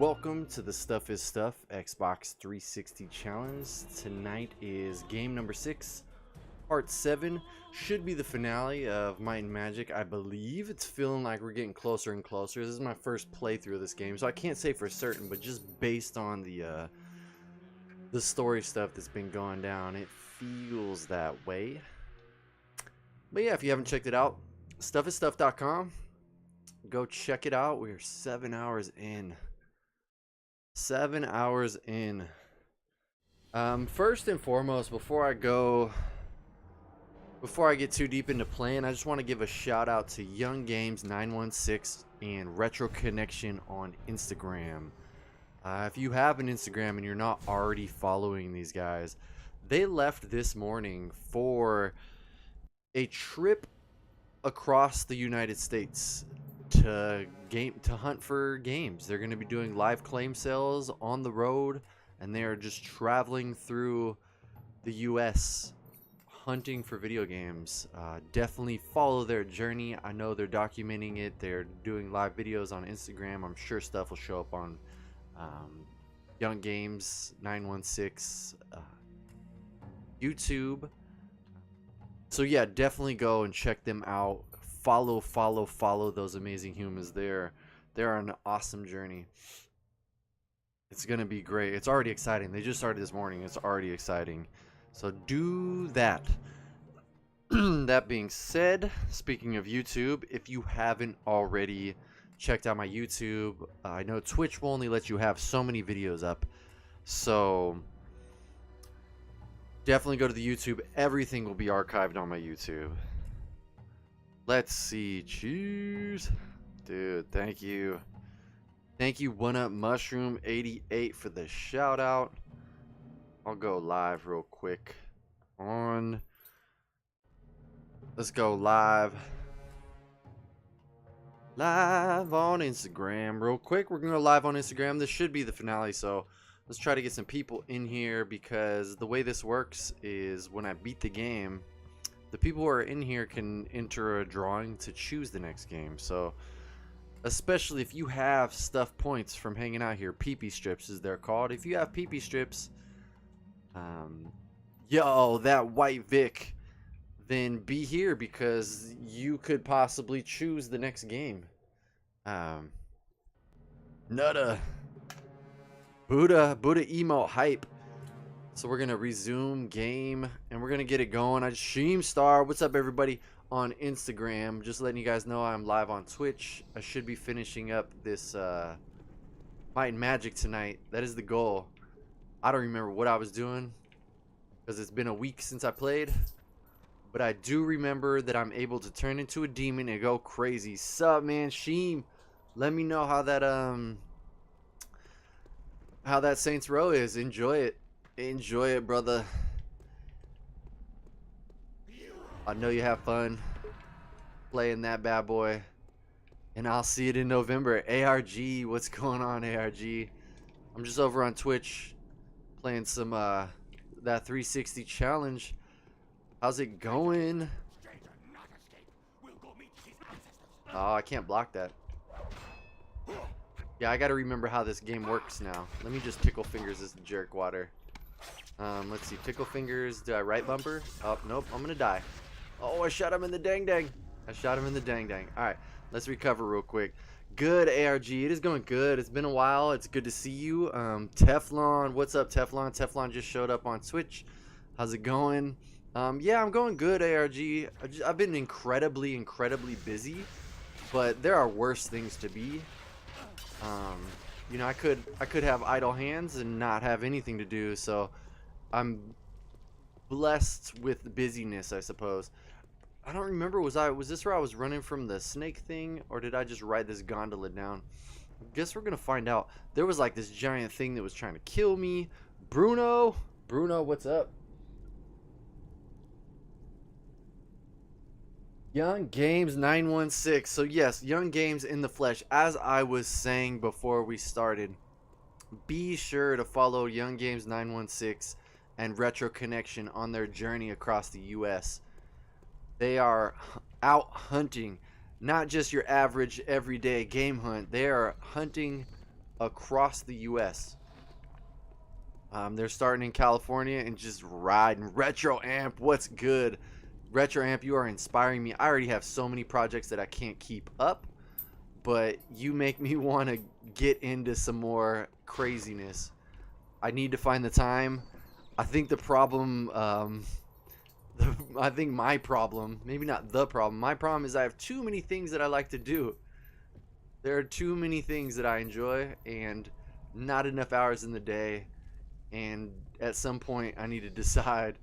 Welcome to the Stuff is Stuff Xbox 360 Challenge. Tonight is game number 6, part 7. Should be the finale of Might and Magic, I believe. It's feeling like we're getting closer and closer. This is my first playthrough of this game, so I can't say for certain, but just based on the story stuff that's been going down, it feels that way. But yeah, if you haven't checked it out, stuffisstuff.com. Go check it out. We're 7 hours in. 7 hours in. First and foremost, before I get too deep into playing, I just want to give a shout out to Young Games 916 and Retro Connection on Instagram. If you have an Instagram and you're not already following these guys, they left this morning for a trip across the United States to hunt for games. They're going to be doing live claim sales on the road, and they're just traveling through the US hunting for video games. Definitely follow their journey. I know they're documenting it. They're doing live videos on Instagram. I'm sure stuff will show up on Young Games 916 YouTube. So yeah, definitely go and check them out. Follow those amazing humans. They're on an awesome journey. It's gonna be great. It's already exciting. They just started this morning. It's already exciting. So do that. That being said, speaking of YouTube, if you haven't already checked out my YouTube, I know Twitch will only let you have so many videos up. So definitely go to the YouTube. Everything will be archived on my YouTube. Let's see. Cheers. Dude, thank you. Thank you, One Up Mushroom 88 for the shout out. I'll go live real quick on. Let's go live. Live on Instagram real quick. We're going to go live on Instagram. This should be the finale, so let's try to get some people in here, because the way this works is when I beat the game, the people who are in here can enter a drawing to choose the next game. So especially if you have stuff points from hanging out here, PP strips as they're called. If you have PP strips, yo, that white Vic, then be here, because you could possibly choose the next game. Nutta Buddha emote hype. So we're gonna resume game and we're gonna get it going. Sheem Star, what's up everybody on Instagram? Just letting you guys know I'm live on Twitch. I should be finishing up this Might and Magic tonight. That is the goal. I don't remember what I was doing because it's been a week since I played, but I do remember that I'm able to turn into a demon and go crazy. Sup, man? Sheem, let me know how that Saints Row is. Enjoy it. Enjoy it, brother. I know you have fun playing that bad boy, and I'll see it in November. ARG, what's going on, ARG? I'm just over on Twitch playing some that 360 challenge. How's it going? Oh, I can't block that. Yeah, I gotta remember how this game works now. Let me just tickle fingers this jerk water. Let's see. Tickle fingers. Do I right bumper? Oh, nope. I'm gonna die. Oh, I shot him in the dang dang. I shot him in the dang dang. Alright, let's recover real quick. Good, ARG. It is going good. It's been a while. It's good to see you. Teflon. What's up, Teflon? Teflon just showed up on Twitch. How's it going? Yeah, I'm going good, ARG. I've been incredibly busy, but there are worse things to be. You know, I could have idle hands and not have anything to do, so I'm blessed with busyness, I suppose. I don't remember, was this where I was running from the snake thing, or did I just ride this gondola down? I guess we're gonna find out. There was like this giant thing that was trying to kill me. Bruno, what's up? Young Games 916. So yes, Young Games in the flesh. As I was saying before we started, be sure to follow Young Games 916 and Retro Connection on their journey across the US. They are out hunting, not just your average everyday game hunt. They are hunting across the U.S. They're starting in California and just riding. Retro Amp, what's good? Retro Amp, you are inspiring me. I already have so many projects that I can't keep up, but you make me want to get into some more craziness. I need to find the time. I think the problem, I think my problem, maybe not the problem, my problem is I have too many things that I like to do. There are too many things that I enjoy and not enough hours in the day. And at some point I need to decide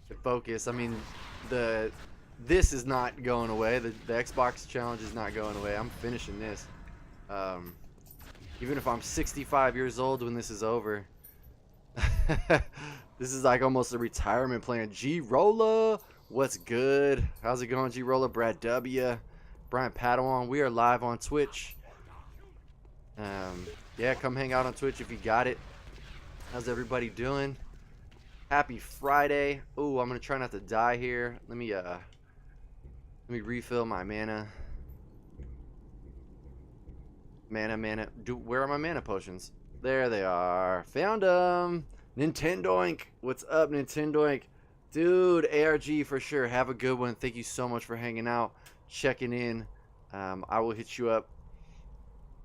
to focus. I mean, this is not going away. The Xbox challenge is not going away. I'm finishing this. Even if I'm 65 years old when this is over. This is like almost a retirement plan. G-Rolla, what's good? How's it going, G-Rolla? Brad W, Brian Padawan. We are live on Twitch. Yeah, come hang out on Twitch if you got it. How's everybody doing? Happy Friday. Oh, I'm gonna try not to die here. Let me refill my mana. Where are my mana potions? There they are. Found them. Nintendoink. What's up, Nintendoink? Dude, ARG for sure. Have a good one. Thank you so much for hanging out, checking in. I will hit you up.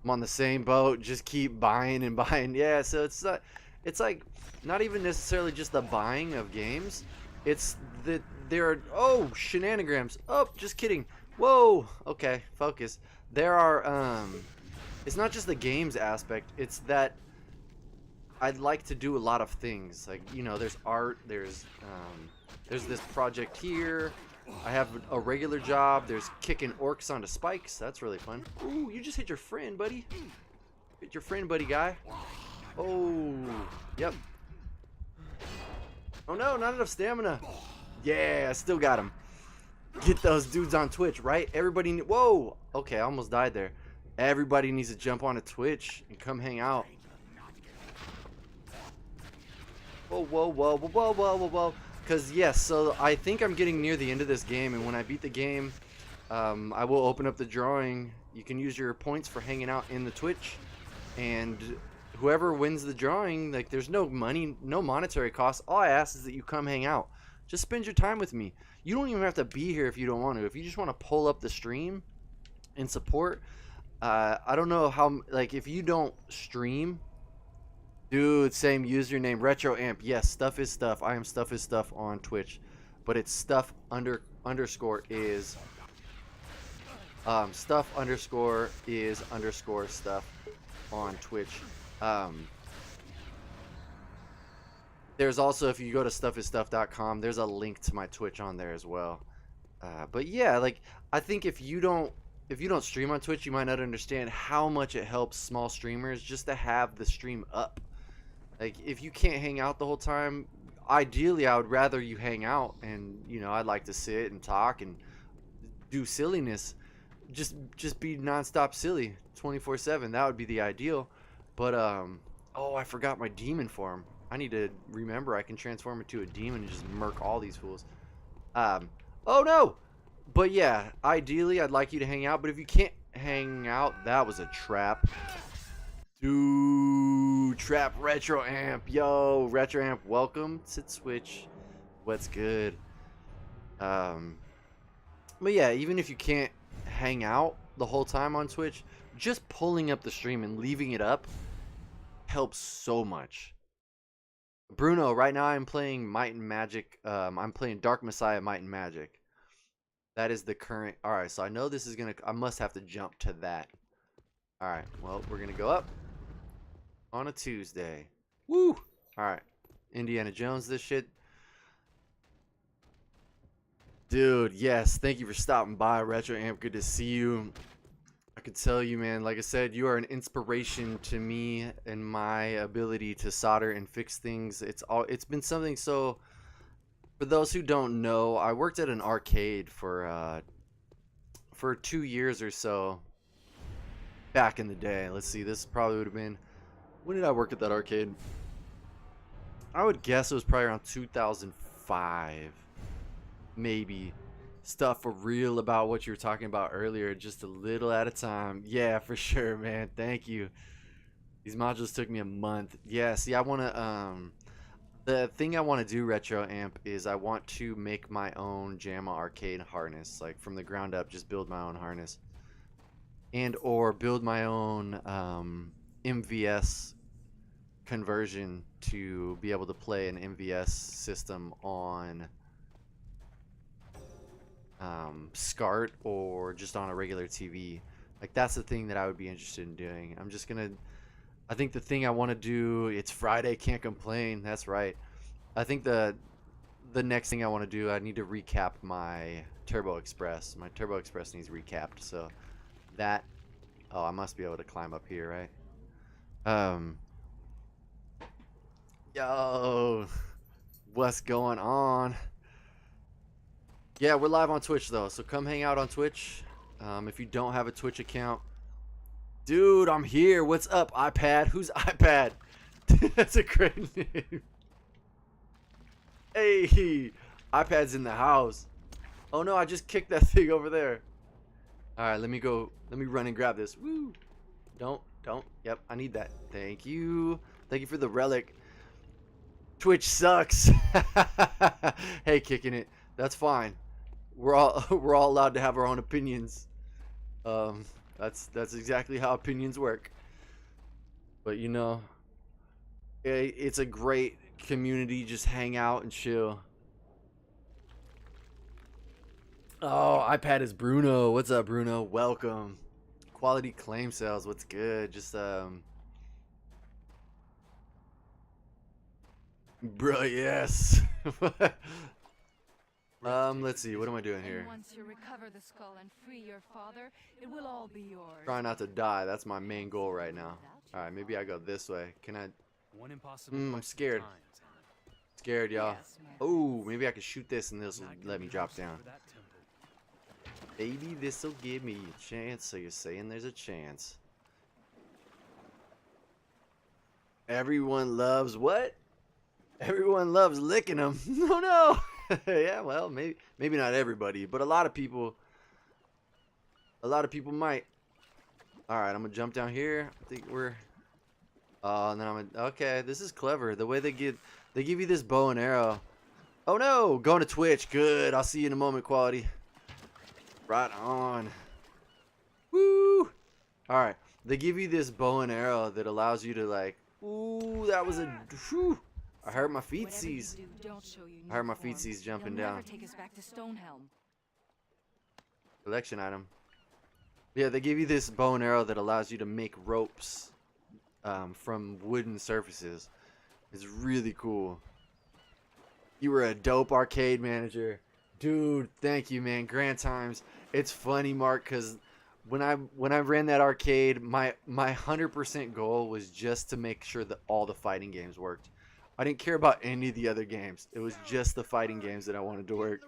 I'm on the same boat. Just keep buying and buying. Yeah, so it's like not even necessarily just the buying of games. It's that there are, oh, shenanigans. Oh, just kidding. Whoa. Okay, focus. There are it's not just the games aspect. It's that I'd like to do a lot of things. Like, you know, there's art, there's this project here. I have a regular job. There's kicking orcs onto spikes. That's really fun. Ooh, you just hit your friend, buddy. Hit your friend, buddy guy. Oh, yep. Oh no, not enough stamina. Yeah, I still got him. Get those dudes on Twitch, right? Everybody, whoa. Okay, I almost died there. Everybody needs to jump on a Twitch and come hang out. Whoa, whoa, whoa, whoa, whoa, whoa, whoa, whoa. Because, yes, so I think I'm getting near the end of this game, and when I beat the game, I will open up the drawing. You can use your points for hanging out in the Twitch, and whoever wins the drawing, like, there's no money, no monetary cost. All I ask is that you come hang out. Just spend your time with me. You don't even have to be here if you don't want to. If you just want to pull up the stream and support, I don't know how, like, if you don't stream, dude, same username, Retro Amp. Yes, stuff is stuff. I am stuff is stuff on Twitch, but it's stuff underscore is stuff underscore is underscore stuff on Twitch. There's also, if you go to stuffisstuff.com, there's a link to my Twitch on there as well. But yeah, like, I think if you don't stream on Twitch, you might not understand how much it helps small streamers just to have the stream up. Like, if you can't hang out the whole time, ideally I would rather you hang out, and, you know, I'd like to sit and talk and do silliness. Just be nonstop silly 24/7. That would be the ideal. But oh, I forgot my demon form. I need to remember I can transform into a demon and just murk all these fools. Oh no! But yeah, ideally I'd like you to hang out, but if you can't hang out, that was a trap. Dude, trap Retro Amp. Yo, Retro Amp, welcome to Twitch. What's good? But yeah, even if you can't hang out the whole time on Twitch, just pulling up the stream and leaving it up helps so much. Bruno, right now I'm playing Might and Magic. I'm playing Dark Messiah Might and Magic. That is the current. Alright, so I know this is gonna, I must have to jump to that. Alright, well, we're gonna go up on a Tuesday. Woo! Alright, Indiana Jones, this shit. Dude, yes, thank you for stopping by, Retro Amp. Good to see you. I could tell you, man, like I said, you are an inspiration to me and my ability to solder and fix things. It's been something. So for those who don't know, I worked at an arcade for 2 years or so back in the day. Let's see, this probably would have been, when did I work at that arcade? I would guess it was probably around 2005, maybe. Stuff for real about what you were talking about earlier, just a little at a time. Yeah, for sure, man. Thank you. These modules took me a month. Yeah, see, I want to, the thing I want to do, Retro Amp, is I want to make my own JAMA arcade harness, like from the ground up, just build my own harness. And or build my own MVS conversion to be able to play an MVS system on SCART or just on a regular TV. Like, that's the thing that I would be interested in doing. I think the thing I want to do, it's Friday, can't complain. That's right. I think the next thing I want to do, I need to recap my Turbo Express. My Turbo Express needs recapped. So that, oh, I must be able to climb up here, right? Yo, what's going on? Yeah, we're live on Twitch though, so come hang out on Twitch. If you don't have a Twitch account, dude, I'm here. What's up, iPad? Who's iPad? That's a great name. Hey, iPad's in the house. Oh no, I just kicked that thing over there. All right, let me go. Let me run and grab this. Woo! Don't. Yep, I need that. Thank you. Thank you for the relic. Twitch sucks. Hey, kicking it. That's fine. We're all allowed to have our own opinions. That's exactly how opinions work. But you know, it's a great community. Just hang out and chill. Oh, iPad is Bruno. What's up, Bruno? Welcome. Quality claim sales. What's good? Just bro, yes. Let's see. What am I doing here? Once you recover the skull and free your father, it will all be yours. Try not to die. That's my main goal right now. All right, maybe I go this way. Can I? I'm scared. Scared, y'all. Oh, maybe I can shoot this and this will let me drop down. Maybe this will give me a chance. So you're saying there's a chance? Everyone loves what? Everyone loves licking them. Oh no. Yeah, well, maybe not everybody, but a lot of people might. All right, I'm gonna jump down here. I think we're and then okay, this is clever. The way they give you this bow and arrow. Oh no, going to Twitch. Good. I'll see you in a moment, Quality. Right on. Woo. All right, they give you this bow and arrow that allows you to, like, ooh, that was a whew. I heard my feetsies. I heard my feetsies jumping down. Take us back to Stonehelm. Collection item. Yeah, they give you this bow and arrow that allows you to make ropes from wooden surfaces. It's really cool. You were a dope arcade manager. Dude, thank you, man. Grand times. It's funny, Mark, because when I ran that arcade, my 100% goal was just to make sure that all the fighting games worked. I didn't care about any of the other games. It was just the fighting games that I wanted to work.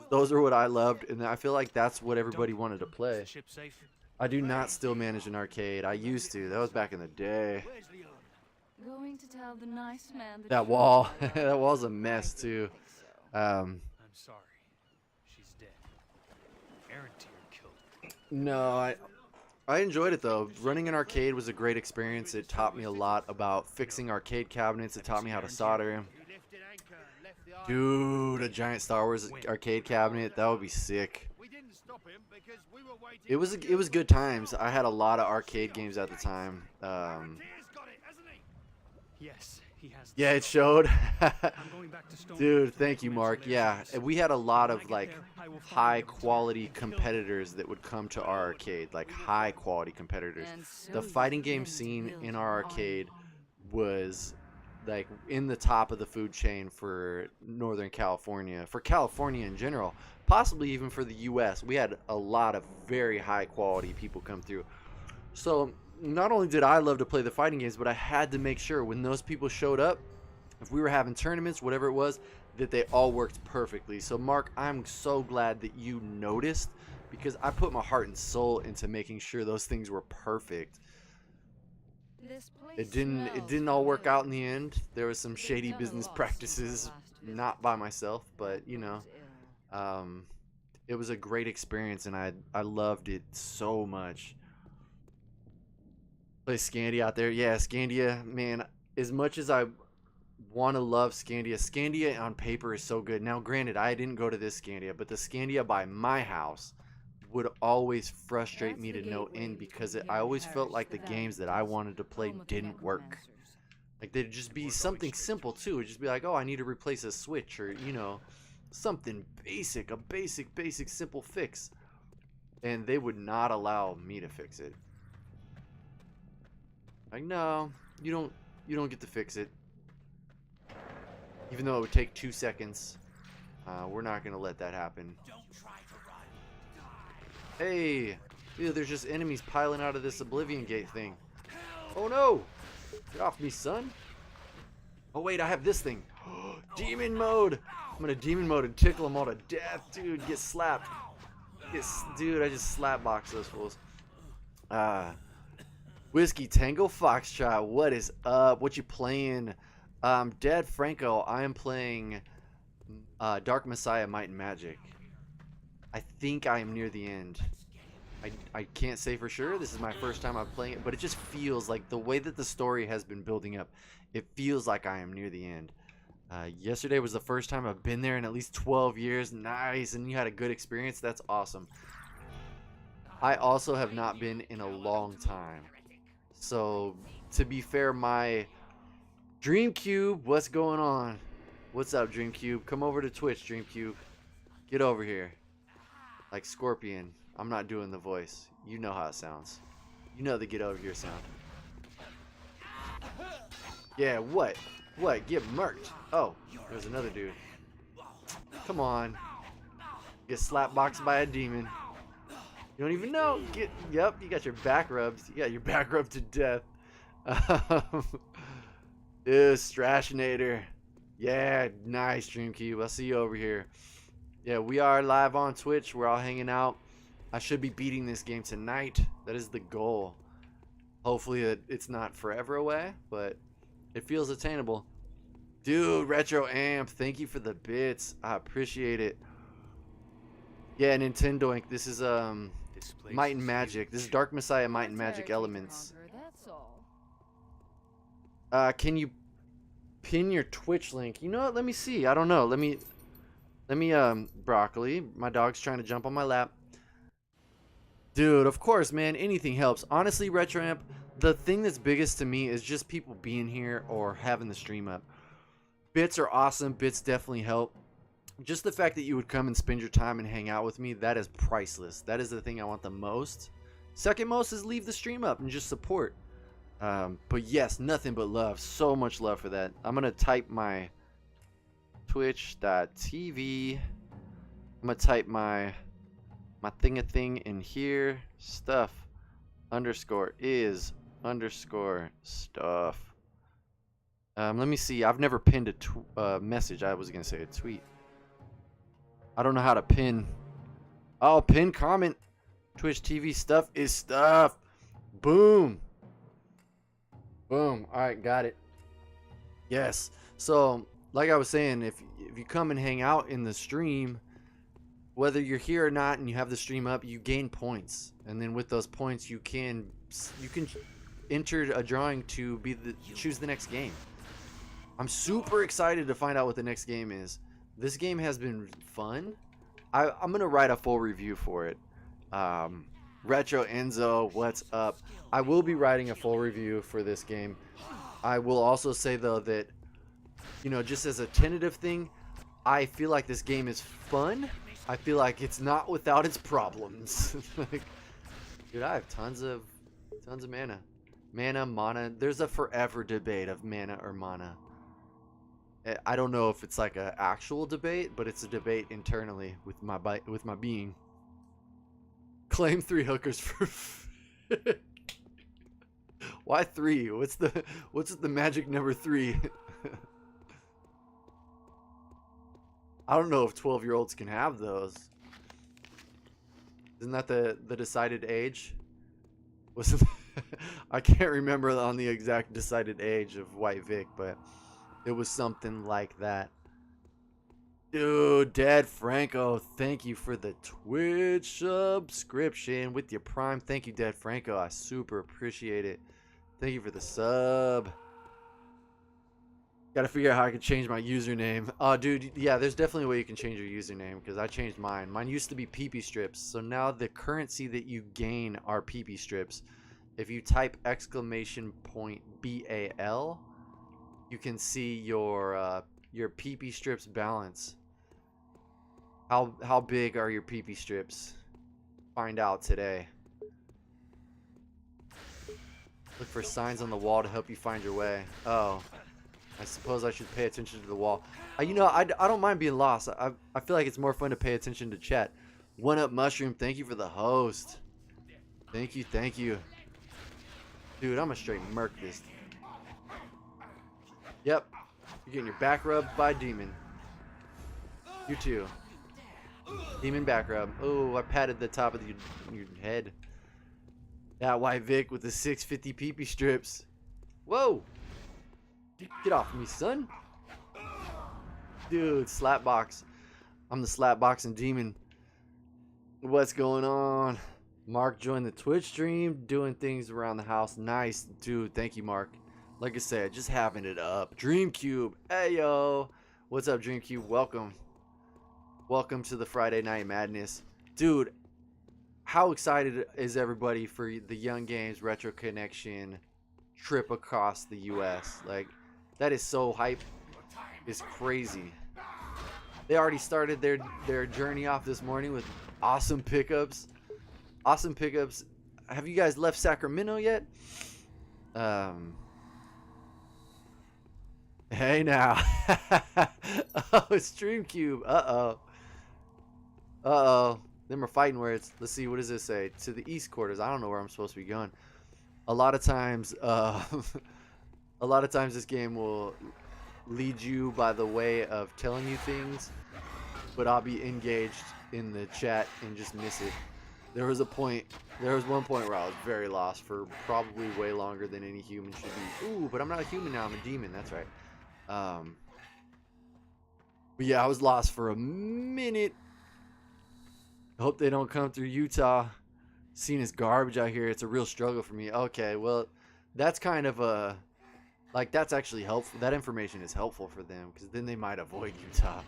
Those are what I loved, and I feel like that's what everybody wanted to play. I do not still manage an arcade. I used to. That was back in the day. Going to tell the nice man that wall. That wall's a mess, too. I'm sorry. She's dead. Aaron killed her. No, I enjoyed it though. Running an arcade was a great experience. It taught me a lot about fixing arcade cabinets. It taught me how to solder. Dude, a giant Star Wars arcade cabinet, that would be sick. It was good times. I had a lot of arcade games at the time. Yes, he has. Yeah, it showed. Dude, thank you, Mark. Yeah, we had a lot of like high quality competitors that would come to our arcade, like high quality competitors. The fighting game scene in our arcade was like in the top of the food chain for Northern California, for California in general, possibly even for the US. We had a lot of very high quality people come through. So not only did I love to play the fighting games, but I had to make sure when those people showed up, if we were having tournaments, whatever it was, that they all worked perfectly. So Mark, I'm so glad that you noticed, because I put my heart and soul into making sure those things were perfect. It didn't all work out in the end. There was some shady business practices, not by myself, but you know, it was a great experience, and I loved it so much. Play Scandia out there. Yeah, Scandia, man. As much as I want to love Scandia, Scandia on paper is so good. Now, granted, I didn't go to this Scandia, but the Scandia by my house would always frustrate me to no end because I always felt like the games that I wanted to play didn't work. Like, they'd just be something simple, too. It'd just be like, oh, I need to replace a switch or, you know, something basic, a basic, simple fix. And they would not allow me to fix it. Like, no, you don't get to fix it. Even though it would take 2 seconds. We're not going to let that happen. Hey, ew, there's just enemies piling out of this Oblivion Gate thing. Oh no! Get off me, son. Oh wait, I have this thing. Demon mode! I'm gonna demon mode and tickle them all to death. Dude, get slapped. Dude, I just slap box those fools. Whiskey Tango Foxtrot, what is up? What you playing? Dad Franco, I am playing Dark Messiah Might and Magic. I think I am near the end. I can't say for sure. This is my first time I'm playing it, but it just feels like the way that the story has been building up, it feels like I am near the end. Yesterday was the first time I've been there in at least 12 years. Nice, and you had a good experience. That's awesome. I also have not been in a long time. So, to be fair, my Dreamcube, what's going on? What's up, Dreamcube? Come over to Twitch, Dreamcube. Get over here. Like Scorpion. I'm not doing the voice. You know how it sounds. You know the get over here sound. Yeah, what? What? Get murked. Oh, there's another dude. Come on. Get slapboxed by a demon. You don't even know. Yep, you got your back rubbed. You got your back rubbed to death. Ew, Strashinator. Yeah, nice, Dreamcube. I'll see you over here. Yeah, we are live on Twitch. We're all hanging out. I should be beating this game tonight. That is the goal. Hopefully it's not forever away, but it feels attainable. Dude, Retro Amp, thank you for the bits. I appreciate it. Yeah, Nintendo Inc. This is Might and Magic. This is Dark Messiah Might and Magic Elements. Can you pin your Twitch link? You know what? Let me see. I don't know. Let me Broccoli. My dog's trying to jump on my lap. Dude, of course, man. Anything helps. Honestly, RetroAmp, the thing that's biggest to me is just people being here or having the stream up. Bits are awesome. Bits definitely help. Just the fact that you would come and spend your time and hang out with me, that is priceless. That is the thing I want the most. Second most is leave the stream up and just support. But yes, nothing but love. So much love for that. I'm going to type my twitch.tv. I'm going to type my thing in here. Stuff underscore is underscore stuff. Let me see. I've never pinned a message. I was going to say a tweet. I don't know how to pin. Oh, pin comment. Twitch TV stuff is stuff. Boom. Boom. All right, got it. Yes. So, like I was saying, if you come and hang out in the stream, whether you're here or not and you have the stream up, you gain points. And then with those points, you can enter a drawing to choose the next game. I'm super excited to find out what the next game is. This game has been fun. I'm going to write a full review for it. Retro Enzo, what's up? I will be writing a full review for this game. I will also say, though, that, you know, just as a tentative thing, I feel like this game is fun. I feel like it's not without its problems. Like, dude, I have tons of mana. Mana. There's a forever debate of mana or mana. I don't know if it's like an actual debate, but it's a debate internally with my being. Claim 3 hookers for. Why 3? What's the magic number 3? I don't know if 12-year-olds can have those. Isn't that the decided age? I can't remember on the exact decided age of White Vic, but it was something like that. Dude, Dad Franco, thank you for the Twitch subscription with your Prime. Thank you, Dad Franco. I super appreciate it. Thank you for the sub. Gotta figure out how I can change my username. Oh, dude, yeah, there's definitely a way you can change your username because I changed mine. Mine used to be PP strips, so now the currency that you gain are PP strips. If you type !BAL, you can see your PP strips balance. How big are your PP strips? Find out today. Look for signs on the wall to help you find your way. Oh. I suppose I should pay attention to the wall. You know, I don't mind being lost. I feel like it's more fun to pay attention to chat. One Up Mushroom, thank you for the host. Thank you, thank you. Dude, I'm a straight murk this. Yep. You're getting your back rubbed by Demon. You too. Demon back rub. Oh, I patted the top of your head. That white Vic with the 650 PP strips. Whoa! Get off me, son. Dude, slapbox. I'm the slapboxing demon. What's going on? Mark joined the Twitch stream, doing things around the house. Nice, dude. Thank you, Mark. Like I said, just having it up. Dreamcube. Hey, yo. What's up, Dreamcube? Welcome. Welcome to the Friday Night Madness. Dude, how excited is everybody for the Young Games Retro Connection trip across the U.S.? Like, that is so hype. It's crazy. They already started their journey off this morning with awesome pickups. Awesome pickups. Have you guys left Sacramento yet? Hey now. Oh, it's Dreamcube. Uh-oh. Uh-oh. Them are fighting words. Let's see, what does this say? To the east quarters. I don't know where I'm supposed to be going. A lot of times this game will lead you by the way of telling you things, but I'll be engaged in the chat and just miss it. There was one point where I was very lost for probably way longer than any human should be. Ooh, but I'm not a human now, I'm a demon, that's right. But yeah, I was lost for a minute. I hope they don't come through Utah. Scene is garbage out here. It's a real struggle for me. Okay, well, that's kind of a... Like, that's actually helpful. That information is helpful for them, because then they might avoid Utah.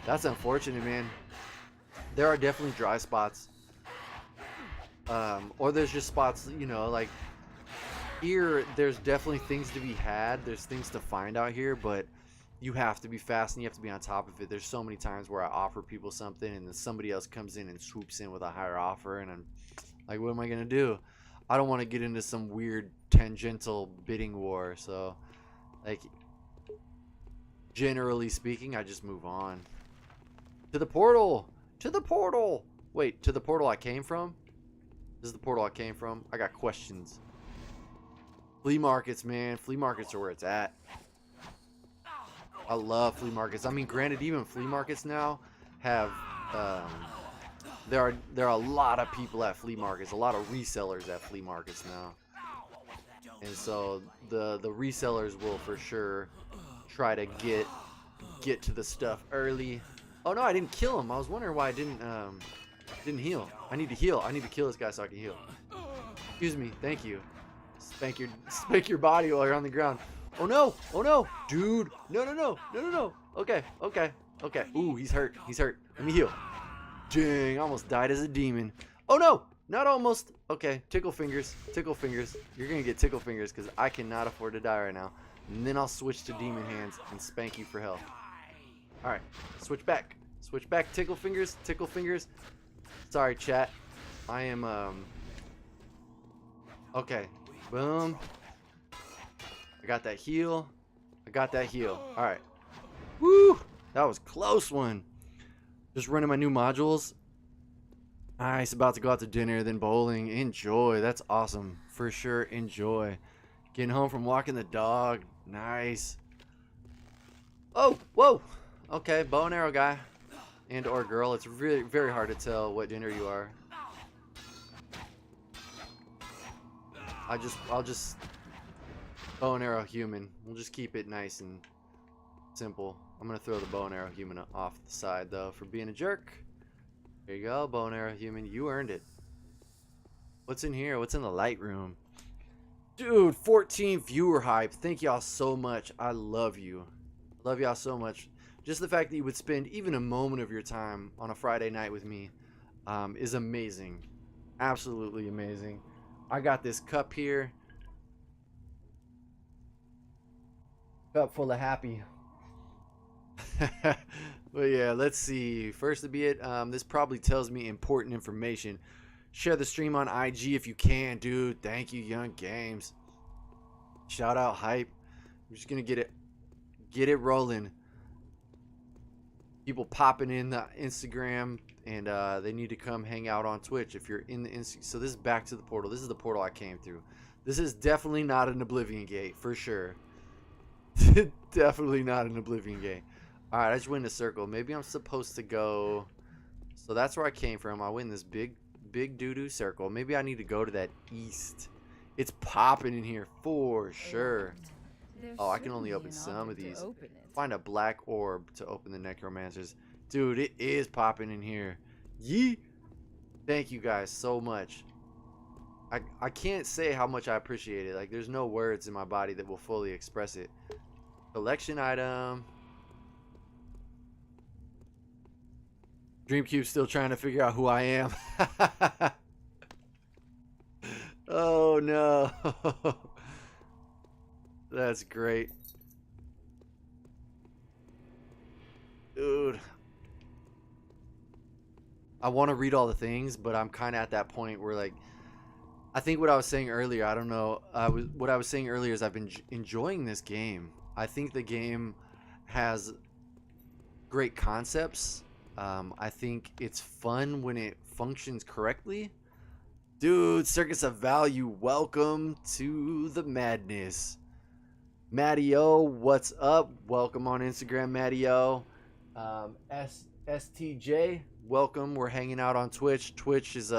That's unfortunate, man. There are definitely dry spots. Or there's just spots, you know, like... Here, there's definitely things to be had. There's things to find out here, but... You have to be fast and you have to be on top of it. There's so many times where I offer people something and then somebody else comes in and swoops in with a higher offer, and I'm like, what am I gonna do? I don't want to get into some weird tangential bidding war. So, like, generally speaking, I just move on. To the portal! To the portal! Wait, to the portal I came from? This is the portal I came from? I got questions. Flea markets, man. Flea markets are where it's at. I love flea markets. I mean, granted, even flea markets now have there are a lot of people at flea markets, a lot of resellers at flea markets now, and so the resellers will for sure try to get to the stuff early. Oh no, I didn't kill him. I was wondering why I didn't heal. I need to heal. I need to kill this guy so I can heal. Excuse me. Thank you. Spank your body while you're on the ground. Oh no! Oh no! Dude! No, no, no! No, no, no! Okay, okay, okay. Ooh, he's hurt. He's hurt. Let me heal. Dang, I almost died as a demon. Oh no! Not almost. Okay, tickle fingers. Tickle fingers. You're gonna get tickle fingers because I cannot afford to die right now. And then I'll switch to demon hands and spank you for health. Alright, switch back. Switch back. Tickle fingers. Tickle fingers. Sorry, chat. I am, okay. Boom. I got that heal. I got that heal. Alright. Woo! That was a close one. Just running my new modules. Nice. About to go out to dinner, then bowling. Enjoy. That's awesome. For sure, enjoy. Getting home from walking the dog. Nice. Oh! Whoa! Okay, bow and arrow guy. And or girl. It's really very hard to tell what gender you are. I'll just bow and arrow human. We'll just keep it nice and simple. I'm gonna throw the bow and arrow human off the side though for being a jerk. There you go, bow and arrow human. You earned it. What's in here? What's in the light room? Dude, 14 viewer hype. Thank y'all so much. I love you. Love y'all so much. Just the fact that you would spend even a moment of your time on a Friday night with me is amazing. Absolutely amazing. I got this cup here. Cup full of happy. But yeah, let's see. First to be it, this probably tells me important information. Share the stream on IG if you can, dude. Thank you, Young Games. Shout out hype. I'm just gonna get it rolling. People popping in the Instagram, and they need to come hang out on Twitch if you're in the so this is back to the portal. This is the portal I came through. This is definitely not an Oblivion Gate for sure. Definitely not an Oblivion Gate. All right, I just went in a circle. Maybe I'm supposed to go. So that's where I came from. I went in this big doo-doo circle. Maybe I need to go to that east. It's popping in here for sure. Oh, I can only open some of these. Find a black orb to open the necromancers. Dude, it is popping in here. Yee! Thank you guys so much. I can't say how much I appreciate it. Like, there's no words in my body that will fully express it. Collection item. Dreamcube's still trying to figure out who I am. Oh no. That's great. Dude. I want to read all the things, but I'm kind of at that point where, like, I think what I was saying earlier, I don't know. What I was saying earlier is I've been enjoying this game. I think the game has great concepts. I think it's fun when it functions correctly. Dude, Circus of Value, welcome to the madness. Matty-O, what's up? Welcome on Instagram, Matty-O. STJ, welcome. We're hanging out on Twitch. Twitch is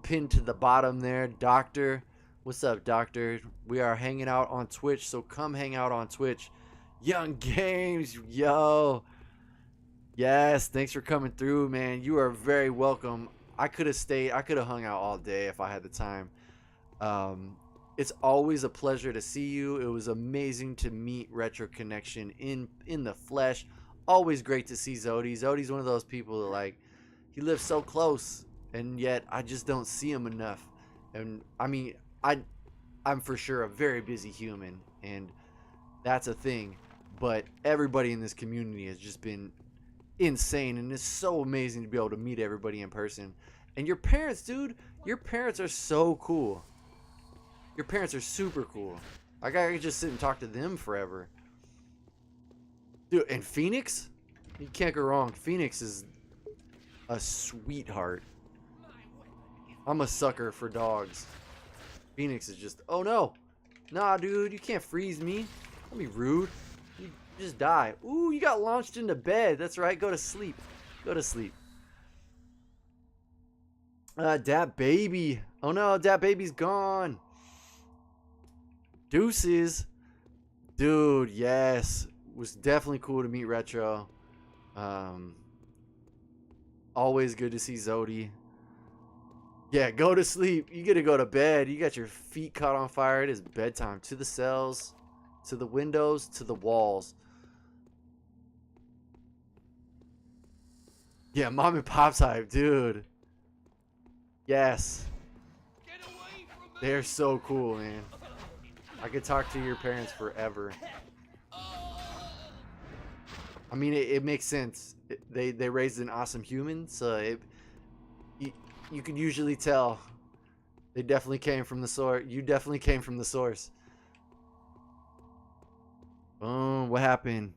pinned to the bottom there. Doctor, what's up, Doctor? We are hanging out on Twitch, so come hang out on Twitch. Young Games, yo. Yes, thanks for coming through, man. You are very welcome. I could have stayed. I could have hung out all day if I had the time. It's always a pleasure to see you. It was amazing to meet Retro Connection in the flesh. Always great to see Zodi. Zodi's one of those people that, like, he lives so close, and yet I just don't see him enough. And I mean, I'm for sure a very busy human, and that's a thing. But everybody in this community has just been insane, and it's so amazing to be able to meet everybody in person. And your parents, dude, your parents are so cool. Your parents are super cool. Like, I could just sit and talk to them forever. Dude, and Phoenix? You can't go wrong. Phoenix is a sweetheart. I'm a sucker for dogs. Phoenix is just, oh no. Nah, dude, you can't freeze me. Don't be rude. You just die. Ooh, you got launched into bed. That's right. Go to sleep. Go to sleep. Dat baby. Oh no, Dat baby's gone. Deuces. Dude, yes. Was definitely cool to meet Retro. Always good to see Zodi. Yeah, go to sleep. You get to go to bed. You got your feet caught on fire. It is bedtime. To the cells, to the windows, to the walls. Yeah, mom and pop's hype, dude. Yes. They're so cool, man. I could talk to your parents forever. I mean, it makes sense. They raised an awesome human, so you could usually tell they definitely came from the source. You definitely came from the source. Oh, what happened?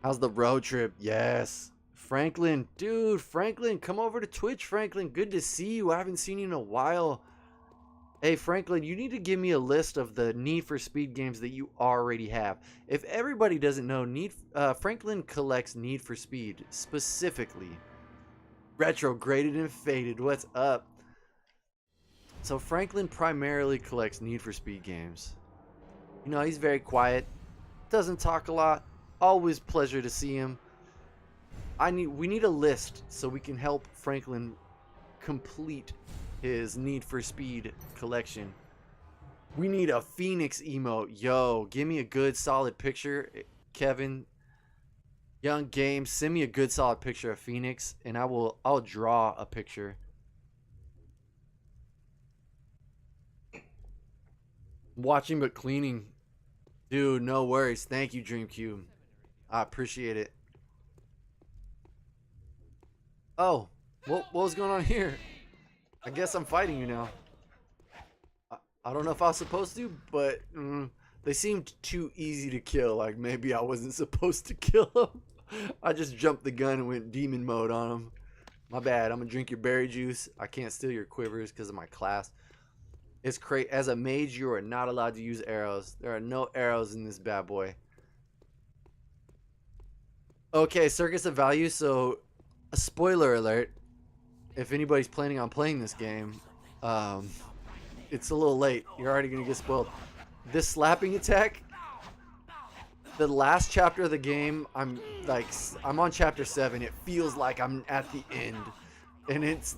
How's the road trip? Yes. Franklin, dude, Franklin, come over to Twitch, Franklin. Good to see you. I haven't seen you in a while. Hey, Franklin, you need to give me a list of the Need for Speed games that you already have. If everybody doesn't know, Franklin collects Need for Speed specifically. Retro, graded, and faded. What's up? So Franklin primarily collects Need for Speed games. You know, he's very quiet. Doesn't talk a lot. Always pleasure to see him. We need a list so we can help Franklin complete his Need for Speed collection. We need a Phoenix emote. Yo, give me a good solid picture. Kevin, Young Games, send me a good solid picture of Phoenix and I'll draw a picture. Watching but cleaning. Dude, no worries. Thank you, DreamCube. I appreciate it. Oh, what was going on here? I guess I'm fighting you now. I don't know if I was supposed to, but they seemed too easy to kill. Like maybe I wasn't supposed to kill them. I just jumped the gun and went demon mode on them. My bad. I'm gonna drink your berry juice. I can't steal your quivers because of my class. It's crazy. As a mage, you are not allowed to use arrows. There are no arrows in this bad boy. Okay, Circus of Value. So, a spoiler alert. If anybody's planning on playing this game, it's a little late. You're already gonna get spoiled. This slapping attack. The last chapter of the game, I'm on chapter 7. It feels like I'm at the end, and it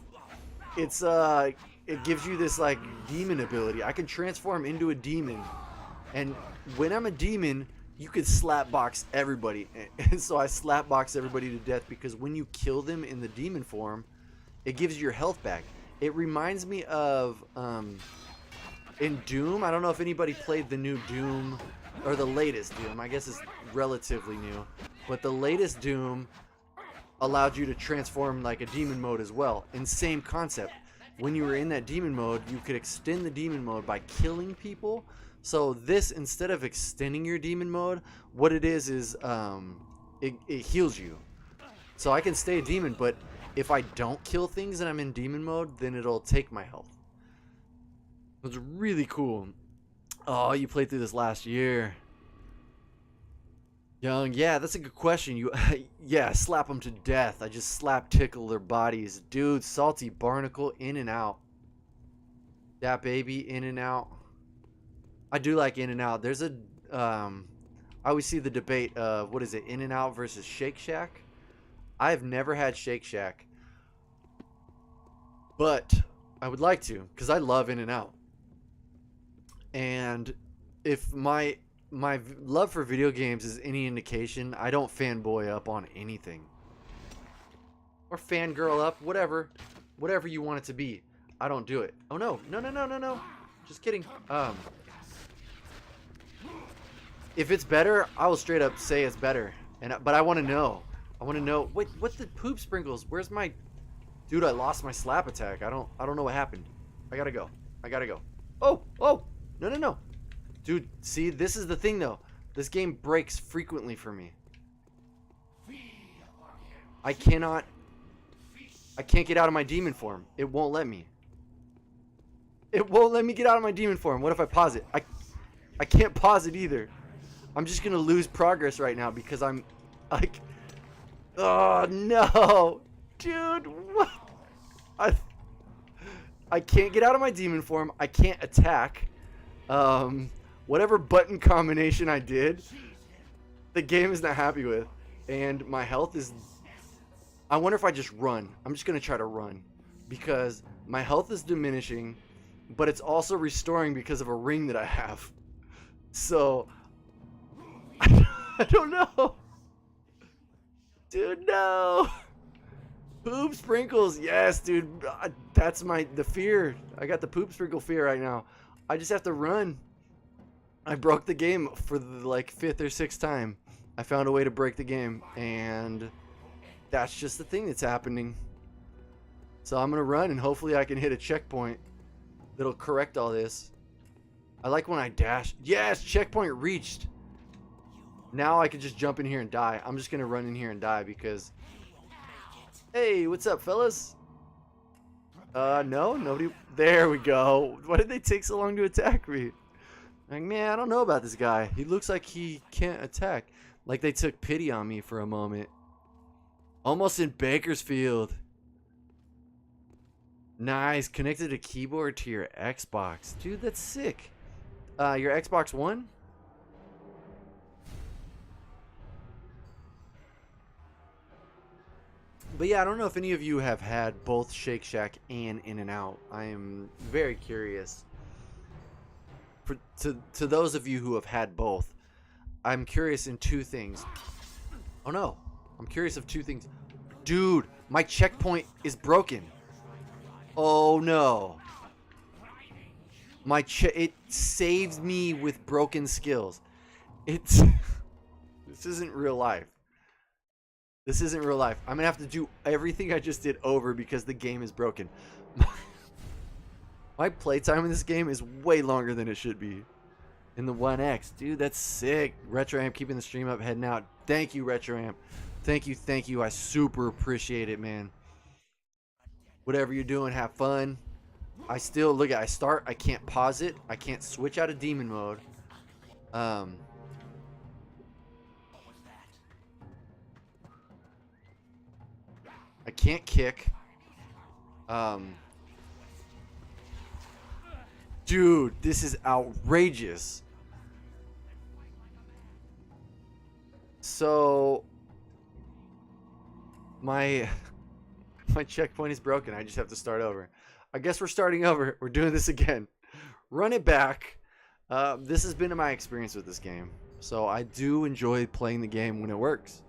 gives you this like demon ability. I can transform into a demon, and when I'm a demon, you could slap box everybody. And so I slap box everybody to death because when you kill them in the demon form, it gives you your health back. It reminds me of in Doom. I don't know if anybody played the new Doom or the latest Doom. I guess it's relatively new, but the latest Doom allowed you to transform like a demon mode as well. And same concept. When you were in that demon mode, you could extend the demon mode by killing people. So this, instead of extending your demon mode, what it is it heals you. So I can stay a demon, but if I don't kill things and I'm in demon mode, then it'll take my health. It's really cool. Oh, you played through this last year. Young, yeah, that's a good question. You, yeah, slap them to death. I just slap tickle their bodies. Dude, Salty Barnacle, in and out. That baby, in and out. I do like in and out. There's a, I always see the debate of, what is it, in and out versus Shake Shack? I've never had Shake Shack. But I would like to, because I love in and out. And if my love for video games is any indication, I don't fanboy up on anything. Or fangirl up, whatever you want it to be. I don't do it. Oh no, no. Just kidding. If it's better, I will straight up say it's better. But I want to know. Wait, what's the poop sprinkles? Where's my... Dude, I lost my slap attack. I don't know what happened. I gotta go. Oh! No. Dude, see, this is the thing though. This game breaks frequently for me. I can't get out of my demon form. It won't let me. It won't let me get out of my demon form. What if I pause it? I can't pause it either. I'm just gonna lose progress right now because I'm like, oh no, dude, what? I can't get out of my demon form. I can't attack. Whatever button combination I did, the game is not happy with, and my health is. I wonder if I just run. I'm just gonna try to run because my health is diminishing, but it's also restoring because of a ring that I have. So I don't know, dude. No. Poop sprinkles, yes, dude. That's the fear. I got the poop sprinkle fear right now. I just have to run. I broke the game for the like 5th or 6th time. I found a way to break the game, and that's just the thing that's happening. So I'm gonna run, and hopefully I can hit a checkpoint that'll correct all this. I like when I dash. Yes, checkpoint reached. Now I can just jump in here and die. I'm just gonna run in here and die because. Hey, what's up, fellas? No, nobody. There we go. Why did they take so long to attack me? Like, man, I don't know about this guy. He looks like he can't attack. Like they took pity on me for a moment. Almost in Bakersfield. Nice. Connected a keyboard to your Xbox. Dude, that's sick. Your Xbox One? But yeah, I don't know if any of you have had both Shake Shack and In-N-Out. I am very curious. to those of you who have had both, I'm curious in two things. Oh no, I'm curious of two things. Dude, my checkpoint is broken. Oh no. It saves me with broken skills. This isn't real life. This isn't real life. I'm gonna have to do everything I just did over because the game is broken. My playtime in this game is way longer than it should be. In the 1X. Dude, that's sick. RetroAmp keeping the stream up, heading out. Thank you, RetroAmp. Thank you. I super appreciate it, man. Whatever you're doing, have fun. I still, look at, I start, I can't pause it. I can't switch out of demon mode. I can't kick. Dude, this is outrageous. So my checkpoint is broken. I just have to start over. I guess we're starting over. We're doing this again. Run it back. This has been my experience with this game. So I do enjoy playing the game when it works.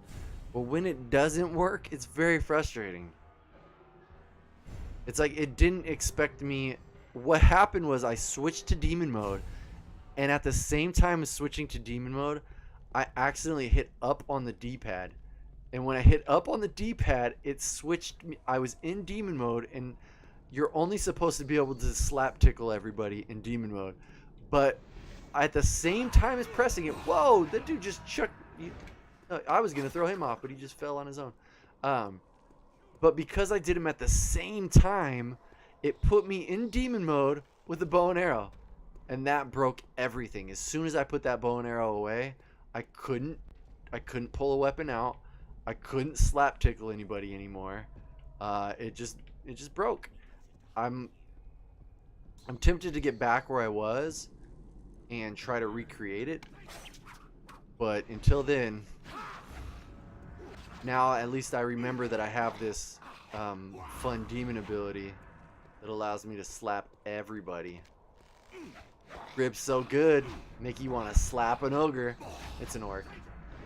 But when it doesn't work, it's very frustrating. It's like it didn't expect me. What happened was I switched to demon mode, and at the same time as switching to demon mode, I accidentally hit up on the D-pad. And when I hit up on the D-pad, it switched me. I was in demon mode, and you're only supposed to be able to slap tickle everybody in demon mode. But at the same time as pressing it, whoa, that dude just chucked. I was going to throw him off, but he just fell on his own. But because I did him at the same time, it put me in demon mode with the bow and arrow. And that broke everything. As soon as I put that bow and arrow away, I couldn't pull a weapon out. I couldn't slap tickle anybody anymore. It just broke. I'm tempted to get back where I was and try to recreate it. But until then, now at least I remember that I have this fun demon ability that allows me to slap everybody. Grip's so good, make you want to slap an ogre. It's an orc,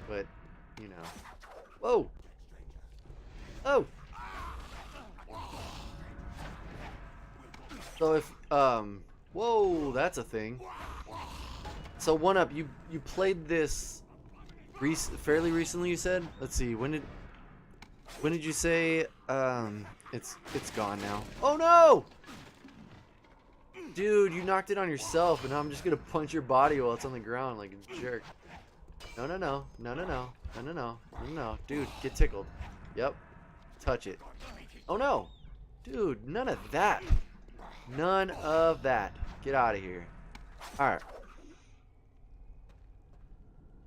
but you know. Whoa! Oh! So if whoa, that's a thing. So one up, you played this fairly recently, you said? Let's see, when did you say it's gone now? Oh no! Dude, you knocked it on yourself, and I'm just gonna punch your body while it's on the ground like a jerk. No. Dude, get tickled. Yep. Touch it. Oh no! Dude, none of that. None of that. Get out of here. Alright.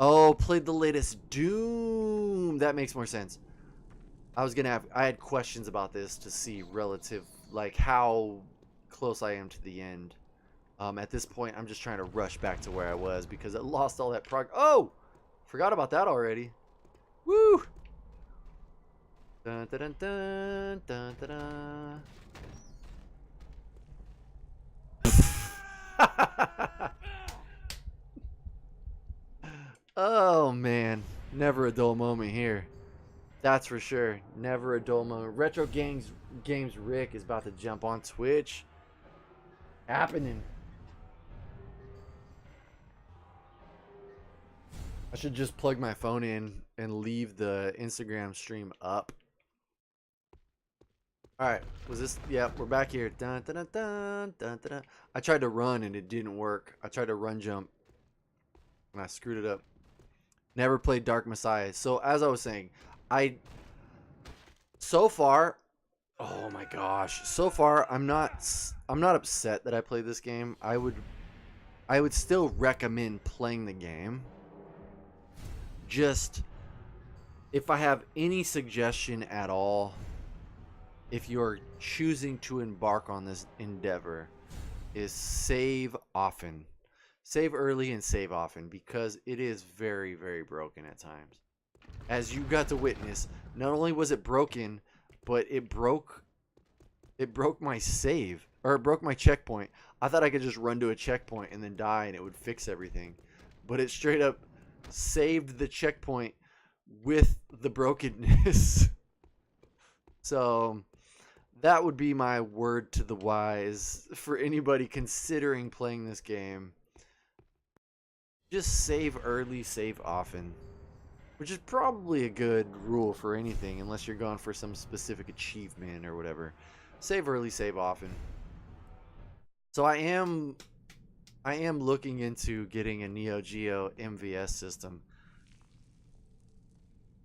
Oh, played the latest Doom. That makes more sense. I had questions about this to see relative, like how close I am to the end. At this point, I'm just trying to rush back to where I was because I lost all that Oh! Forgot about that already. Woo! Dun, dun, dun, dun, dun, dun, dun. Oh man, never a dull moment here. That's for sure. Never a dull moment. Retro Games Rick is about to jump on Twitch. Happening. I should just plug my phone in and leave the Instagram stream up. Alright, was this? Yeah, we're back here. Dun, dun, dun, dun, dun, dun. I tried to run and it didn't work. I tried to run jump and I screwed it up. Never played Dark Messiah. So as I was saying, so far, oh my gosh, so far I'm not upset that I played this game. I would still recommend playing the game. Just if I have any suggestion at all, if you're choosing to embark on this endeavor, is save often. Save early and save often, because it is very, very broken at times. As you got to witness, not only was it broken, but it broke my save. or it broke my checkpoint. I thought I could just run to a checkpoint and then die and it would fix everything. But it straight up saved the checkpoint with the brokenness. So that would be my word to the wise for anybody considering playing this game. Just save early, save often. Which is probably a good rule for anything, unless you're going for some specific achievement or whatever. Save early, save often. So I am looking into getting a Neo Geo MVS system.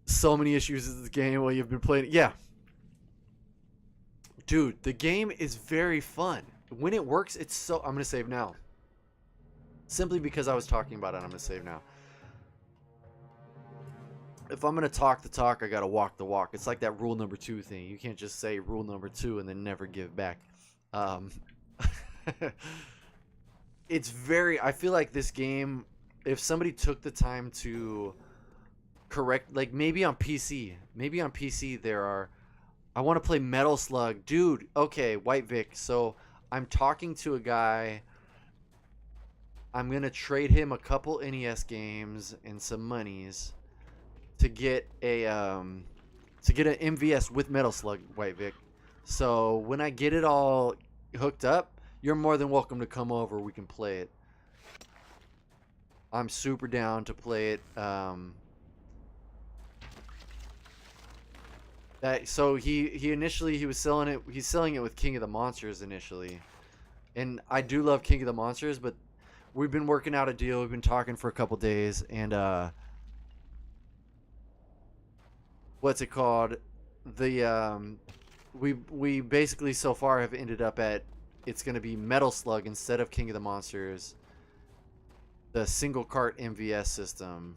So many issues with this game while you've been playing it. Yeah. Dude, the game is very fun. When it works, it's so... I'm going to save now. Simply because I was talking about it, I'm going to save now. If I'm going to talk the talk, I got to walk the walk. It's like that rule number 2 thing. You can't just say rule number 2 and then never give back. It's very... I feel like this game, if somebody took the time to correct... Like, maybe on PC. Maybe on PC there are... I want to play Metal Slug. Dude, okay, White Vic. So, I'm talking to a guy... I'm going to trade him a couple NES games and some monies to get an MVS with Metal Slug, White Vic. So when I get it all hooked up, you're more than welcome to come over. We can play it. I'm super down to play it. So he initially was selling it. He's selling it with King of the Monsters initially, and I do love King of the Monsters, but we've been working out a deal. We've been talking for a couple days, and what's it called? We basically so far have ended up at it's going to be Metal Slug instead of King of the Monsters. The single cart MVS system.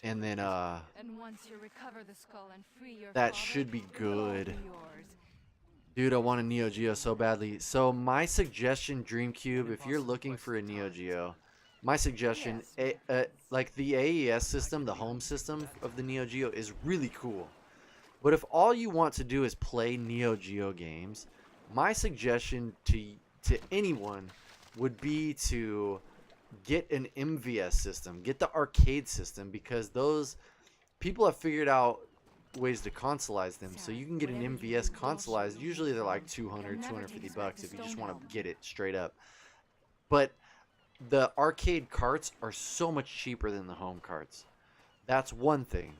And then And once you recover the skull and free your that father, should be it will all good. be yours. Dude, I want a Neo Geo so badly. So my suggestion, Dreamcube, if you're looking for a Neo Geo, my suggestion, like the AES system, the home system of the Neo Geo is really cool. But if all you want to do is play Neo Geo games, my suggestion to anyone would be to get an MVS system, get the arcade system, because those people have figured out ways to consoleize them. So you can get an MVS consoleized. Usually they're like 200, 250 bucks if you just want to get it straight up. But the arcade carts are so much cheaper than the home carts. That's one thing.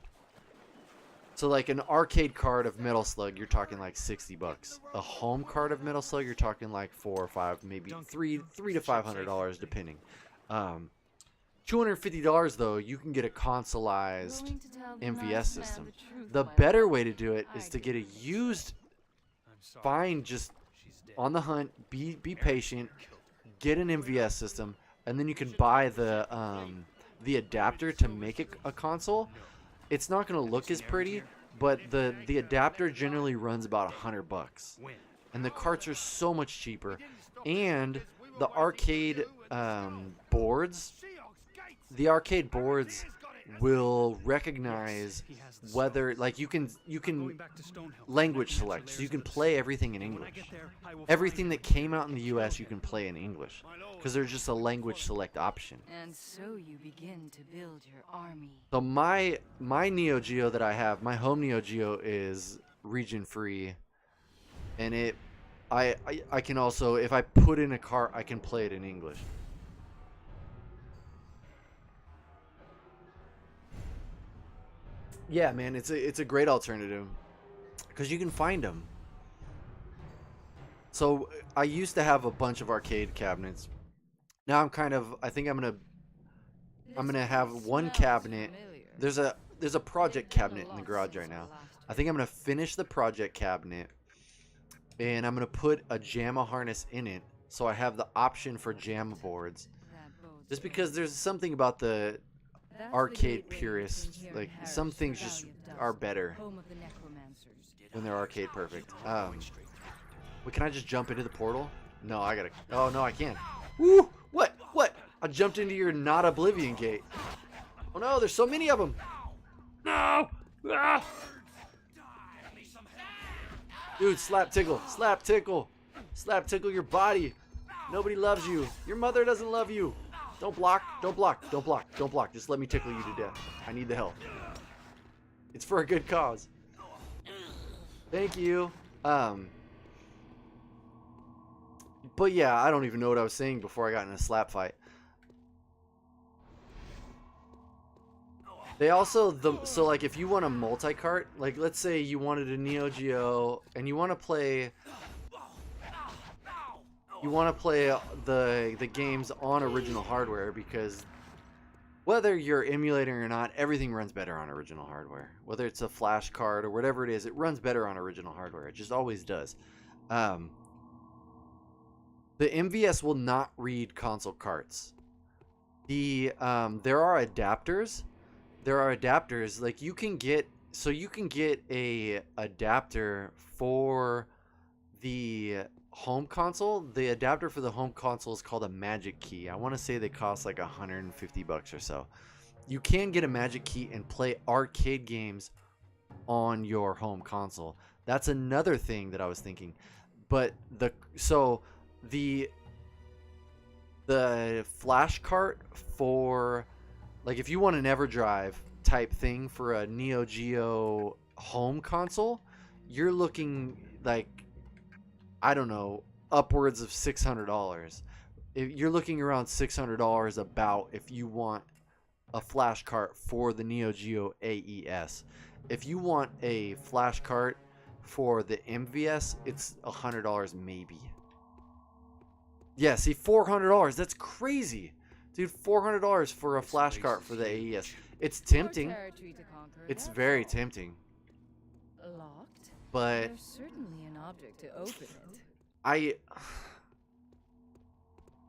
So like an arcade card of Metal Slug, you're talking like 60 bucks. A home card of Metal Slug, you're talking like 4 or 5, maybe three to $500 depending. $250 though, you can get a consoleized MVS system. The better way to do it is to get a used, find just on the hunt, be patient, get an MVS system, and then you can buy the adapter to make it a console. It's not going to look as pretty, but the adapter generally runs about $100, and the carts are so much cheaper. And the arcade boards will recognize whether, like, you can language select, so you can play everything in English. Everything that came out in the US you can play in English because there's just a language select option. And so you begin to build your army. So my Neo Geo that I have, my home Neo Geo, is region free, and I can also, if I put in a cart, I can play it in English. Yeah, man, it's a great alternative because you can find them. So I used to have a bunch of arcade cabinets. Now I think I'm gonna have one cabinet. There's a project cabinet in the garage right now. I think I'm gonna finish the project cabinet, and I'm gonna put a JAMA harness in it, so I have the option for JAMA boards. Just because there's something about the arcade purists, like some things just are better when they're arcade perfect. Wait, can I just jump into the portal? No, I gotta. Oh no, I can't. Woo! What? I jumped into your not Oblivion gate. Oh no, there's so many of them. No! Ah! Dude, slap tickle. Slap tickle. Slap tickle your body. Nobody loves you. Your mother doesn't love you. Don't block. Don't block. Don't block. Don't block. Just let me tickle you to death. I need the help. It's for a good cause. Thank you. But yeah, I don't even know what I was saying before I got in a slap fight. They also, so like if you want a multi-cart, like let's say you wanted a Neo Geo and you want to play the games on original hardware, because whether you're emulating or not, everything runs better on original hardware. Whether it's a flash card or whatever it is, it runs better on original hardware. It just always does. The MVS will not read console carts. There are adapters. There are adapters like you can get a adapter for the home console. The adapter for the home console is called a Magic Key. I want to say they cost like $150 or so. You can get a Magic Key and play arcade games on your home console. That's another thing that I was thinking. But the flash cart for, like, if you want an EverDrive type thing for a Neo Geo home console, you're looking like, I don't know, upwards of $600. You're looking around $600 about if you want a flash cart for the Neo Geo AES. If you want a flash cart for the MVS, it's $100 maybe. Yeah, see, $400. That's crazy. Dude, $400 for a flash cart for the AES. It's tempting. It's very tempting. Locked? But There's certainly an object to open it.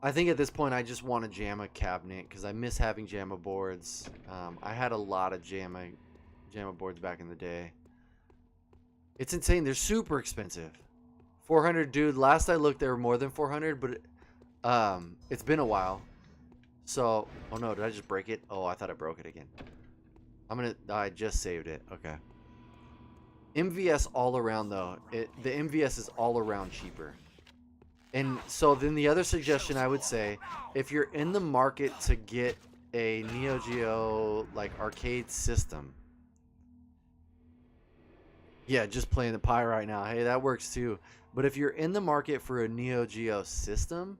I think at this point I just want a JAMA cabinet because I miss having JAMA boards. I had a lot of JAMA boards back in the day. It's insane. They're super expensive. 400, dude. Last I looked, they were more than 400, but it's been a while. So, oh no, did I just break it? Oh, I thought I broke it again. I just saved it. Okay. MVS all around though. The MVS is all around cheaper. And so then the other suggestion I would say, if you're in the market to get a Neo Geo like arcade system, yeah, just playing the Pi right now. Hey, that works too. But if you're in the market for a Neo Geo system,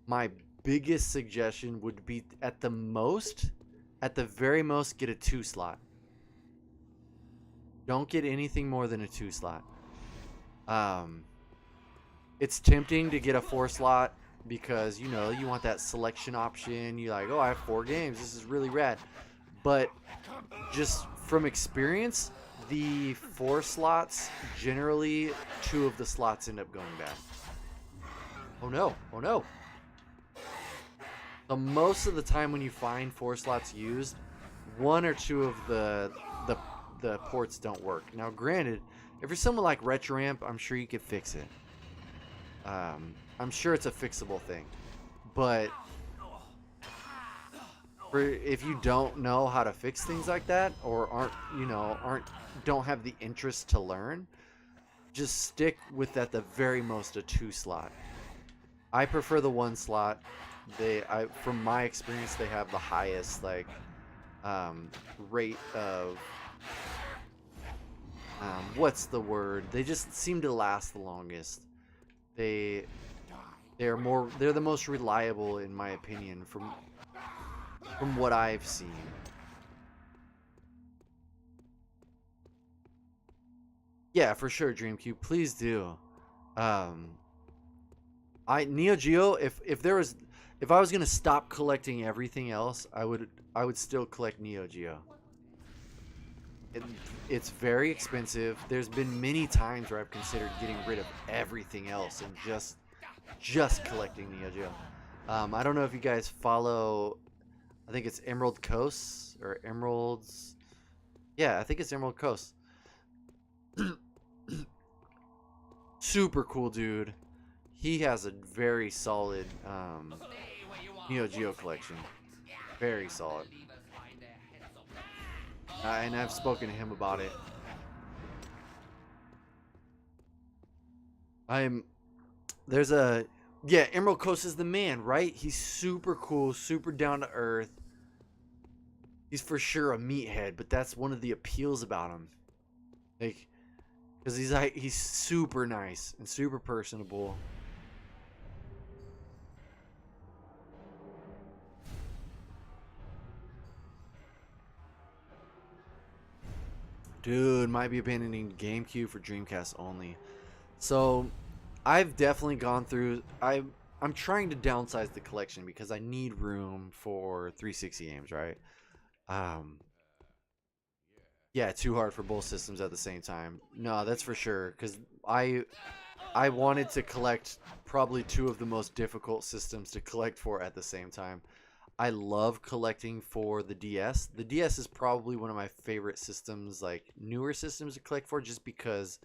my biggest suggestion would be at the very most, get a 2-slot. Don't get anything more than a 2-slot. It's tempting to get a 4-slot because, you know, you want that selection option. You're like, oh, I have 4 games. This is really rad. But just from experience, the 4 slots, generally 2 of the slots end up going bad. Oh no, oh no. So most of the time when you find 4 slots used, 1 or 2 of the ports don't work. Now granted, if you're someone like RetroAmp, I'm sure you could fix it. I'm sure it's a fixable thing. But if you don't know how to fix things like that, or don't have the interest to learn, just stick with at the very most a 2-slot. I prefer the 1-slot. From my experience, they have the highest rate of what's the word? They just seem to last the longest. They're the most reliable in my opinion from what I've seen. Yeah, for sure, DreamCube. Please do. Neo Geo. If I was gonna stop collecting everything else, I would still collect Neo Geo. It's very expensive. There's been many times where I've considered getting rid of everything else and just collecting Neo Geo. I don't know if you guys follow. I think it's Emerald Coast or Emeralds. Yeah, I think it's Emerald Coast. Super cool dude. He has a very solid Neo Geo collection. Very solid. And I've spoken to him about it. There's a, yeah, Emerald Coast is the man, right? He's super cool, super down to earth. He's for sure a meathead, but that's one of the appeals about him. Like, because he's super nice and super personable. Dude, might be abandoning GameCube for Dreamcast only. So, I've definitely gone through. I'm trying to downsize the collection because I need room for 360 games, right? Um, yeah, too hard for both systems at the same time. No, that's for sure. Because I wanted to collect probably two of the most difficult systems to collect for at the same time. I love collecting for the DS. The DS is probably one of my favorite systems, like newer systems to collect for, just because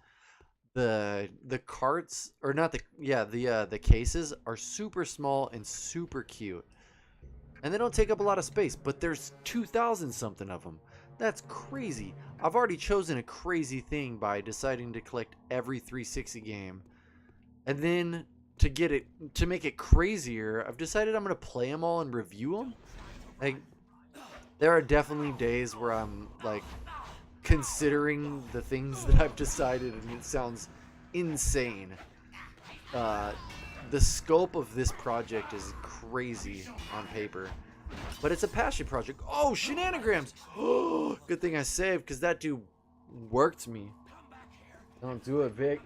the carts, or not, the cases are super small and super cute, and they don't take up a lot of space, but there's 2,000 something of them. That's crazy. I've already chosen a crazy thing by deciding to collect every 360 game, and then to make it crazier, I've decided I'm gonna play them all and review them. Like, there are definitely days where I'm like considering the things that I've decided, and it sounds insane. The scope of this project is crazy on paper, but it's a passion project. Oh, shenanigans! Oh, good thing I saved, because that dude worked me. Don't do it, Vic.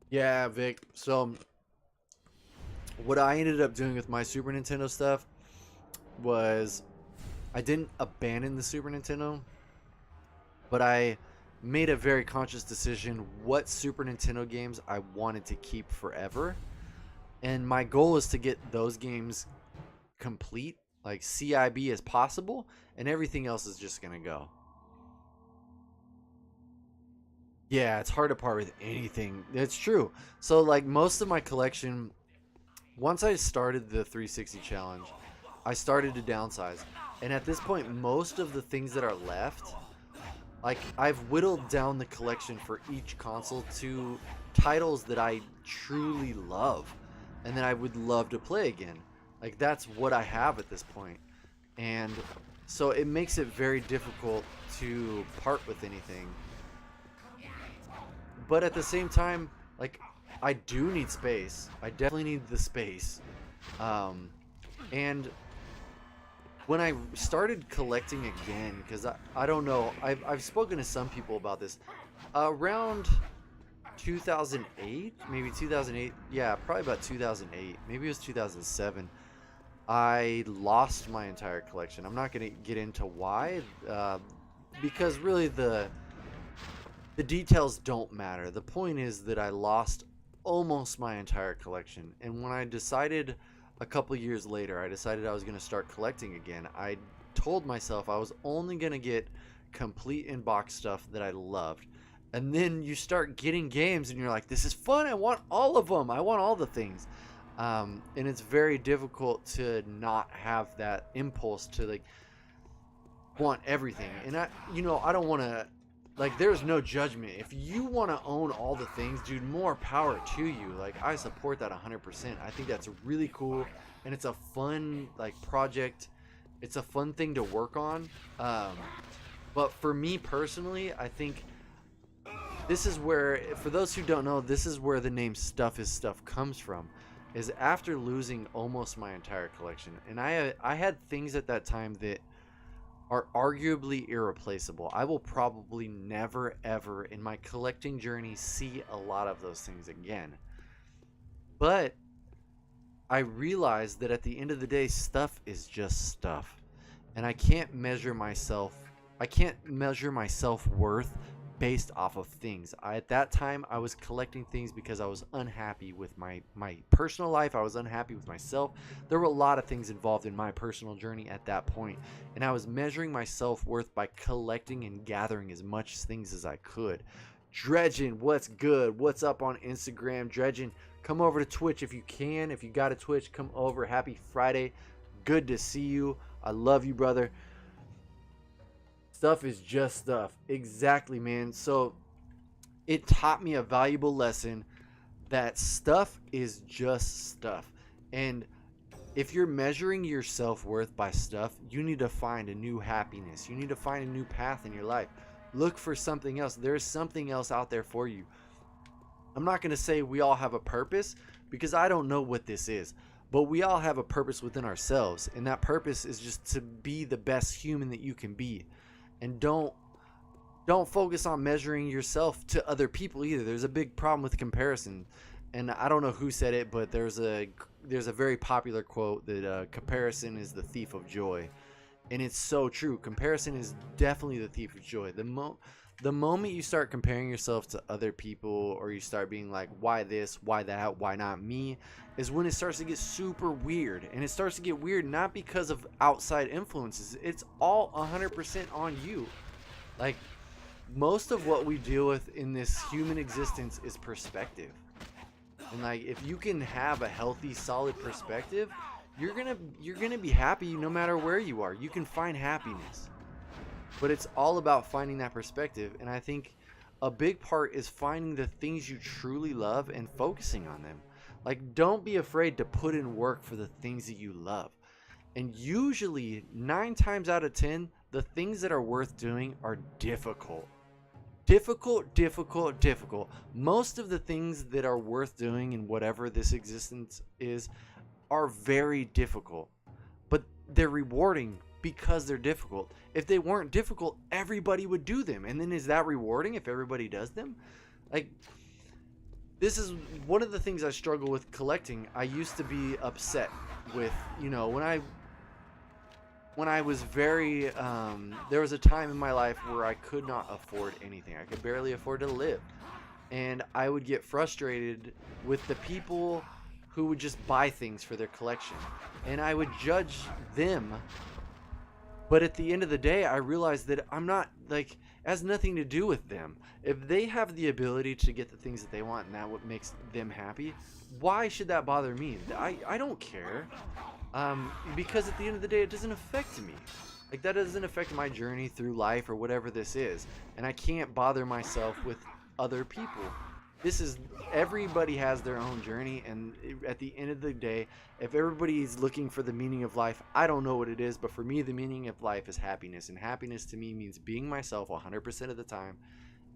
Yeah, Vic. So, what I ended up doing with my Super Nintendo stuff was I didn't abandon the Super Nintendo, but I made a very conscious decision what Super Nintendo games I wanted to keep forever. And my goal is to get those games complete, like CIB as possible, and everything else is just going to go. Yeah, it's hard to part with anything. It's true. So, like, most of my collection, once I started the 360 challenge, I started to downsize. And at this point, most of the things that are left, like, I've whittled down the collection for each console to titles that I truly love and that I would love to play again. Like, that's what I have at this point. And so it makes it very difficult to part with anything. But at the same time, like, I do need space. I definitely need the space. And when I started collecting again, because I don't know, I've spoken to some people about this. Around 2008, maybe 2008, yeah, probably about 2008, maybe it was 2007, I lost my entire collection. I'm not going to get into why, because really the details don't matter. The point is that I lost almost my entire collection. And when I decided a couple years later, I decided I was going to start collecting again, I told myself I was only going to get complete in-box stuff that I loved. And then you start getting games and you're like, this is fun. I want all of them. I want all the things. And it's very difficult to not have that impulse to, like, want everything. And I don't want to, like, there's no judgment. If you want to own all the things, dude, more power to you. Like, I support that 100%. I think that's really cool, and it's a fun, like, project. It's a fun thing to work on. But for me personally, I think this is where, for those who don't know, this is where the name Stuff is Stuff comes from. Is after losing almost my entire collection, and I had things at that time that are arguably irreplaceable. I will probably never ever in my collecting journey see a lot of those things again. But I realized that at the end of the day, stuff is just stuff. And I can't measure my self-worth based off of things. At that time, I was collecting things because I was unhappy with my personal life. I was unhappy with myself. There were a lot of things involved in my personal journey at that point, and I was measuring my self-worth by collecting and gathering as much things as I could. Dredgen, what's good? What's up on Instagram? Dredgen, come over to Twitch if you can. If you got a Twitch, come over. Happy Friday. Good to see you. I love you, brother. Stuff is just stuff. Exactly, man. So it taught me a valuable lesson that stuff is just stuff. And if you're measuring your self-worth by stuff, you need to find a new happiness. You need to find a new path in your life. Look for something else. There's something else out there for you. I'm not going to say we all have a purpose, because I don't know what this is. But we all have a purpose within ourselves. And that purpose is just to be the best human that you can be. And don't focus on measuring yourself to other people either. There's a big problem with comparison. And I don't know who said it, but there's a very popular quote that comparison is the thief of joy. And it's so true. Comparison is definitely the thief of joy. The moment you start comparing yourself to other people, or you start being like, why this, why that, why not me, is when it starts to get super weird. And it starts to get weird not because of outside influences. It's all 100% on you. Like, most of what we deal with in this human existence is perspective. And like, if you can have a healthy, solid perspective, you're gonna be happy no matter where you are. You can find happiness. But it's all about finding that perspective. And I think a big part is finding the things you truly love and focusing on them. Like, don't be afraid to put in work for the things that you love. And usually 9 times out of 10, the things that are worth doing are difficult. Difficult. Most of the things that are worth doing in whatever this existence is are very difficult. But they're rewarding because they're difficult. If they weren't difficult, everybody would do them. And then is that rewarding if everybody does them? Like, this is one of the things I struggle with collecting. I used to be upset with, when I was very, there was a time in my life where I could not afford anything. I could barely afford to live. And I would get frustrated with the people who would just buy things for their collection. And I would judge them. But at the end of the day, I realized that I'm not, like, it has nothing to do with them. If they have the ability to get the things that they want and that what makes them happy, why should that bother me? I don't care. Because at the end of the day, it doesn't affect me. Like, that doesn't affect my journey through life or whatever this is. And I can't bother myself with other people. Everybody has their own journey, and at the end of the day, if everybody's looking for the meaning of life, I don't know what it is, but for me, the meaning of life is happiness. And happiness to me means being myself 100% of the time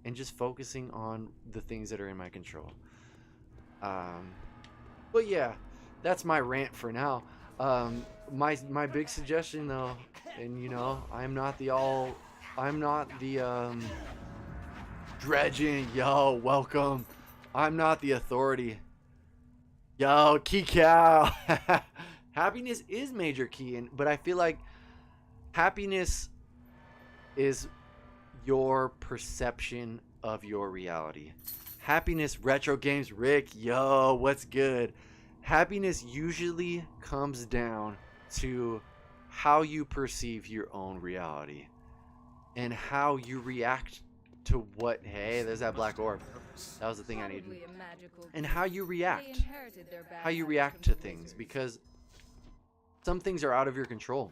and just focusing on the things that are in my control. But yeah, that's my rant for now. My big suggestion though, and I'm not the dredging, yo, welcome. I'm not the authority. Yo, key cow. Happiness is major key, but I feel like happiness is your perception of your reality. Happiness, retro games, Rick, yo, what's good? Happiness usually comes down to how you perceive your own reality and how you react to what, hey, there's that black orb. That was the thing I needed. And how you react. How you react to things, because some things are out of your control.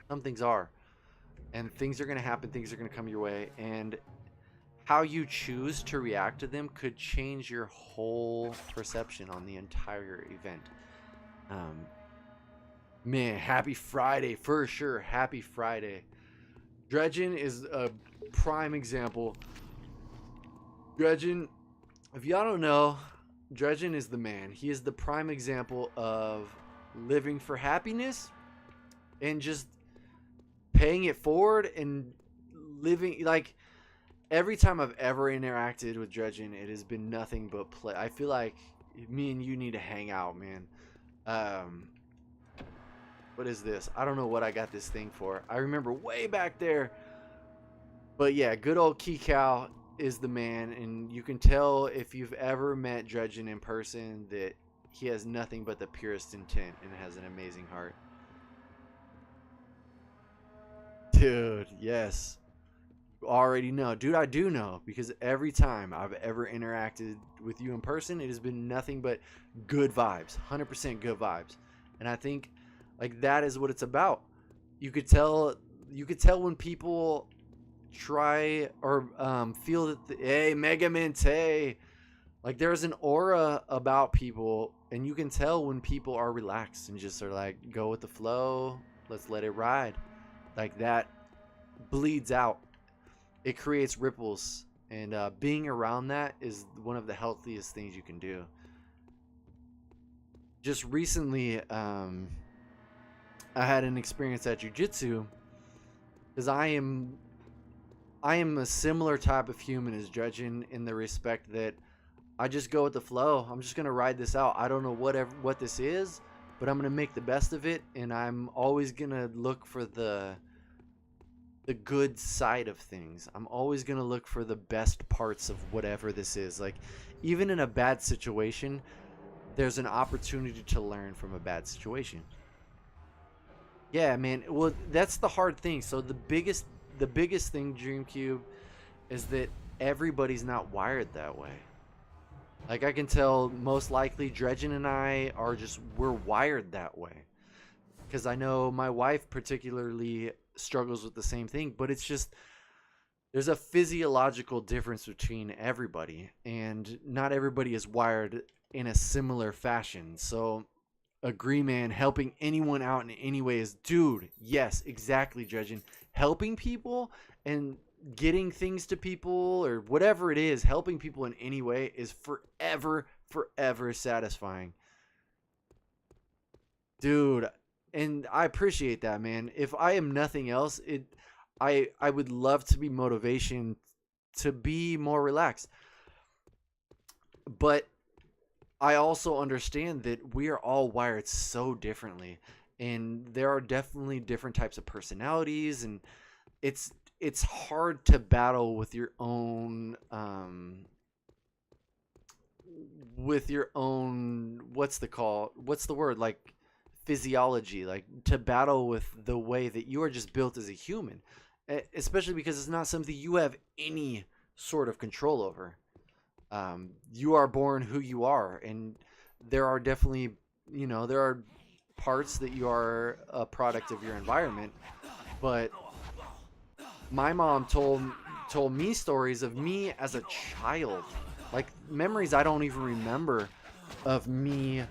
Some things are. And things are going to happen, things are going to come your way, and how you choose to react to them could change your whole perception on the entire event. Man, happy Friday, for sure. Happy Friday. Dredgen is a prime example. Dredgen, if y'all don't know, Dredgen is the man. He is the prime example of living for happiness and just paying it forward and living, like, every time I've ever interacted with Dredgen, it has been nothing but play. I feel like me and you need to hang out, man. What is this? I don't know what I got this thing for. I remember way back there. But yeah, good old Key Cow is the man, and you can tell if you've ever met Dredgen in person that he has nothing but the purest intent and has an amazing heart. Dude, yes. You already know. Dude, I do know, because every time I've ever interacted with you in person, it has been nothing but good vibes. 100% good vibes. And I think, like, that is what it's about. You could tell when people try or feel that hey, Mega Mint, hey, like there's an aura about people, and you can tell when people are relaxed and just are like, go with the flow, let's let it ride. Like that bleeds out. It creates ripples, and being around that is one of the healthiest things you can do. Just recently, I had an experience at jiu-jitsu, because I am a similar type of human as Judging, in the respect that I just go with the flow. I'm just gonna ride this out. I don't know what this is, but I'm gonna make the best of it, and I'm always gonna look for the good side of things. I'm always gonna look for the best parts of whatever this is. Like, even in a bad situation, there's an opportunity to learn from a bad situation. Yeah, man. Well, that's the hard thing. So the biggest thing, Dreamcube, is that everybody's not wired that way. Like, I can tell most likely Dredgen and I we're wired that way. Because I know my wife particularly struggles with the same thing, but it's just, there's a physiological difference between everybody, and not everybody is wired in a similar fashion. So agree, man. Helping anyone out in any way is, dude, yes, exactly, Dredgen. Helping people and getting things to people, or whatever it is, helping people in any way is forever satisfying, dude. And I appreciate that, man. If I am nothing else, I would love to be motivation to be more relaxed. But I also understand that we are all wired so differently, and there are definitely different types of personalities, and it's hard to battle with your own what's the word, like physiology, like to battle with the way that you are just built as a human, especially because it's not something you have any sort of control over. You are born who you are, and there are definitely, there are parts that you are a product of your environment. But my mom told me stories of me as a child, like memories I don't even remember, of me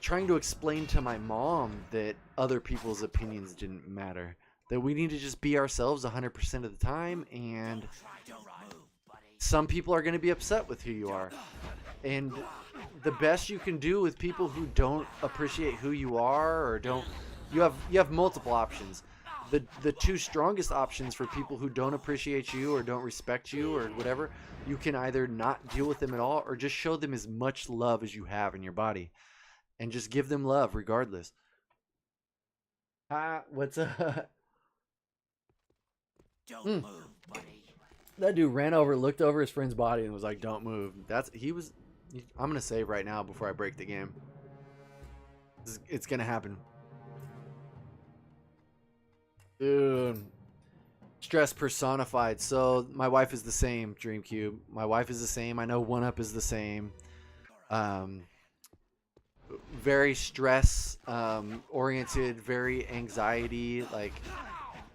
trying to explain to my mom that other people's opinions didn't matter, that we need to just be ourselves 100% of the time, and some people are going to be upset with who you are. And the best you can do with people who don't appreciate who you are, or don't, you have multiple options. The two strongest options for people who don't appreciate you or don't respect you or whatever, you can either not deal with them at all, or just show them as much love as you have in your body, and just give them love regardless. What's up? Don't move, buddy. That dude ran over, looked over his friend's body, and was like, "Don't move." I'm gonna save right now before I break the game. It's gonna happen, dude. Stress personified. So my wife is the same, Dreamcube. My wife is the same. I know One Up is the same. Very stress oriented, very anxiety. Like,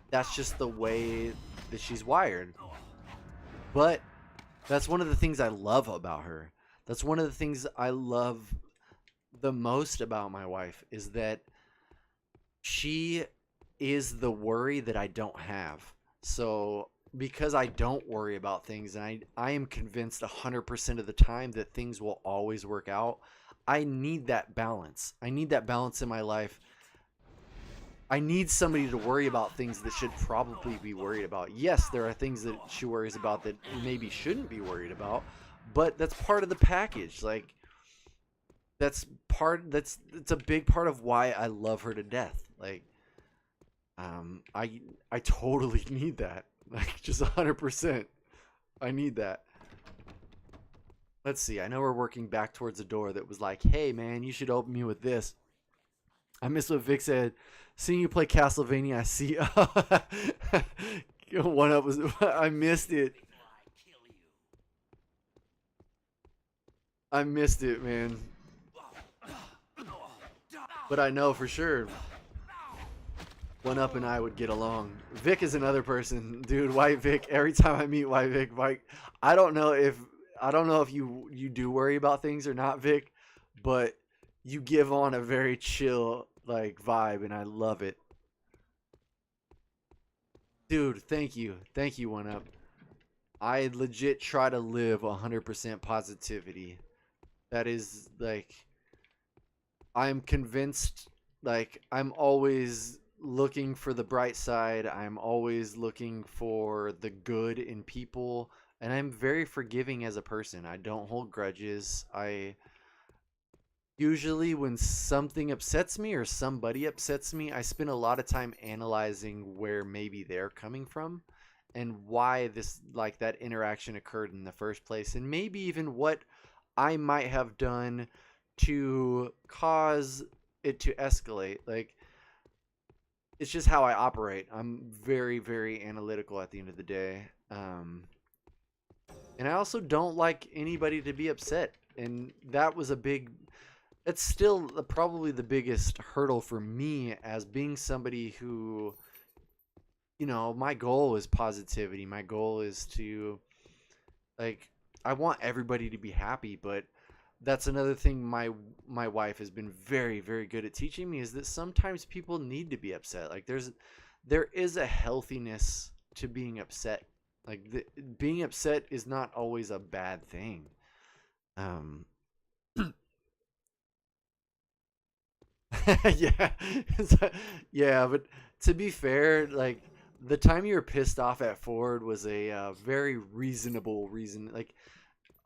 that's just the way that she's wired. But that's one of the things I love about her. That's one of the things I love the most about my wife, is that she is the worry that I don't have. So because I don't worry about things, and I am convinced 100% of the time that things will always work out, I need that balance. I need that balance in my life. I need somebody to worry about things that should probably be worried about. Yes, there are things that she worries about that maybe shouldn't be worried about, but that's part of the package. Like, it's a big part of why I love her to death. Like, I totally need that. Like, just 100%. I need that. Let's see. I know we're working back towards a door that was like, "Hey man, you should open me with this." I missed what Vic said. Seeing you play Castlevania, I see. One Up was. I missed it. I missed it, man. But I know for sure. One Up and I would get along. Vic is another person, dude. White Vic. Every time I meet White Vic, I don't know if you do worry about things or not, Vic, but you give on a very chill like vibe, and I love it, dude. Thank you, One Up. I legit try to live 100% positivity. That is like, I'm convinced, like, I'm always looking for the bright side. I'm always looking for the good in people, and I'm very forgiving as a person. I don't hold grudges. I usually, when something upsets me or somebody upsets me, I spend a lot of time analyzing where maybe they're coming from and why this, like, that interaction occurred in the first place, and maybe even what I might have done to cause it to escalate. Like, it's just how I operate. I'm very, very analytical at the end of the day. And I also don't like anybody to be upset. And that was it's still probably the biggest hurdle for me, as being somebody who, my goal is positivity. My goal is to, like, I want everybody to be happy, but that's another thing my wife has been very, very good at teaching me, is that sometimes people need to be upset. Like, there is a healthiness to being upset. Like, being upset is not always a bad thing. Yeah. Yeah, but to be fair, like, the time you were pissed off at Ford was a very reasonable reason. Like,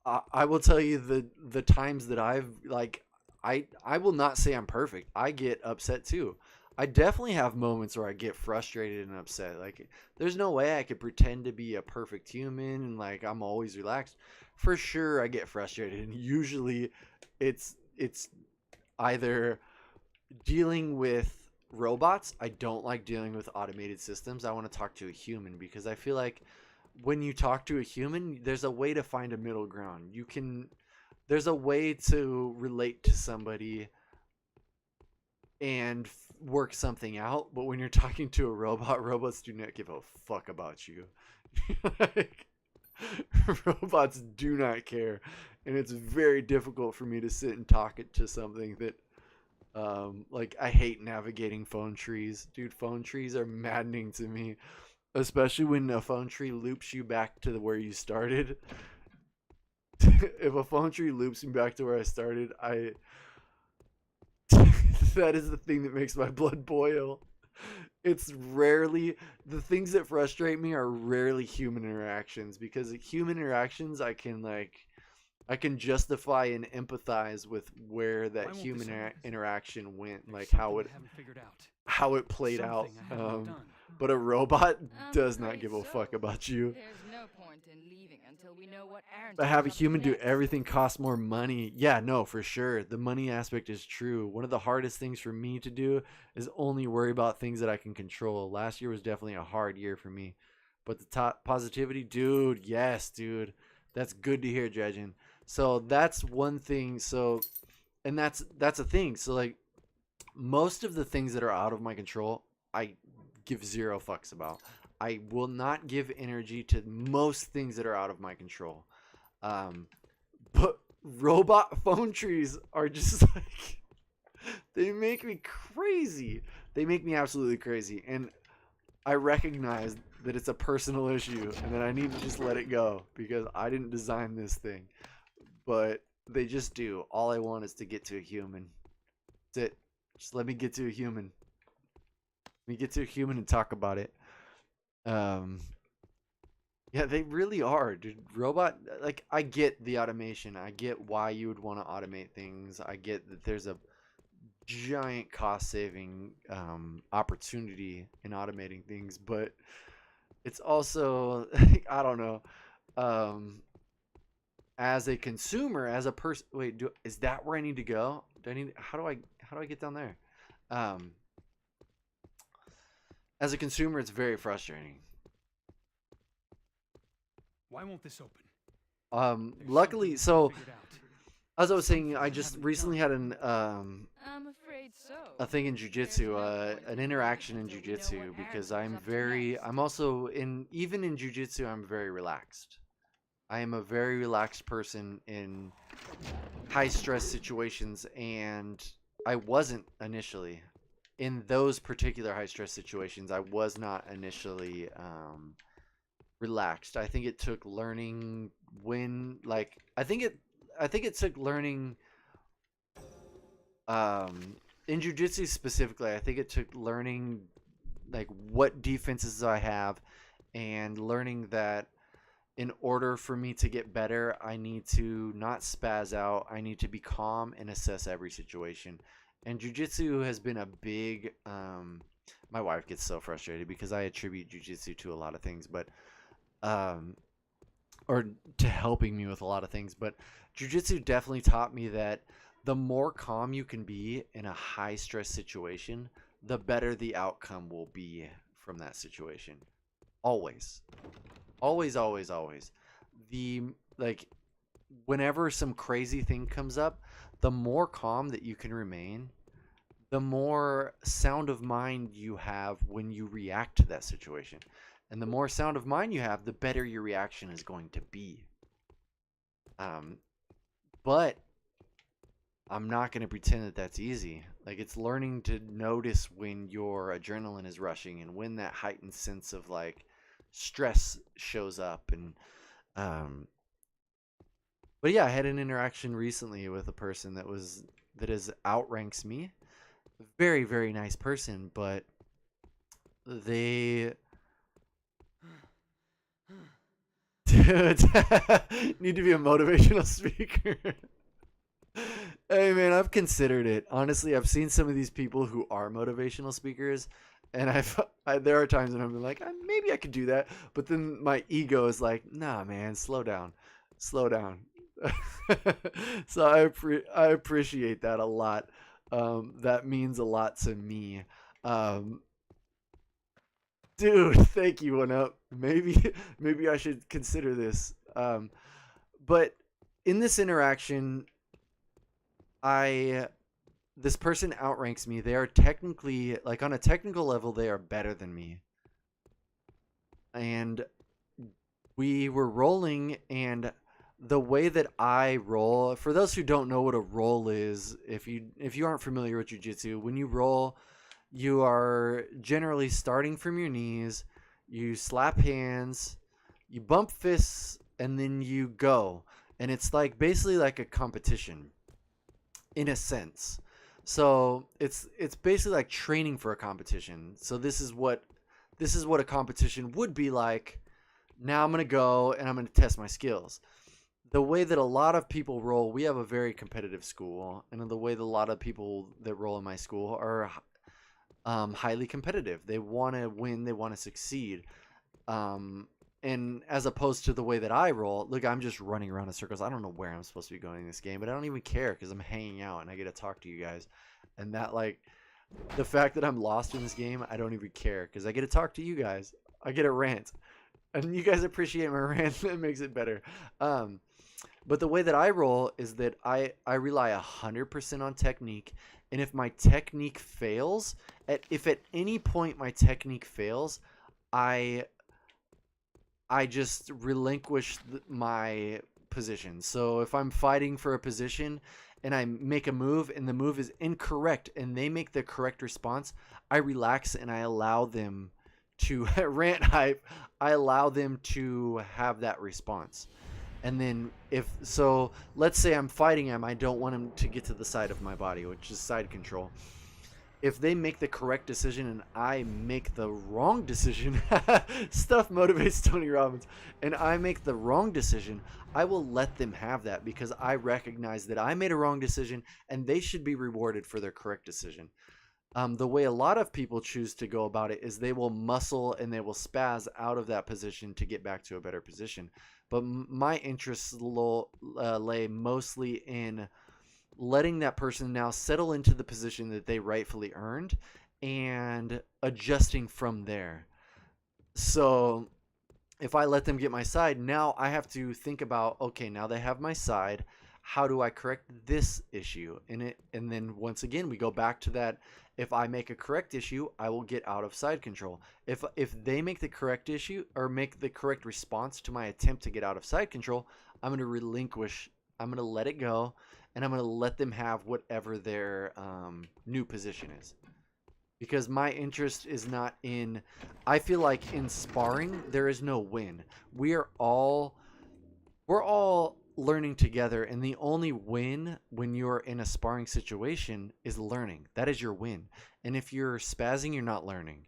I will tell you the times that I've, like, I will not say I'm perfect. I get upset too. I definitely have moments where I get frustrated and upset. Like, there's no way I could pretend to be a perfect human and, like, I'm always relaxed. For sure I get frustrated, and usually it's either dealing with robots. I don't like dealing with automated systems. I want to talk to a human, because I feel like when you talk to a human, there's a way to find a middle ground. There's a way to relate to somebody and work something out. But when you're talking to a robot, robots do not give a fuck about you. Like, robots do not care, and it's very difficult for me to sit and talk it to something that, like, I hate navigating phone trees, dude. Phone trees are maddening to me, especially when a phone tree loops you back to where you started. If a phone tree loops me back to where I started, that is the thing that makes my blood boil. It's rarely, the things that frustrate me are rarely human interactions, because human interactions I can justify and empathize with where that human interaction went, like how it played out. But a robot does not give a fuck about you. There's no point in leaving until we know what Aaron. But have a human do everything costs more money. Yeah, no, for sure. The money aspect is true. One of the hardest things for me to do is only worry about things that I can control. Last year was definitely a hard year for me. But the top positivity, dude, yes, dude. That's good to hear, Dredgen. So that's one thing. So, and that's a thing. So, like, most of the things that are out of my control, I give zero fucks about. I will not give energy to most things that are out of my control. But robot phone trees are just like, they make me crazy. They make me absolutely crazy. And I recognize that it's a personal issue and that I need to just let it go, because I didn't design this thing. But they just do. All I want is to get to a human. That's it. Just let me get to a human. Let me get to a human and talk about it. Yeah, they really are, dude. Robot, like, I get the automation. I get why you would want to automate things. I get that there's a giant cost saving opportunity in automating things, but it's also, I don't know. As a consumer, as a person, wait, is that where I need to go? How do I get down there? As a consumer, it's very frustrating. Why won't this open? Luckily, so as I was saying, I just recently had an I'm afraid so. a thing in jujitsu, an interaction in jujitsu, because I'm also even in jujitsu, I'm very relaxed. I am a very relaxed person in high stress situations, and I wasn't initially in those particular high stress situations. I was not initially relaxed. I think it took learning I think it took learning in jiu-jitsu specifically. I think it took learning like what defenses I have, and learning that in order for me to get better, I need to not spaz out. I need to be calm and assess every situation. And jiu-jitsu has been a big my wife gets so frustrated because I attribute jiu-jitsu to a lot of things, but or to helping me with a lot of things, but jiu-jitsu definitely taught me that the more calm you can be in a high stress situation, the better the outcome will be from that situation. Always. Always, always, always. The like whenever some crazy thing comes up, the more calm that you can remain, the more sound of mind you have when you react to that situation. And the more sound of mind you have, the better your reaction is going to be. But I'm not going to pretend that that's easy. Like, it's learning to notice when your adrenaline is rushing and when that heightened sense of like stress shows up. And but yeah, I had an interaction recently with a person that is outranks me. Very, very nice person, but they dude need to be a motivational speaker. Hey man, I've considered it. Honestly, I've seen some of these people who are motivational speakers, and there are times when I'm like, maybe I could do that, but then my ego is like, nah, man, slow down, slow down. So I appreciate that a lot. That means a lot to me. Dude, thank you, One Up. Maybe I should consider this. But in this interaction, this person outranks me. They are technically, like, on a technical level, they are better than me. And we were rolling, and the way that I roll, for those who don't know what a roll is, if you aren't familiar with jiu-jitsu, when you roll, you are generally starting from your knees, you slap hands, you bump fists, and then you go. And it's like basically like a competition in a sense. So it's basically like training for a competition. So this is what a competition would be like. Now I'm going to go and I'm going to test my skills. The way that a lot of people roll, we have a very competitive school, and the way that a lot of people that roll in my school are highly competitive. They want to win, they want to succeed. And as opposed to the way that I roll, look, I'm just running around in circles. I don't know where I'm supposed to be going in this game, but I don't even care because I'm hanging out and I get to talk to you guys. And that, like, the fact that I'm lost in this game, I don't even care because I get to talk to you guys. I get a rant. And you guys appreciate my rant. That makes it better. But the way that I roll is that I rely 100% on technique. And if my technique fails, if at any point my technique fails, I just relinquish my position. So if I'm fighting for a position and I make a move and the move is incorrect and they make the correct response, I relax and I allow them to rant hype. I allow them to have that response. And then let's say I'm fighting him. I don't want him to get to the side of my body, which is side control. If they make the correct decision and I make the wrong decision, stuff motivates Tony Robbins, and I make the wrong decision, I will let them have that because I recognize that I made a wrong decision and they should be rewarded for their correct decision. The way a lot of people choose to go about it is they will muscle and they will spaz out of that position to get back to a better position. But my interests lay mostly in letting that person now settle into the position that they rightfully earned and adjusting from there. So if I let them get my side, now I have to think about, okay, now they have my side. how do I correct this issue? And then once again, we go back to that. If I make a correct issue, I will get out of side control. If they make the correct issue or make the correct response to my attempt to get out of side control, I'm going to relinquish. I'm going to let it go, and I'm going to let them have whatever their new position is. Because my interest is not in... I feel like in sparring, there is no win. We're all learning together, and the only win when you're in a sparring situation is learning. That is your win. And if you're spazzing, you're not learning.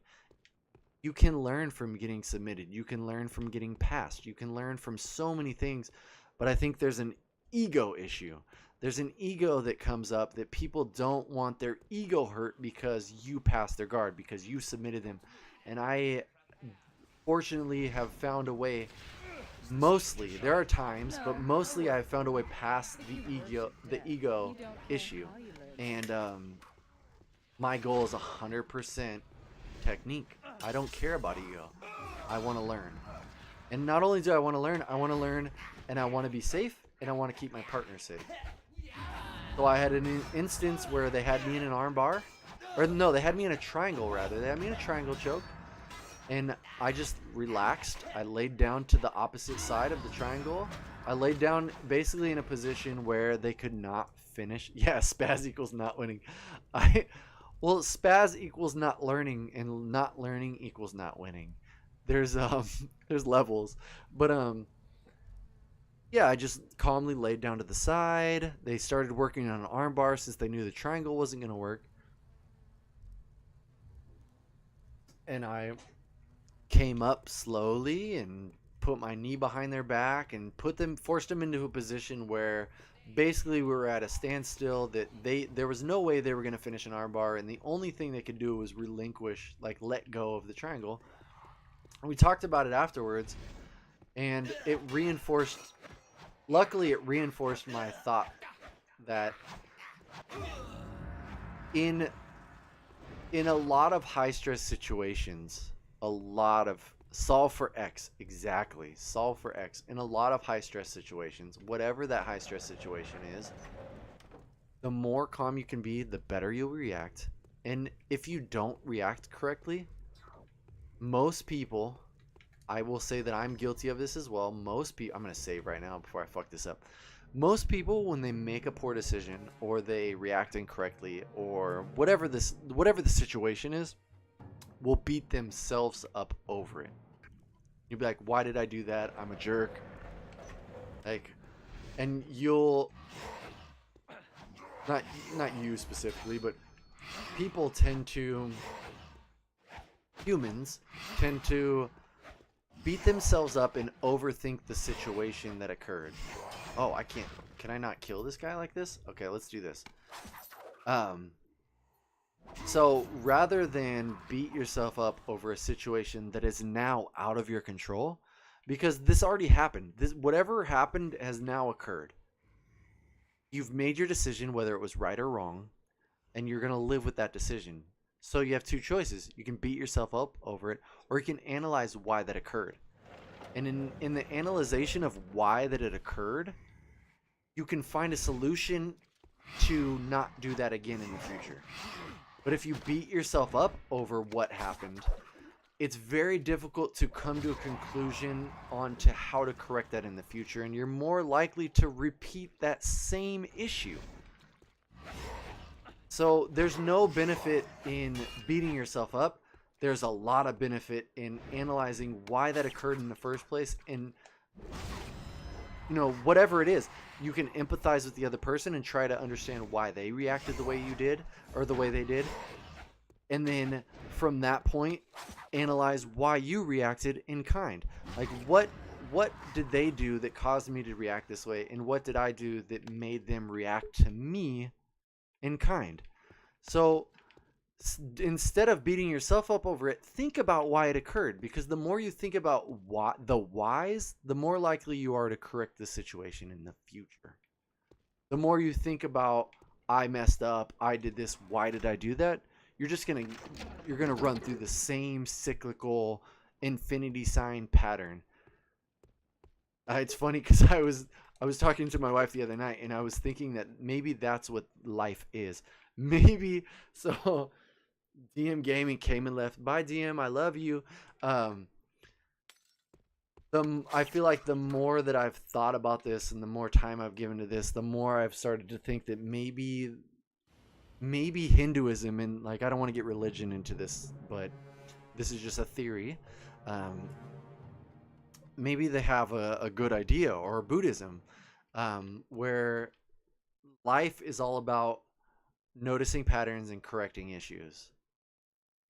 You can learn from getting submitted. You can learn from getting passed. You can learn from so many things. But I think there's an ego issue. There's an ego that comes up that people don't want their ego hurt because you passed their guard, because you submitted them. And I fortunately have found a way, mostly, there are times, but mostly I've found a way past the ego issue. And my goal is 100% technique. I don't care about ego. I want to learn. And not only do I want to learn and I want to be safe, and I want to keep my partner safe. So I had an instance where they had me in an arm bar. Or no, they had me in a triangle, rather. They had me in a triangle choke. And I just relaxed. I laid down to the opposite side of the triangle. I laid down basically in a position where they could not finish. Yeah, spaz equals not winning. Well, spaz equals not learning, and not learning equals not winning. There's levels. But yeah, I just calmly laid down to the side. They started working on an arm bar since they knew the triangle wasn't going to work. And I came up slowly and put my knee behind their back and forced them into a position where basically we were at a standstill, that there was no way they were going to finish an arm bar, and the only thing they could do was relinquish, like let go of the triangle. And we talked about it afterwards, and it reinforced... Luckily, it reinforced my thought that in a lot of high-stress situations, solve for X, exactly, solve for X. In a lot of high-stress situations, whatever that high-stress situation is, the more calm you can be, the better you'll react. And if you don't react correctly, most people... I will say that I'm guilty of this as well. Most people, I'm going to save right now before I fuck this up. Most people, when they make a poor decision or they react incorrectly or whatever the situation is, will beat themselves up over it. You'll be like, why did I do that? I'm a jerk. Like, and you'll, not you specifically, but people humans tend to beat themselves up and overthink the situation that occurred. Oh, can I not kill this guy like this? Okay, let's do this. So rather than beat yourself up over a situation that is now out of your control, because this already happened. Whatever happened has now occurred. You've made your decision, whether it was right or wrong, and you're going to live with that decision. So you have two choices. You can beat yourself up over it, or you can analyze why that occurred. And in the analyzation of why that it occurred, you can find a solution to not do that again in the future. But if you beat yourself up over what happened, it's very difficult to come to a conclusion on to how to correct that in the future, and you're more likely to repeat that same issue. So there's no benefit in beating yourself up. There's a lot of benefit in analyzing why that occurred in the first place. And, you know, whatever it is, you can empathize with the other person and try to understand why they reacted the way you did or the way they did. And then from that point, analyze why you reacted in kind. Like, what did they do that caused me to react this way? And what did I do that made them react to me in kind? So instead of beating yourself up over it, think about why it occurred, because the more you think about the whys, the more likely you are to correct the situation in the future. The more you think about, I messed up, I did this, why did I do that? You're gonna run through the same cyclical infinity sign pattern. It's funny because I was talking to my wife the other night, and I was thinking that maybe that's what life is. Maybe so. DM Gaming came and left. Bye, DM. I love you. Um, I feel like the more that I've thought about this and the more time I've given to this, the more I've started to think that maybe Hinduism, and like, I don't want to get religion into this, but this is just a theory. Um, maybe they have a good idea, or Buddhism, where life is all about noticing patterns and correcting issues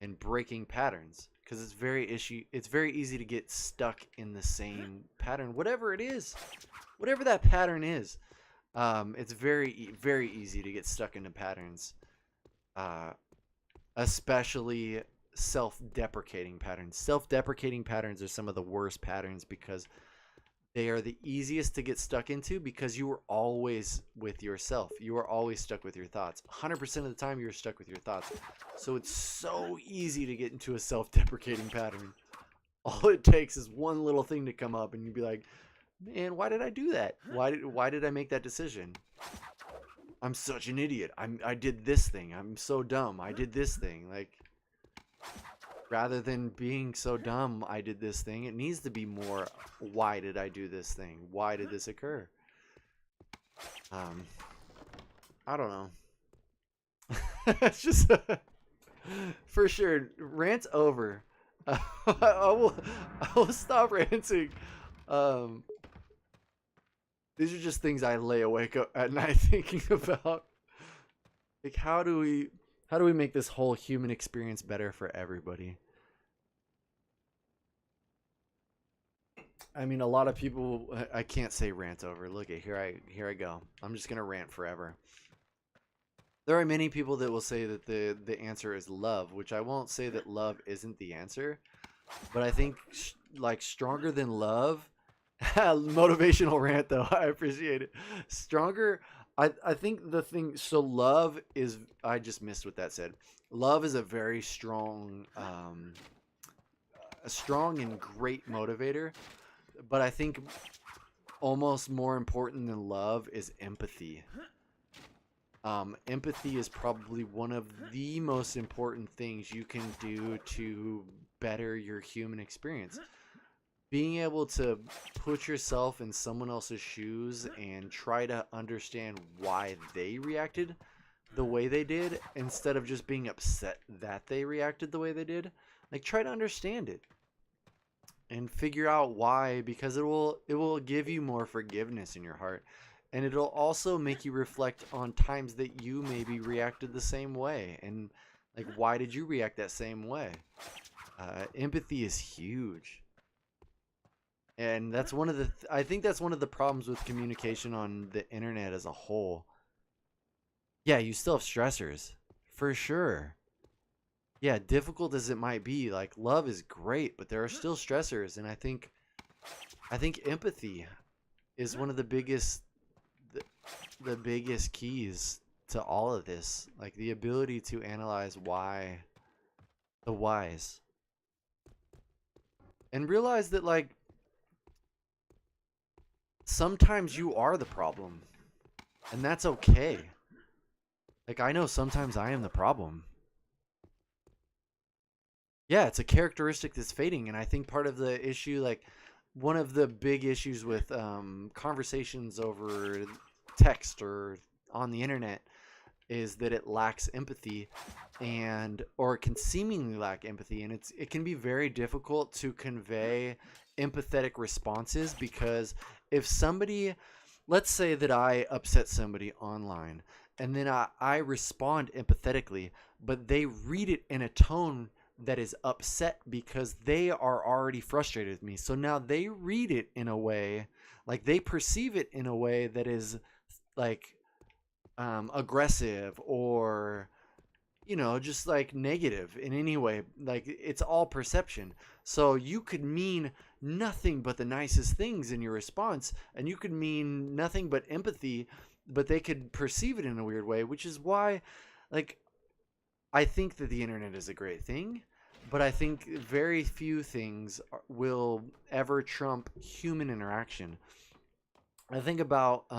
and breaking patterns, because it's very easy to get stuck in the same pattern, whatever it is, whatever that pattern is. It's very easy to get stuck into patterns, especially self-deprecating patterns. Self-deprecating patterns are some of the worst patterns, because they are the easiest to get stuck into, because you are always with yourself. You are always stuck with your thoughts. 100% of the time you're stuck with your thoughts. So it's so easy to get into a self-deprecating pattern. All it takes is one little thing to come up and you'd be like, man, why did I do that? Why did I make that decision? I'm such an idiot. I did this thing. I'm so dumb. I did this thing. Like, rather than being so dumb, I did this thing, it needs to be more, why did I do this thing? Why did this occur? I don't know. It's just, for sure, rant's over. I will stop ranting. These are just things I lay awake at night thinking about. Like, how do we make this whole human experience better for everybody? I mean, a lot of people, I can't say rant over. Look at here I go. I'm just gonna rant forever. There are many people that will say that the answer is love, which I won't say that love isn't the answer, but I think like stronger than love. Motivational rant though. I appreciate it. Stronger. I think the thing. So love is. I just missed what that said. Love is a very strong, a strong and great motivator. But I think almost more important than love is empathy. Empathy is probably one of the most important things you can do to better your human experience. Being able to put yourself in someone else's shoes and try to understand why they reacted the way they did, instead of just being upset that they reacted the way they did. Like, try to understand it and figure out why, because it will give you more forgiveness in your heart, and it'll also make you reflect on times that you maybe reacted the same way, and like, why did you react that same way? Empathy is huge. And that's one of the I think that's one of the problems with communication on the internet as a whole. Yeah, you still have stressors, for sure. Yeah, difficult as it might be, like, love is great, but there are still stressors, and I think empathy is one of the biggest the biggest keys to all of this. Like, the ability to analyze the whys, and realize that, like, sometimes you are the problem, and that's okay. Like, I know sometimes I am the problem. Yeah, it's a characteristic that's fading, and I think part of the issue, like, one of the big issues with conversations over text or on the internet, is that it lacks empathy, or it can seemingly lack empathy, and it can be very difficult to convey empathetic responses, because if somebody, let's say that I upset somebody online, and then I respond empathetically, but they read it in a tone that is upset because they are already frustrated with me. So now they read it in a way, like, they perceive it in a way that is like aggressive, or just like negative in any way. Like, it's all perception. So you could mean nothing but the nicest things in your response, and you could mean nothing but empathy, but they could perceive it in a weird way, which is why, like, I think that the internet is a great thing, but I think very few things will ever trump human interaction. I think about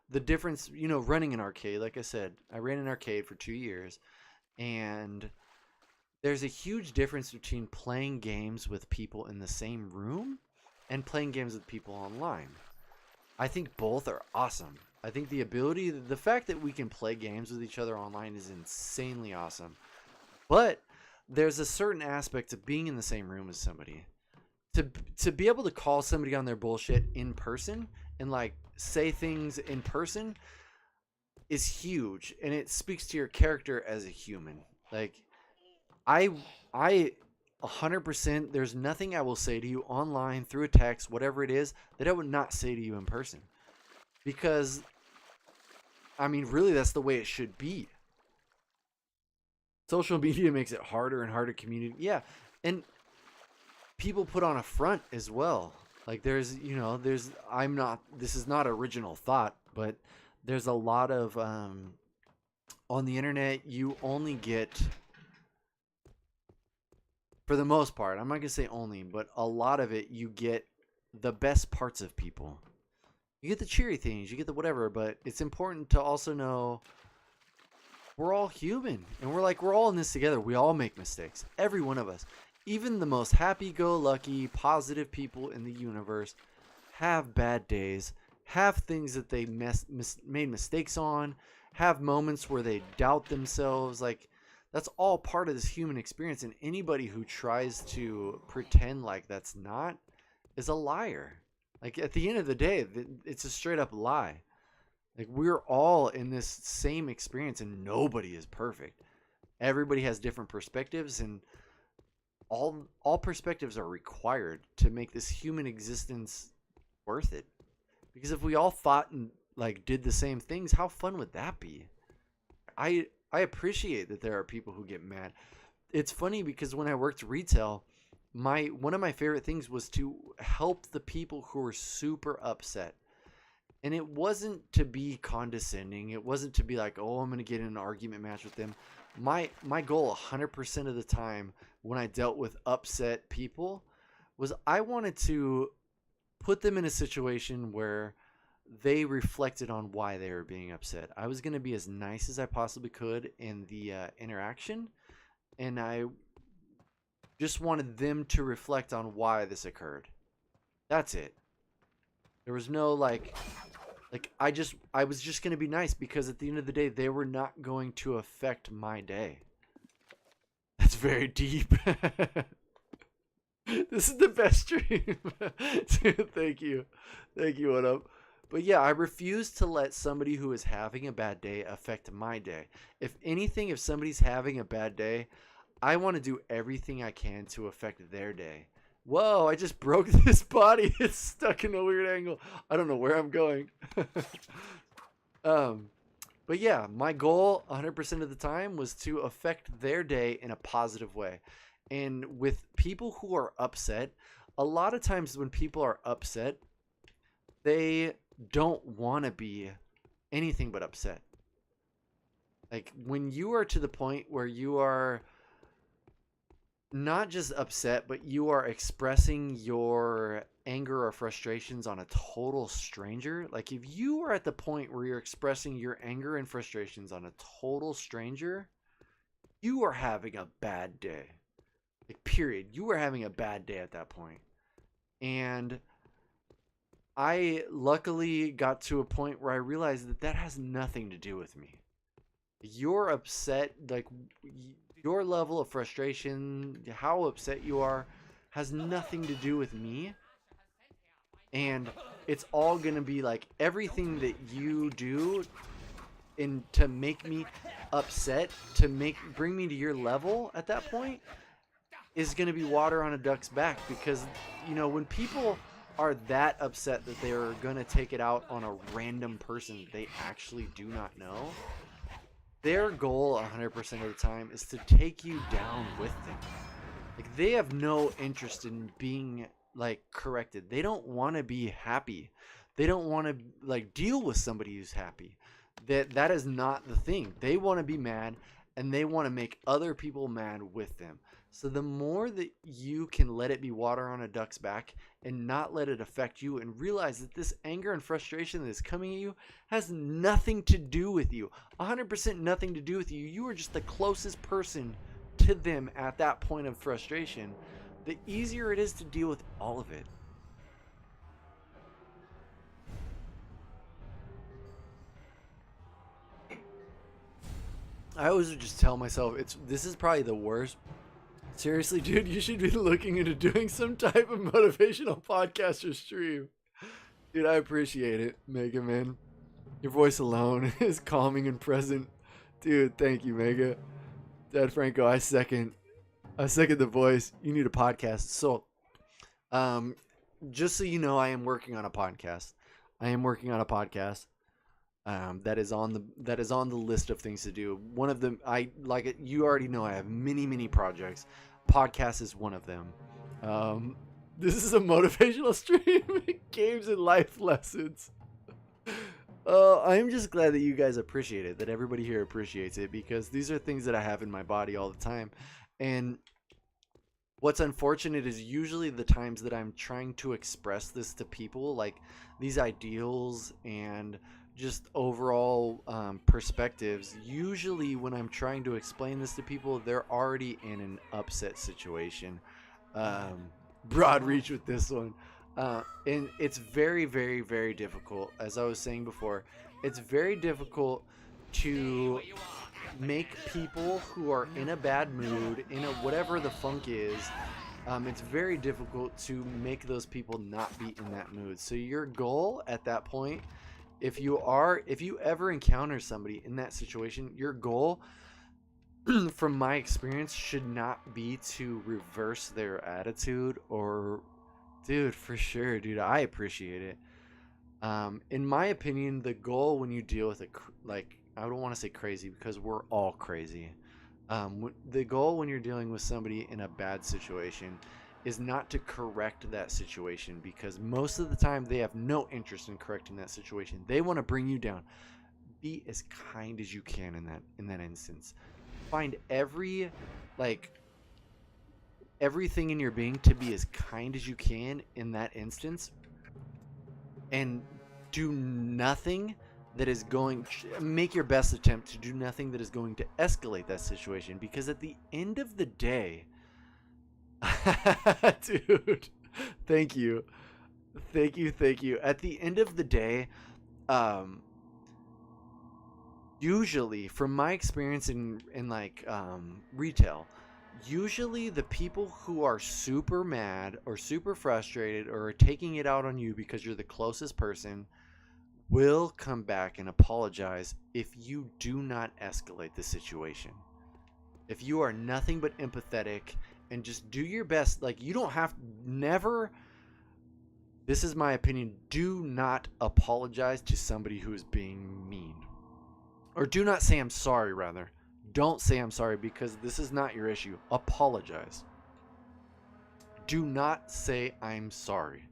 the difference, running an arcade. Like I said, I ran an arcade for 2 years, and there's a huge difference between playing games with people in the same room and playing games with people online. I think both are awesome. I think the fact that we can play games with each other online is insanely awesome. But there's a certain aspect of being in the same room as somebody. To be able to call somebody on their bullshit in person and like say things in person is huge, and it speaks to your character as a human. Like I 100%, there's nothing I will say to you online through a text, whatever it is, that I would not say to you in person. Because I mean, really, that's the way it should be. Social media makes it harder and harder to communicate. Yeah, and people put on a front as well. Like I'm not, this is not original thought, but there's a lot of, on the internet, you only get, for the most part, I'm not going to say only, but a lot of it, you get the best parts of people. You get the cheery things, you get the whatever, but it's important to also know we're all human, and we're all in this together. We all make mistakes. Every one of us. Even the most happy-go-lucky, positive people in the universe have bad days, have things that they made mistakes on, have moments where they doubt themselves. Like, that's all part of this human experience, and anybody who tries to pretend like that's not is a liar. Like, at the end of the day, it's a straight-up lie. Like, we're all in this same experience, and nobody is perfect. Everybody has different perspectives, and all perspectives are required to make this human existence worth it. Because if we all thought and like did the same things, how fun would that be? I appreciate that there are people who get mad. It's funny because when I worked retail, one of my favorite things was to help the people who were super upset. And it wasn't to be condescending. It wasn't to be like, oh, I'm going to get in an argument match with them. My goal 100% of the time when I dealt with upset people was I wanted to put them in a situation where they reflected on why they were being upset. I was going to be as nice as I possibly could in the interaction, and I just wanted them to reflect on why this occurred. That's it. There was no I was just going to be nice because at the end of the day, they were not going to affect my day. That's very deep. This is the best stream. Dude, thank you. Thank you, what up? But yeah, I refuse to let somebody who is having a bad day affect my day. If anything, if somebody's having a bad day, I want to do everything I can to affect their day. Whoa, I just broke this body. It's stuck in a weird angle. I don't know where I'm going. But yeah, my goal 100% of the time was to affect their day in a positive way. And with people who are upset, a lot of times when people are upset, they don't want to be anything but upset. Like when you are to the point where you are not just upset, but you are expressing your anger or frustrations on a total stranger. Like if you are at the point where you're expressing your anger and frustrations on a total stranger, you are having a bad day. Like period. You are having a bad day at that point. And I luckily got to a point where I realized that has nothing to do with me. You're upset, like your level of frustration, how upset you are, has nothing to do with me. And it's all going to be like everything that you do to make me upset, to bring me to your level at that point, is going to be water on a duck's back. Because, when people are that upset that they're going to take it out on a random person they actually do not know, their goal 100% of the time is to take you down with them. Like they have no interest in being like corrected. They don't want to be happy. They don't want to like deal with somebody who's happy. That is not the thing. They want to be mad and they want to make other people mad with them. So the more that you can let it be water on a duck's back and not let it affect you, and realize that this anger and frustration that is coming at you has nothing to do with you, 100% nothing to do with you. You are just the closest person to them at that point of frustration, the easier it is to deal with all of it. I always just tell myself this is probably the worst. Seriously, dude, you should be looking into doing some type of motivational podcast or stream. Dude, I appreciate it, Mega Man. Your voice alone is calming and present. Dude, thank you, Mega. Dad Franco, I second the voice. You need a podcast. So, just so you know, I am working on a podcast. That is on the list of things to do. One of them, you already know, I have many projects. Podcast is one of them. This is a motivational stream, games and life lessons. I'm just glad that you guys appreciate it, that everybody here appreciates it, because these are things that I have in my body all the time. And what's unfortunate is usually the times that I'm trying to express this to people, like these ideals and just overall perspectives, usually when I'm trying to explain this to people, they're already in an upset situation. Broad reach with this one. And it's very, very, very difficult. As I was saying before, it's very difficult to make people who are in a bad mood, in a whatever the funk is, it's very difficult to make those people not be in that mood. So your goal at that point, if you ever encounter somebody in that situation, your goal, from my experience, should not be to reverse their attitude or, dude, for sure, dude, I appreciate it. In my opinion, the goal when you deal with I don't want to say crazy, because we're all crazy. The goal when you're dealing with somebody in a bad situation is not to correct that situation, because most of the time they have no interest in correcting that situation. They want to bring you down. Be as kind as you can in that instance. Find everything in your being to be as kind as you can in that instance, and do nothing that is make your best attempt to do nothing that is going to escalate that situation, because at the end of the day, dude, thank you. At the end of the day, usually, from my experience in retail, usually the people who are super mad or super frustrated or are taking it out on you because you're the closest person will come back and apologize if you do not escalate the situation. If you are nothing but empathetic and just do your best, you don't have, never, this is my opinion, do not apologize to somebody who is being mean. Or do not say I'm sorry, rather. Don't say I'm sorry, because this is not your issue. Apologize. Do not say I'm sorry.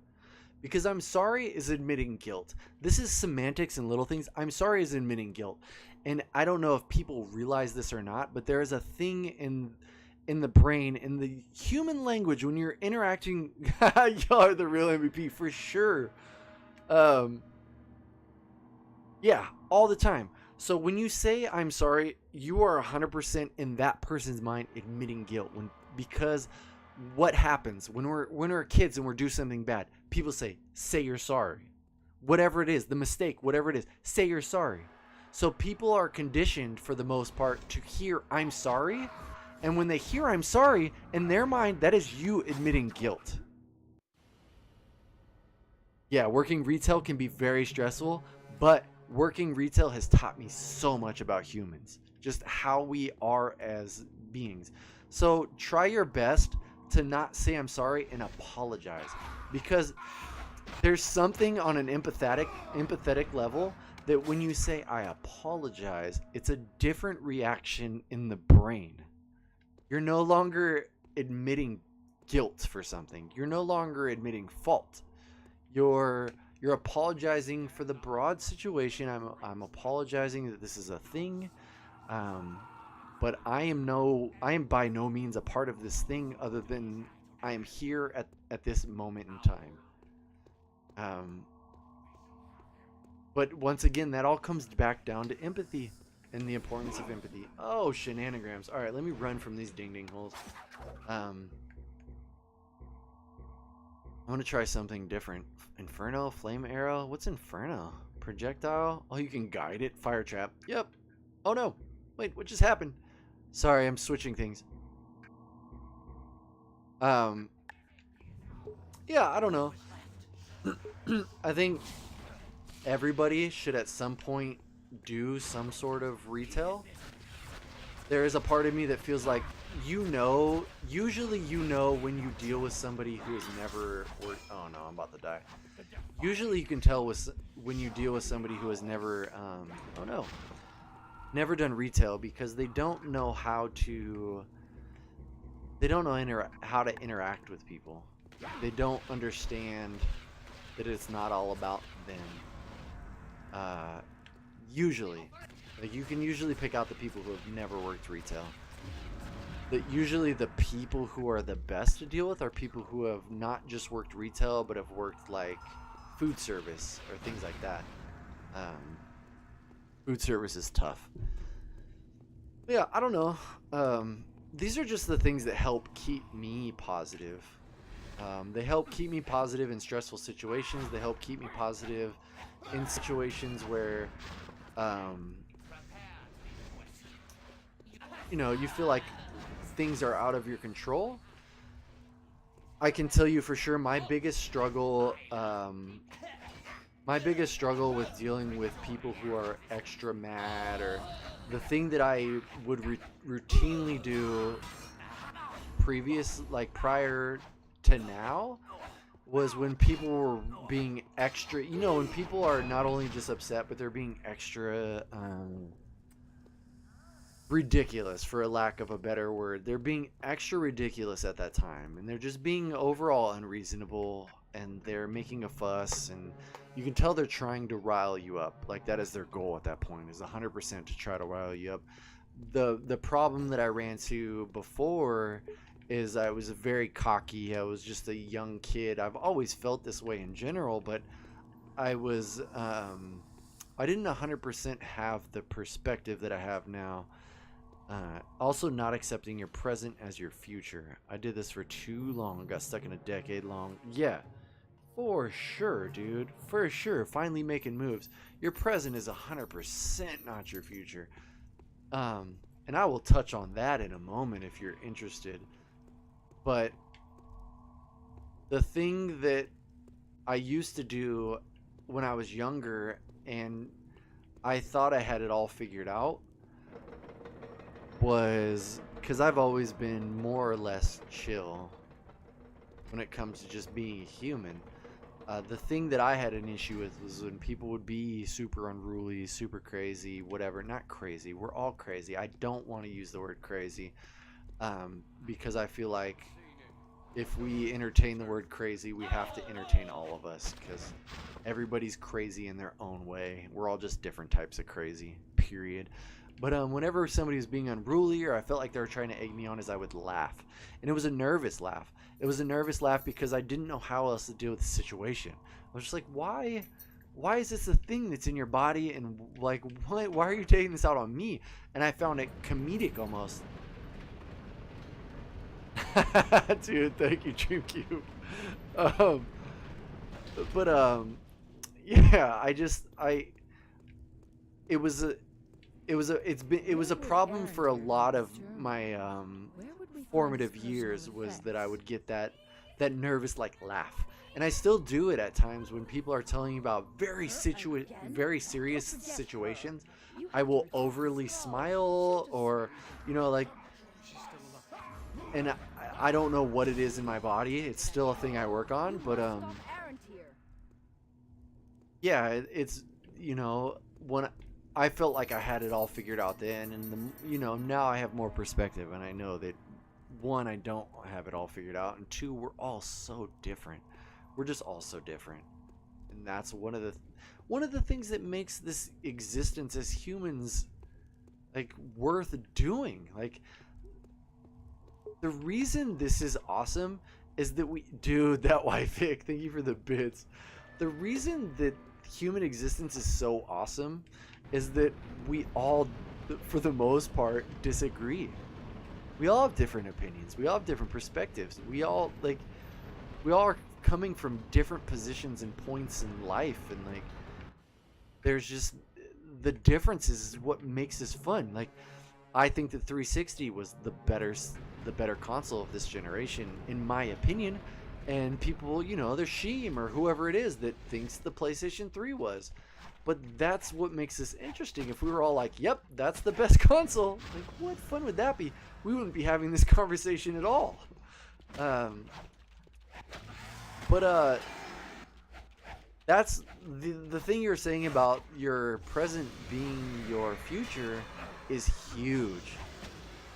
Because I'm sorry is admitting guilt. This is semantics and little things. I'm sorry is admitting guilt. And I don't know if people realize this or not, but there is a thing in the brain, in the human language, when you're interacting. Y'all are the real MVP for sure. Yeah, all the time. So when you say I'm sorry, you are 100% in that person's mind admitting guilt. Because what happens when we're kids and we're doing something bad? People say you're sorry. Whatever it is, the mistake, whatever it is, say you're sorry. So people are conditioned for the most part to hear I'm sorry. And when they hear I'm sorry, in their mind, that is you admitting guilt. Yeah, working retail can be very stressful, but working retail has taught me so much about humans, just how we are as beings. So try your best to not say I'm sorry and apologize, because there's something on an empathetic level that when you say I apologize, it's a different reaction in the brain. You're no longer admitting guilt for something. You're no longer admitting fault. You're apologizing for the broad situation. I'm apologizing that this is a thing. but I am by no means a part of this thing, other than I am here at this moment in time. But once again, that all comes back down to empathy and the importance of empathy. Oh, shenanigans. All right, let me run from these ding holes. I want to try something different. Inferno, flame arrow. What's Inferno? Projectile. Oh, you can guide it. Fire trap. Yep. Oh no. Wait, what just happened? Sorry, I'm switching things. Yeah, I don't know. I think everybody should at some point do some sort of retail. There is a part of me that feels like, usually when you deal with somebody who has never worked. Oh no, I'm about to die. Usually you can tell when you deal with somebody who has never, never done retail, because they don't know how to interact with people. They don't understand that it's not all about them. Usually, like, you can usually pick out the people who have never worked retail. That usually the people who are the best to deal with are people who have not just worked retail, but have worked like food service or things like that. Food service is tough. But yeah, I don't know. These are just the things that help keep me positive. They help keep me positive in stressful situations. They help keep me positive in situations where, you feel like things are out of your control. I can tell you for sure, my biggest struggle with dealing with people who are extra mad, or the thing that I would routinely do prior to now, was when people were being extra, when people are not only just upset, but they're being extra ridiculous, for a lack of a better word. They're being extra ridiculous at that time, and they're just being overall unreasonable, and they're making a fuss, and you can tell they're trying to rile you up. Like, that is their goal at that point, is 100% to try to rile you up. The problem that I ran to before is I was very cocky. I was just a young kid. I've always felt this way in general, but I didn't 100% have the perspective that I have now. Also, not accepting your present as your future. I did this for too long. Got stuck in a decade long. Yeah, for sure, dude. For sure. Finally making moves. Your present is 100% not your future. And I will touch on that in a moment if you're interested. But the thing that I used to do when I was younger, and I thought I had it all figured out, was because I've always been more or less chill when it comes to just being a human. The thing that I had an issue with was when people would be super unruly, super crazy, whatever. Not crazy. We're all crazy. I don't want to use the word crazy, because I feel like if we entertain the word crazy, we have to entertain all of us, because everybody's crazy in their own way. We're all just different types of crazy, period. But whenever somebody was being unruly, or I felt like they were trying to egg me on, I would laugh. And it was a nervous laugh. It was a nervous laugh because I didn't know how else to deal with the situation. I was just like, why is this a thing that's in your body? And like, why are you taking this out on me? And I found it comedic almost. Dude, thank you, Dreamcube. Yeah, it was a problem for a lot of my formative years, was that I would get that nervous laugh, and I still do it at times when people are telling me about very serious situations. I will overly smile, or and I don't know what it is in my body. It's still a thing I work on, but yeah, it's when I felt like I had it all figured out then, and now I have more perspective, and I know that, one, I don't have it all figured out, and two, we're all so different. We're just all so different, and that's one of the things that makes this existence as humans like worth doing. Like the reason this is awesome is that dude, that wife pick, thank you for the bits. The reason that human existence is so awesome is that we all, for the most part, disagree. We all have different opinions. We all have different perspectives. We all are coming from different positions and points in life, and like there's just the differences is what makes this fun. Like I think the 360 was the better console of this generation, in my opinion. And people, you know, there's Sheem or whoever it is that thinks the PlayStation 3 was. But that's what makes this interesting. If we were all like, yep, that's the best console, like what fun would that be? We wouldn't be having this conversation at all. That's the thing you're saying about your present being your future is huge,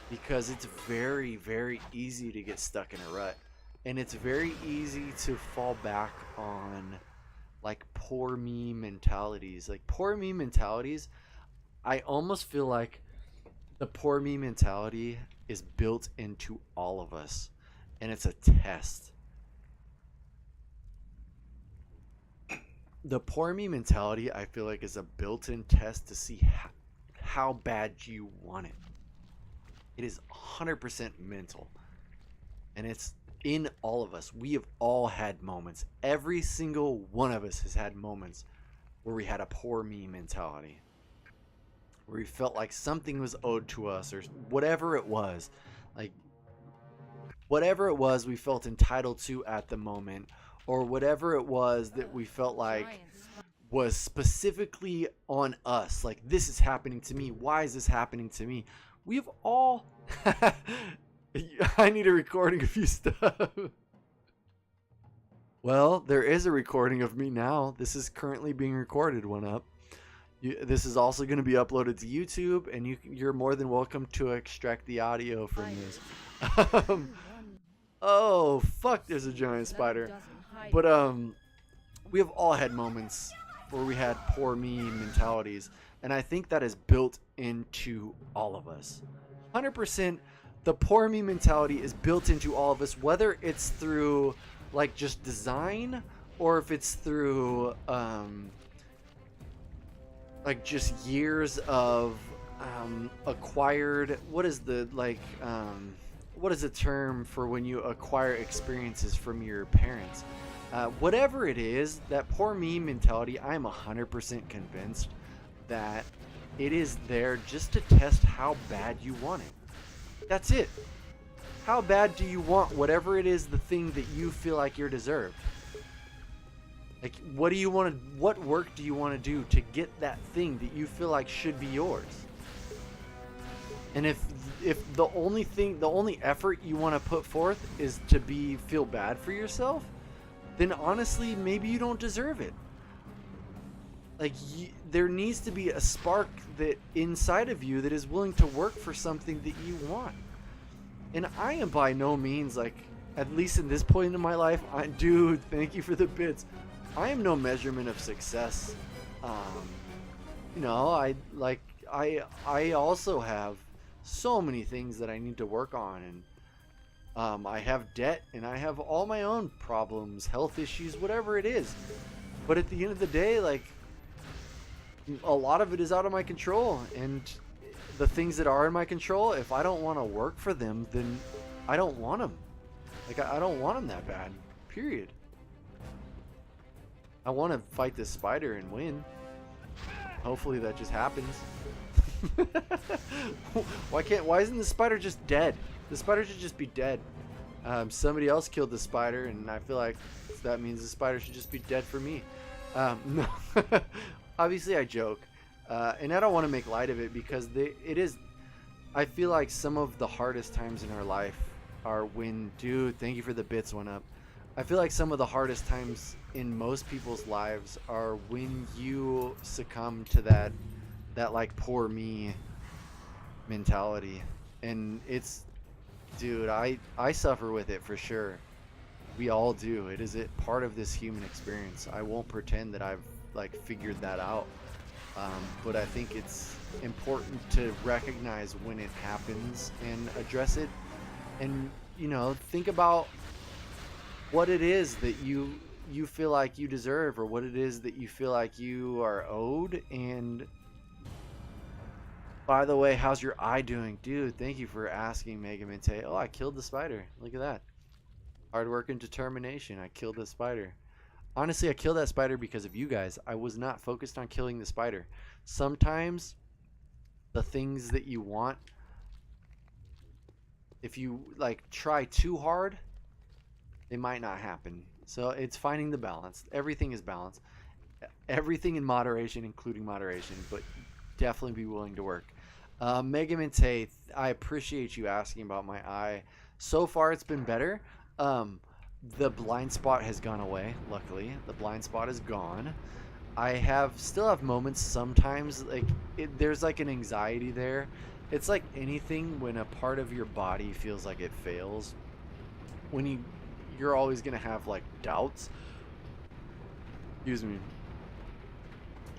because it's very, very easy to get stuck in a rut, and it's very easy to fall back on like poor me mentalities. Like poor me mentalities, I almost feel like the poor me mentality is built into all of us, and it's a test. The poor me mentality, I feel like, is a built-in test to see how bad you want it. It is 100% mental, and it's in all of us. We have all had moments. Every single one of us has had moments where we had a poor me mentality, where we felt like something was owed to us, or whatever it was. Like whatever it was we felt entitled to at the moment, or whatever it was that we felt like was specifically on us. Like, this is happening to me. Why is this happening to me? We've all... I need a recording of you stuff. Well, there is a recording of me now. This is currently being recorded, one up. This is also going to be uploaded to YouTube, and you're more than welcome to extract the audio from this. Oh, fuck, there's a giant spider. But we have all had moments where we had poor me mentalities, and I think that is built into all of us. 100%, the poor me mentality is built into all of us, whether it's through like just design, or if it's through like just years of acquired, what is the what is the term for when you acquire experiences from your parents? Whatever it is, that poor me mentality, I'm 100% convinced that it is there just to test how bad you want it. That's it. How bad do you want whatever it is, the thing that you feel like you're deserved? Like, what do you want to, what work do you want to do to get that thing that you feel like should be yours? And if the only effort you want to put forth is to feel bad for yourself, then honestly, maybe you don't deserve it. Like, there needs to be a spark that inside of you that is willing to work for something that you want. And I am by no means, like, at least in this point in my life, dude, thank you for the bits. I am no measurement of success. You know, I also have so many things that I need to work on, and I have debt, and I have all my own problems, health issues, whatever it is. But at the end of the day, like, a lot of it is out of my control, and the things that are in my control, if I don't want to work for them, then I don't want them. Like, I don't want them that bad, period. I want to fight this spider and win. Hopefully that just happens. Why isn't the spider just dead? The spider should just be dead. Somebody else killed the spider, and I feel like that means the spider should just be dead for me. No. Obviously I joke, and I don't want to make light of it, because I feel like some of the hardest times in our life are when, dude, thank you for the bits, one up. I feel like some of the hardest times in most people's lives are when you succumb to that like poor me mentality. And it's, dude, I suffer with it for sure. We all do. It is part of this human experience. I won't pretend that I've like figured that out. but I think it's important to recognize when it happens and address it, and think about what it is that you feel like you deserve, or what it is that you feel like you are owed. And by the way, how's your eye doing? Dude, thank you for asking, Mega Mente. Oh, I killed the spider. Look at that. Hard work and determination. I killed the spider. Honestly, I killed that spider because of you guys. I was not focused on killing the spider. Sometimes the things that you want, if you like try too hard, they might not happen. So it's finding the balance. Everything is balance. Everything in moderation, including moderation, but definitely be willing to work. Mega Mente, I appreciate you asking about my eye. So far, it's been better. The blind spot has gone away. Luckily, the blind spot is gone. I still have moments sometimes, like there's like an anxiety there. It's like anything when a part of your body feels like it fails. When you're always gonna have like doubts. Excuse me.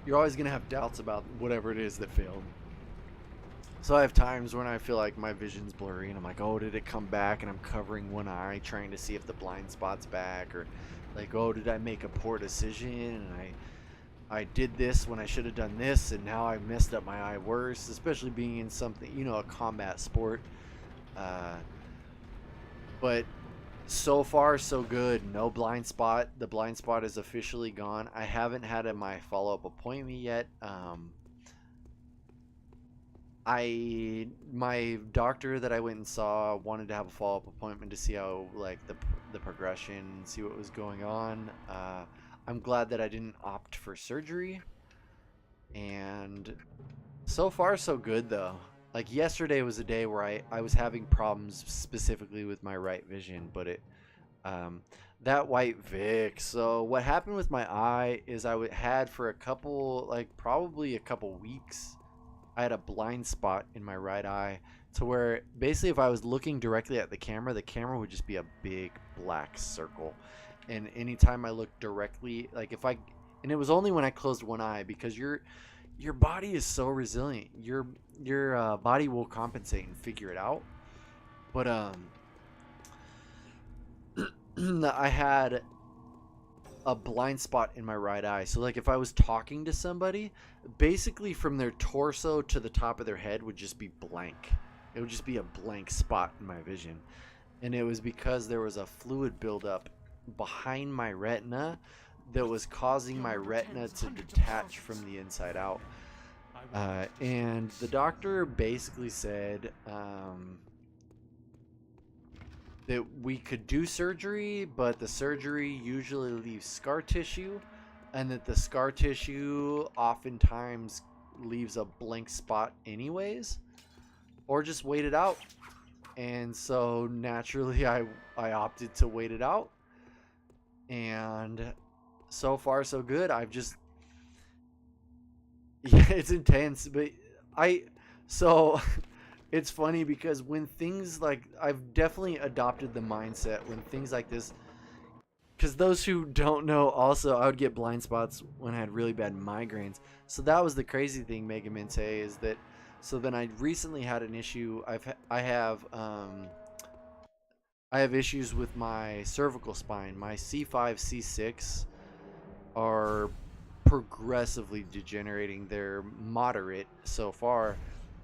You're always gonna have doubts about whatever it is that failed. So I have times when I feel like my vision's blurry and I'm like, oh, did it come back? And I'm covering one eye trying to see if the blind spot's back, or like, oh, did I make a poor decision and I did this when I should have done this, and now I messed up my eye worse, especially being in something, a combat sport. But so far, so good. No blind spot. The blind spot is officially gone. I haven't had my follow-up appointment yet. My doctor that I went and saw wanted to have a follow-up appointment to see how like the progression, see what was going on. I'm glad that I didn't opt for surgery, and so far so good though. Like yesterday was a day where I was having problems specifically with my right vision, but that white Vic. So what happened with my eye is had for a couple, like probably a couple weeks, I had a blind spot in my right eye, to where basically if I was looking directly at the camera would just be a big black circle. And anytime I looked directly, like and it was only when I closed one eye, because your body is so resilient. Your body will compensate and figure it out. But I had a blind spot in my right eye. So like if I was talking to somebody, basically from their torso to the top of their head would just be blank. It would just be a blank spot in my vision. And it was because there was a fluid buildup behind my retina that was causing my retina to detach from the inside out. And the doctor basically said that we could do surgery, but the surgery usually leaves scar tissue, and that the scar tissue oftentimes leaves a blank spot anyways, or just wait it out. And so naturally I opted to wait it out, and so far so good. Yeah, it's intense, but it's funny because when things like, I've definitely adopted the mindset when things like this, because those who don't know, also I would get blind spots when I had really bad migraines. So that was the crazy thing, Mega Mente, is that, so then I recently had an issue. I have issues with my cervical spine. My C5, C6 are progressively degenerating. They're moderate so far,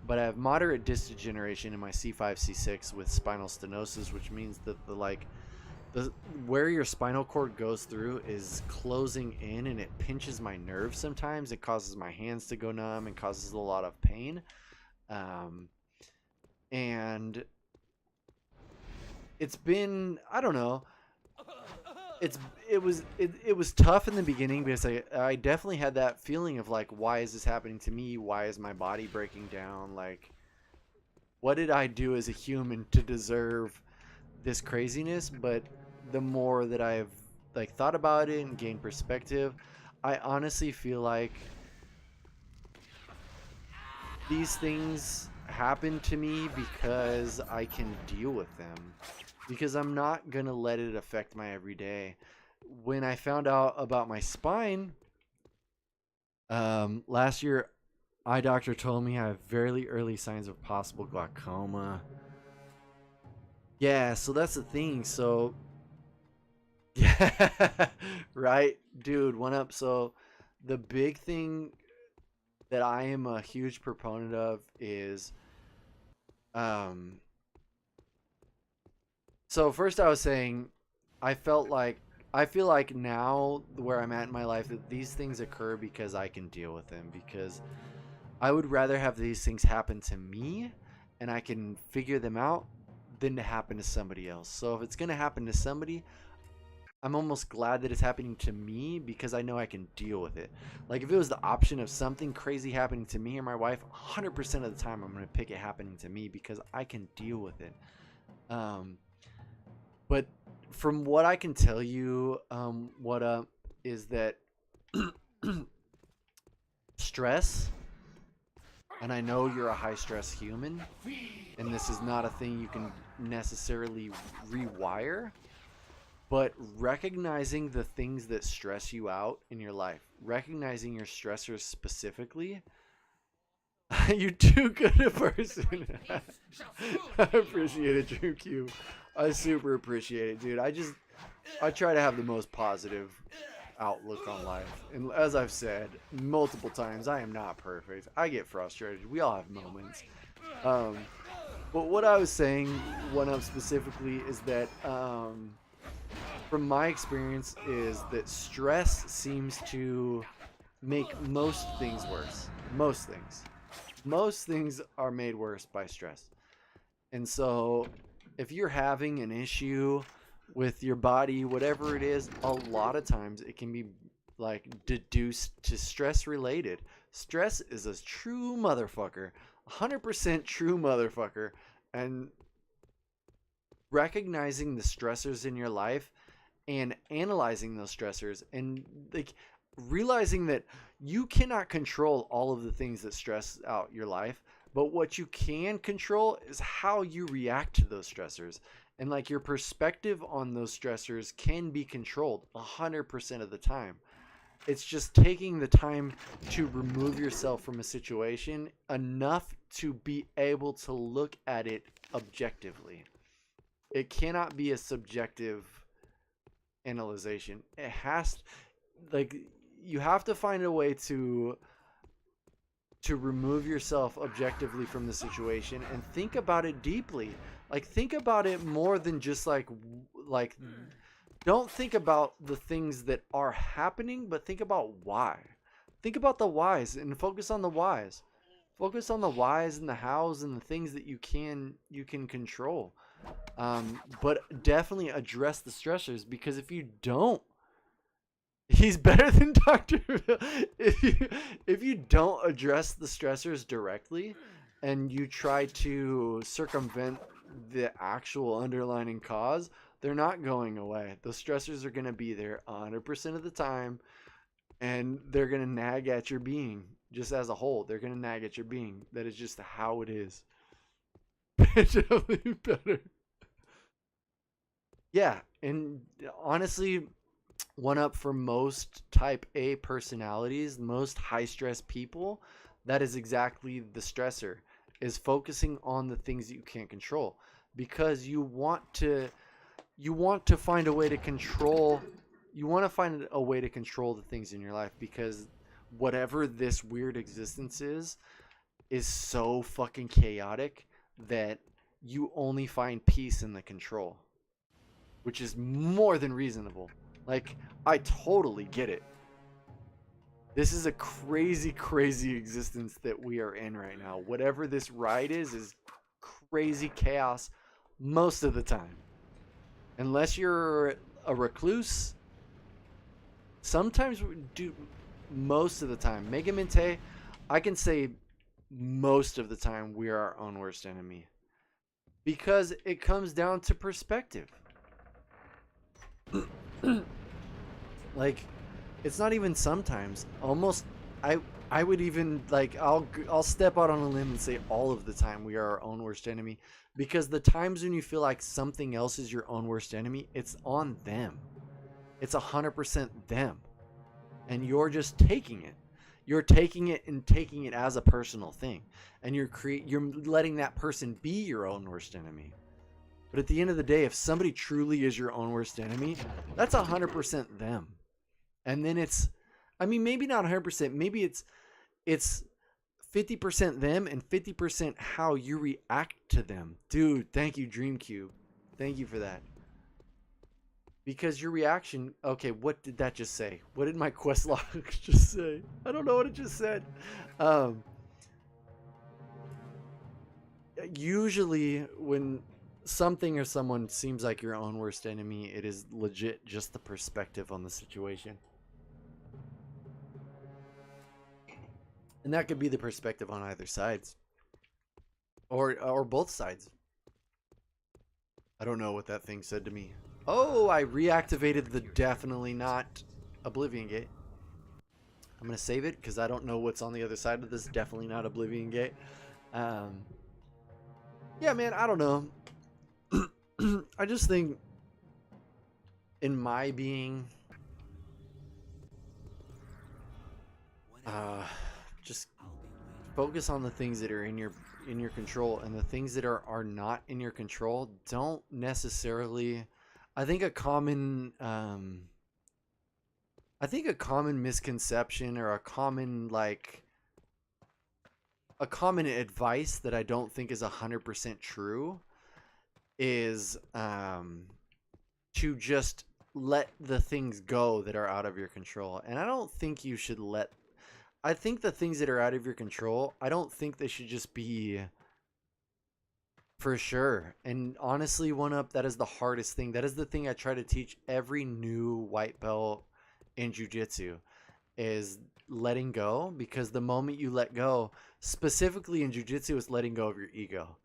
but I have moderate disc degeneration in my C5, C6 with spinal stenosis, which means that where your spinal cord goes through is closing in, and it pinches my nerves sometimes. It causes my hands to go numb and causes a lot of pain. And it's been, I don't know, it was tough in the beginning, because I definitely had that feeling of like, why is this happening to me? Why is my body breaking down? Like, what did I do as a human to deserve this craziness? But the more that I've like thought about it and gained perspective, I honestly feel like these things happen to me because I can deal with them, because I'm not gonna let it affect my everyday. When I found out about my spine, Last year, eye doctor told me I have very early signs of possible glaucoma. Yeah, so that's the thing. So, yeah, right, dude. One up. So, the big thing that I am a huge proponent of is, um. So first, I was saying, I felt like I feel like now where I'm at in my life that these things occur because I can deal with them, because I would rather have these things happen to me and I can figure them out than to happen to somebody else. So if it's going to happen to somebody, I'm almost glad that it's happening to me because I know I can deal with it. Like if it was the option of something crazy happening to me or my wife, 100% of the time I'm going to pick it happening to me because I can deal with it. But from what I can tell you, what is that stress, and I know you're a high stress human, and this is not a thing you can necessarily rewire, but recognizing the things that stress you out in your life, recognizing your stressors specifically, you're too good a person. I appreciate it, Drew Q. I super appreciate it, dude. I try to have the most positive outlook on life. And as I've said multiple times, I am not perfect. I get frustrated. We all have moments. But what I was saying, one up specifically, is that from my experience, is that stress seems to make most things worse. Most things. Most things are made worse by stress. And so if you're having an issue with your body, whatever it is, a lot of times it can be like deduced to stress related. Stress is a true motherfucker, 100% true motherfucker. And recognizing the stressors in your life and analyzing those stressors and like realizing that you cannot control all of the things that stress out your life, but what you can control is how you react to those stressors. And like your perspective on those stressors can be controlled 100% of the time. It's just taking the time to remove yourself from a situation enough to be able to look at it objectively. It cannot be a subjective analyzation. It has, like, you have to find a way to remove yourself objectively from the situation and think about it deeply. Like think about it more than just like don't think about the things that are happening, but think about why. Think about the whys and focus on the whys. Focus on the whys and the hows and the things that you can control. But definitely address the stressors, because if you don't, he's better than Dr. Phil. If you don't address the stressors directly and you try to circumvent the actual underlying cause, they're not going away. Those stressors are going to be there 100% of the time, and they're going to nag at your being. Just as a whole, they're going to nag at your being. That is just how it is. Definitely better. Yeah, and honestly, one up for most type A personalities, most high stress people, that is exactly the stressor, is focusing on the things that you can't control, because you want to find a way to control the things in your life, because whatever this weird existence is so fucking chaotic that you only find peace in the control, which is more than reasonable. Like, I totally get it. This is a crazy, crazy existence that we are in right now. Whatever this ride is crazy chaos most of the time. Unless you're a recluse, sometimes we do, most of the time. Megamente, I can say most of the time we are our own worst enemy. Because it comes down to perspective. Like, it's not even sometimes. Almost, I would even, like, I'll step out on a limb and say all of the time we are our own worst enemy. Because the times when you feel like something else is your own worst enemy, it's on them. It's 100% them. And you're just taking it. You're taking it and taking it as a personal thing, and you're letting that person be your own worst enemy. But at the end of the day, if somebody truly is your own worst enemy, that's 100% them. And then it's, I mean, maybe not 100%. Maybe it's 50% them and 50% how you react to them. Dude, thank you, Dreamcube. Thank you for that. Because your reaction, okay, what did that just say? What did my quest log just say? I don't know what it just said. Usually when something or someone seems like your own worst enemy, it is legit just the perspective on the situation. And that could be the perspective on either sides. Or both sides. I don't know what that thing said to me. Oh, I reactivated the definitely not Oblivion Gate. I'm going to save it because I don't know what's on the other side of this definitely not Oblivion Gate. Yeah, man, I don't know. I just think in my being, just focus on the things that are in your control, and the things that are not in your control don't necessarily. I think a common misconception, or a common advice that I don't think is 100% true is to just let the things go that are out of your control. And I don't think you should I think the things that are out of your control, I don't think they should just be for sure. And honestly, that is the hardest thing. That is the thing I try to teach every new white belt in jiu-jitsu, is letting go. Because the moment you let go, specifically in jiu-jitsu, is letting go of your ego.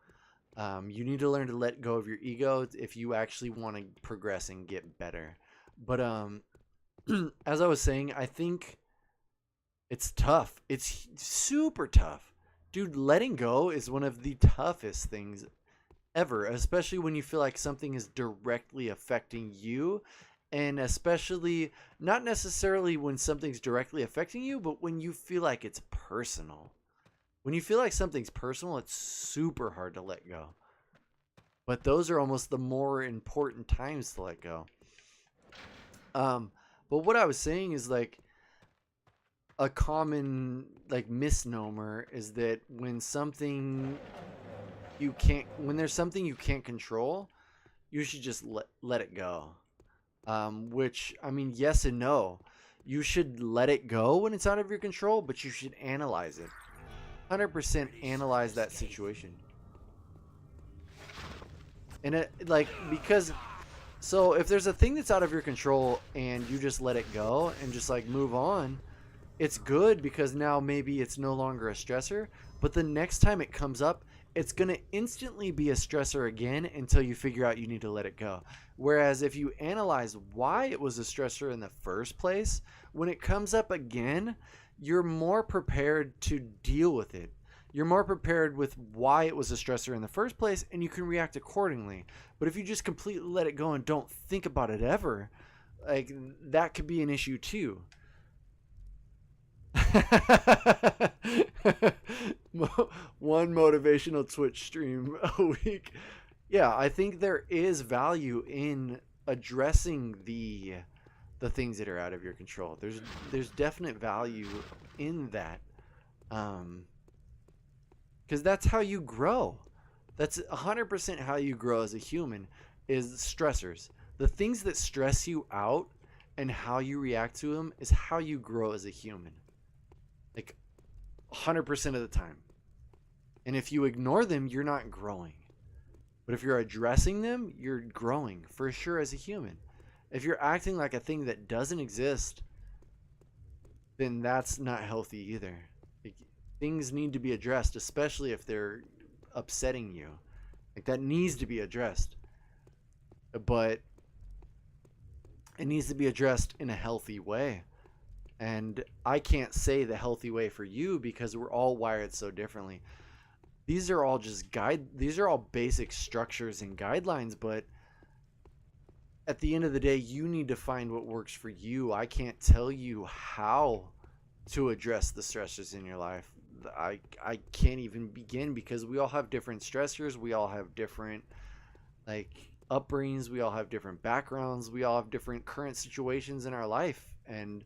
You need to learn to let go of your ego if you actually want to progress and get better. But as I was saying, I think it's tough. It's super tough. Dude, letting go is one of the toughest things ever, especially when you feel like something is directly affecting you. And especially, not necessarily when something's directly affecting you, but when you feel like it's personal. When you feel like something's personal, it's super hard to let go. But those are almost the more important times to let go. But what I was saying is, like, a common misnomer is that when there's something you can't control, you should just let it go. Which, I mean, yes and no. You should let it go when it's out of your control, but you should analyze it. 100% analyze that situation. And so if there's a thing that's out of your control and you just let it go and just move on, it's good, because now maybe it's no longer a stressor, but the next time it comes up, it's going to instantly be a stressor again until you figure out you need to let it go. Whereas if you analyze why it was a stressor in the first place, when it comes up again, you're more prepared to deal with it. You're more prepared with why it was a stressor in the first place, and you can react accordingly. But if you just completely let it go and don't think about it ever, that could be an issue too. One motivational Twitch stream a week. Yeah, I think there is value in addressing the things that are out of your control. There's definite value in that, because that's how you grow. That's 100% how you grow as a human, is stressors. The things that stress you out and how you react to them is how you grow as a human. 100% of the time. And if you ignore them, you're not growing. But if you're addressing them, you're growing for sure as a human. If you're acting like a thing that doesn't exist, then that's not healthy either. Things need to be addressed, especially if they're upsetting you. That needs to be addressed. But it needs to be addressed in a healthy way. And I can't say the healthy way for you, because we're all wired so differently. These are all these are all basic structures and guidelines, but at the end of the day, you need to find what works for you. I can't tell you how to address the stressors in your life. I can't even begin, because we all have different stressors. We all have different like upbringings. We all have different backgrounds. We all have different current situations in our life, and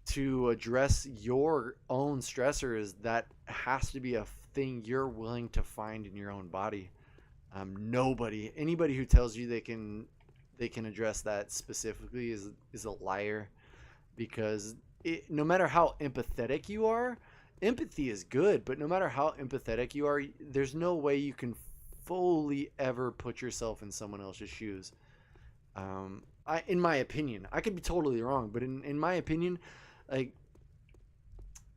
to address your own stressors, that has to be a thing you're willing to find in your own body. Anybody who tells you they can address that specifically is a liar, because no matter how empathetic you are, empathy is good, but no matter how empathetic you are, there's no way you can fully ever put yourself in someone else's shoes. In my opinion, I could be totally wrong, but in my opinion, like,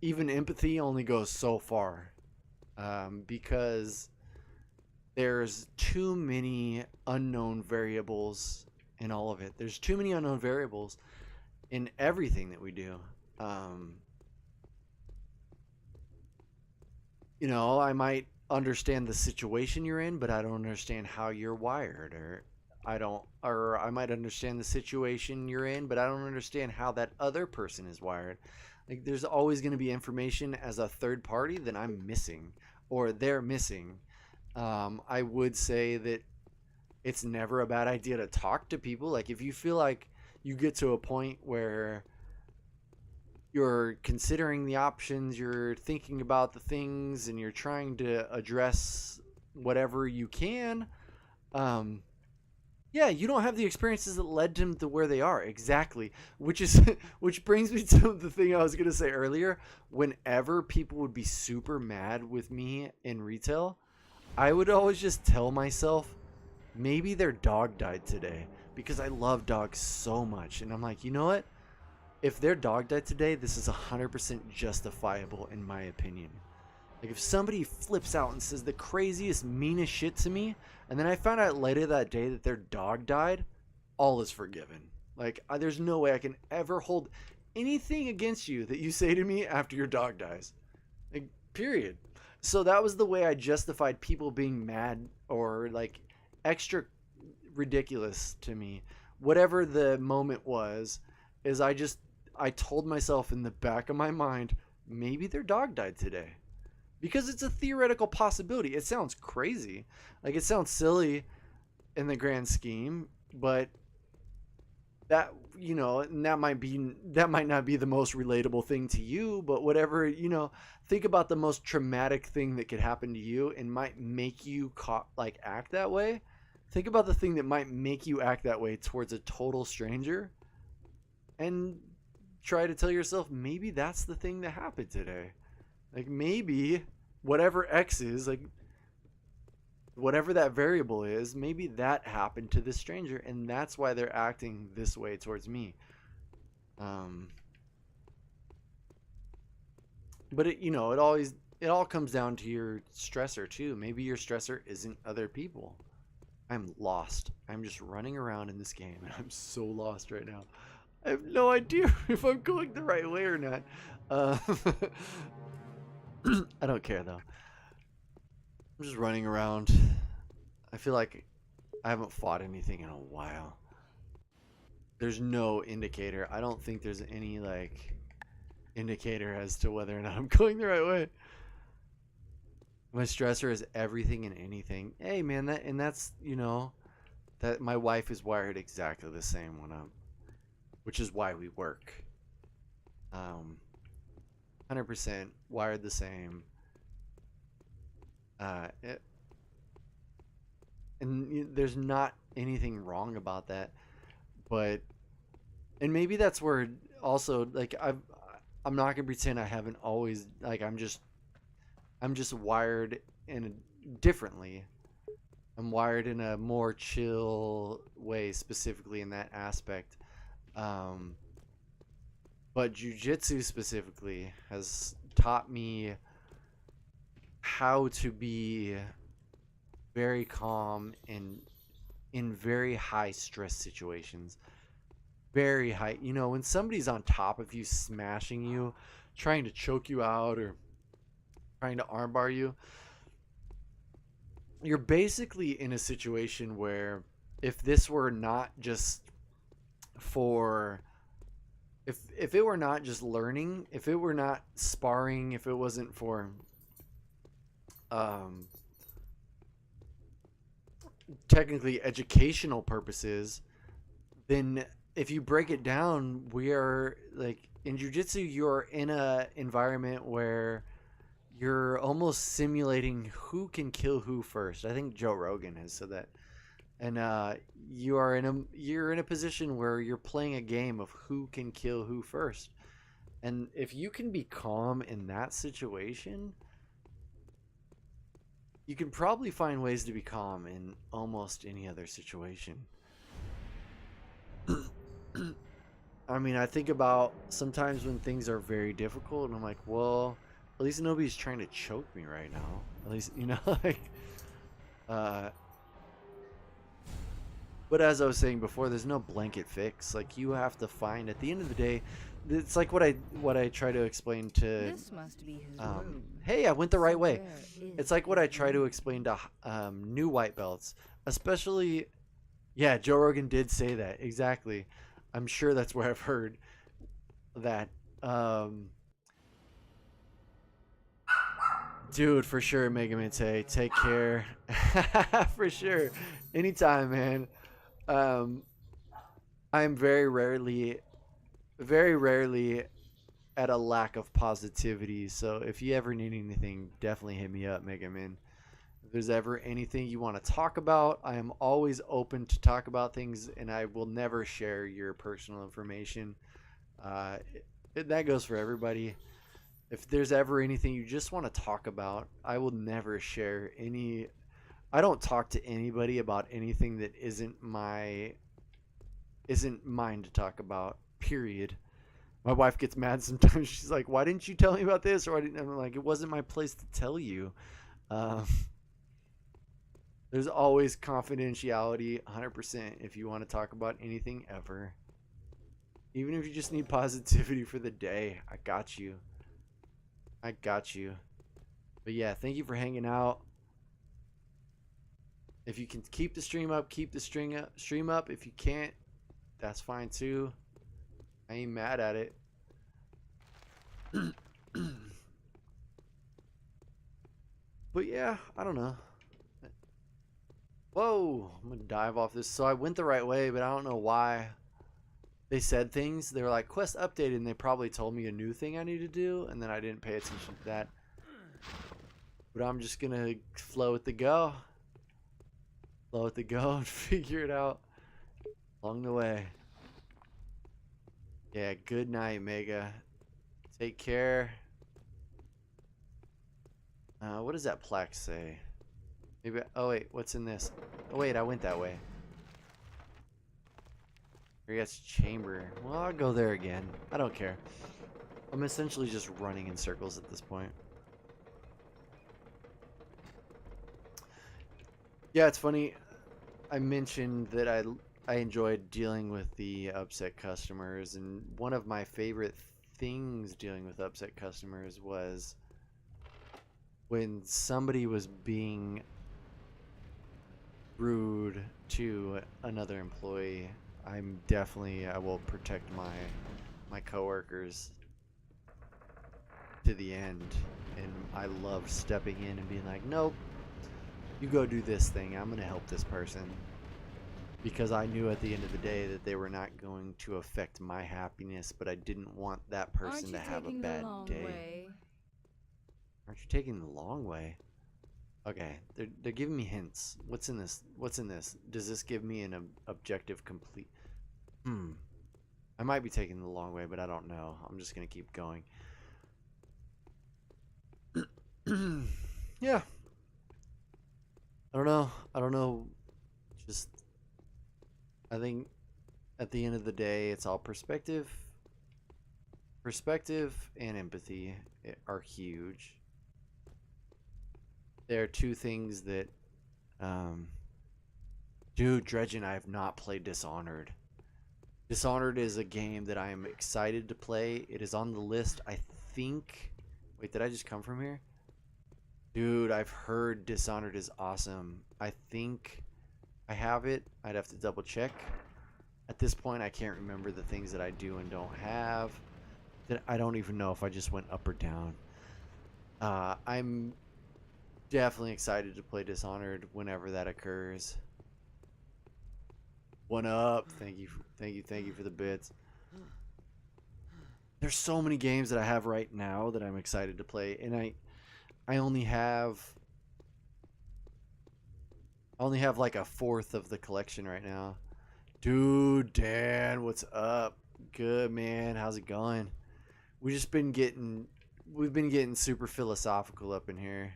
even empathy only goes so far, because there's too many unknown variables in all of it. There's too many unknown variables in everything that we do. I might understand the situation you're in, but I don't understand how you're wired, or I might understand the situation you're in, but I don't understand how that other person is wired. Like, there's always going to be information as a third party that I'm missing, or they're missing. I would say that it's never a bad idea to talk to people. Like, if you feel like you get to a point where you're considering the options, you're thinking about the things, and you're trying to address whatever you can, yeah, you don't have the experiences that led them to where they are. Exactly. Which brings me to the thing I was going to say earlier. Whenever people would be super mad with me in retail, I would always just tell myself, maybe their dog died today, because I love dogs so much. And I'm like, you know what? If their dog died today, this is 100% justifiable in my opinion. Like, if somebody flips out and says the craziest, meanest shit to me, and then I found out later that day that their dog died, all is forgiven. Like, there's no way I can ever hold anything against you that you say to me after your dog dies. Like, period. So that was the way I justified people being mad or like extra ridiculous to me. Whatever the moment was, is I told myself in the back of my mind, maybe their dog died today. Because it's a theoretical possibility. It sounds crazy. Like, it sounds silly in the grand scheme, but that, and that might not be the most relatable thing to you, but whatever, think about the most traumatic thing that could happen to you and might make you act that way. Think about the thing that might make you act that way towards a total stranger, and try to tell yourself, maybe that's the thing that happened today. Like, maybe whatever X is, like, whatever that variable is, maybe that happened to this stranger, and that's why they're acting this way towards me. But it all comes down to your stressor too. Maybe your stressor isn't other people. I'm lost. I'm just running around in this game, and I'm so lost right now. I have no idea if I'm going the right way or not. I don't care though. I'm just running around. I feel like I haven't fought anything in a while. There's no indicator. I don't think there's any indicator as to whether or not I'm going the right way. My stressor is everything and anything. Hey man, that's that my wife is wired exactly the same which is why we work. 100% wired the same. And there's not anything wrong about that, and maybe that's where also, like, I'm not gonna pretend I haven't always, like, I'm just wired differently. I'm wired in a more chill way, specifically in that aspect. But jiu-jitsu specifically has taught me how to be very calm in very high stress situations. Very high. When somebody's on top of you, smashing you, trying to choke you out, or trying to armbar you, you're basically in a situation where, if this were not just for if it were not just learning, if it were not sparring, if it wasn't for um technically educational purposes, then if you break it down, we are like in jiu-jitsu, you're in a environment where you're almost simulating who can kill who first. I think Joe Rogan has said that. And you're in a position where you're playing a game of who can kill who first. And if you can be calm in that situation, you can probably find ways to be calm in almost any other situation. I mean, I think about sometimes when things are very difficult, and I'm like, well, at least nobody's trying to choke me right now. At least, like, uh, but as I was saying before, there's no blanket fix. Like, you have to find, at the end of the day, it's like what I try to explain to, This must be his room. hey, I went the right way. Where is It's like what I his try to room? explain to new white belts, especially, yeah, Joe Rogan did say that, exactly. I'm sure that's where I've heard that. Dude, for sure, Mega Man Tay, take care. For sure. Anytime, man. I'm very rarely at a lack of positivity. So if you ever need anything, definitely hit me up, Mega Man. If there's ever anything you want to talk about, I am always open to talk about things, and I will never share your personal information. That goes for everybody. If there's ever anything you just want to talk about, I will never share any. I don't talk to anybody about anything that isn't mine to talk about. Period. My wife gets mad sometimes. She's like, "Why didn't you tell me about this?" Or I'm like, "It wasn't my place to tell you." Um, there's always confidentiality, 100%. If you want to talk about anything ever, even if you just need positivity for the day, I got you. I got you. But yeah, thank you for hanging out. If you can keep the stream up, keep the stream up. If you can't, that's fine too. I ain't mad at it. But yeah, I don't know. Whoa, I'm gonna dive off this. So I went the right way, but I don't know why. They said things. They were like, quest updated, and they probably told me a new thing I need to do, and then I didn't pay attention to that. But I'm just gonna flow with the go. Flow with the go and figure it out along the way. Yeah, good night, Mega. Take care. What does that plaque say? Maybe. Oh wait, what's in this? Oh wait, I went that way. Here, yes, chamber. Well, I'll go there again. I don't care. I'm essentially just running in circles at this point. Yeah, it's funny. I mentioned that I enjoyed dealing with the upset customers, and one of my favorite things dealing with upset customers was when somebody was being rude to another employee. I will protect my coworkers to the end, and I love stepping in and being like, nope, you go do this thing. I'm gonna help this person, because I knew at the end of the day that they were not going to affect my happiness, but I didn't want that person to have a bad day. Way? Aren't you taking the long way? Okay, they're giving me hints. What's in this? What's in this? Does this give me an objective complete? I might be taking the long way, but I don't know. I'm just gonna keep going. Yeah. I don't know. Just, I think at the end of the day, it's all perspective. Perspective and empathy are huge. There are two things that, dude, Dredge and I have not played Dishonored. Dishonored is a game that I am excited to play. It is on the list, I think. Wait, did I just come from here? Dude, I've heard Dishonored is awesome. I think I have it. I'd have to double check. At this point, I can't remember the things that I do and don't have. That I don't even know if I just went up or down. I'm definitely excited to play Dishonored whenever that occurs. One up. Thank you for the bits. There's so many games that I have right now that I'm excited to play, and I only have like a fourth of the collection right now. Dude, Dan, what's up? Good, man. How's it going? We've been getting super philosophical up in here.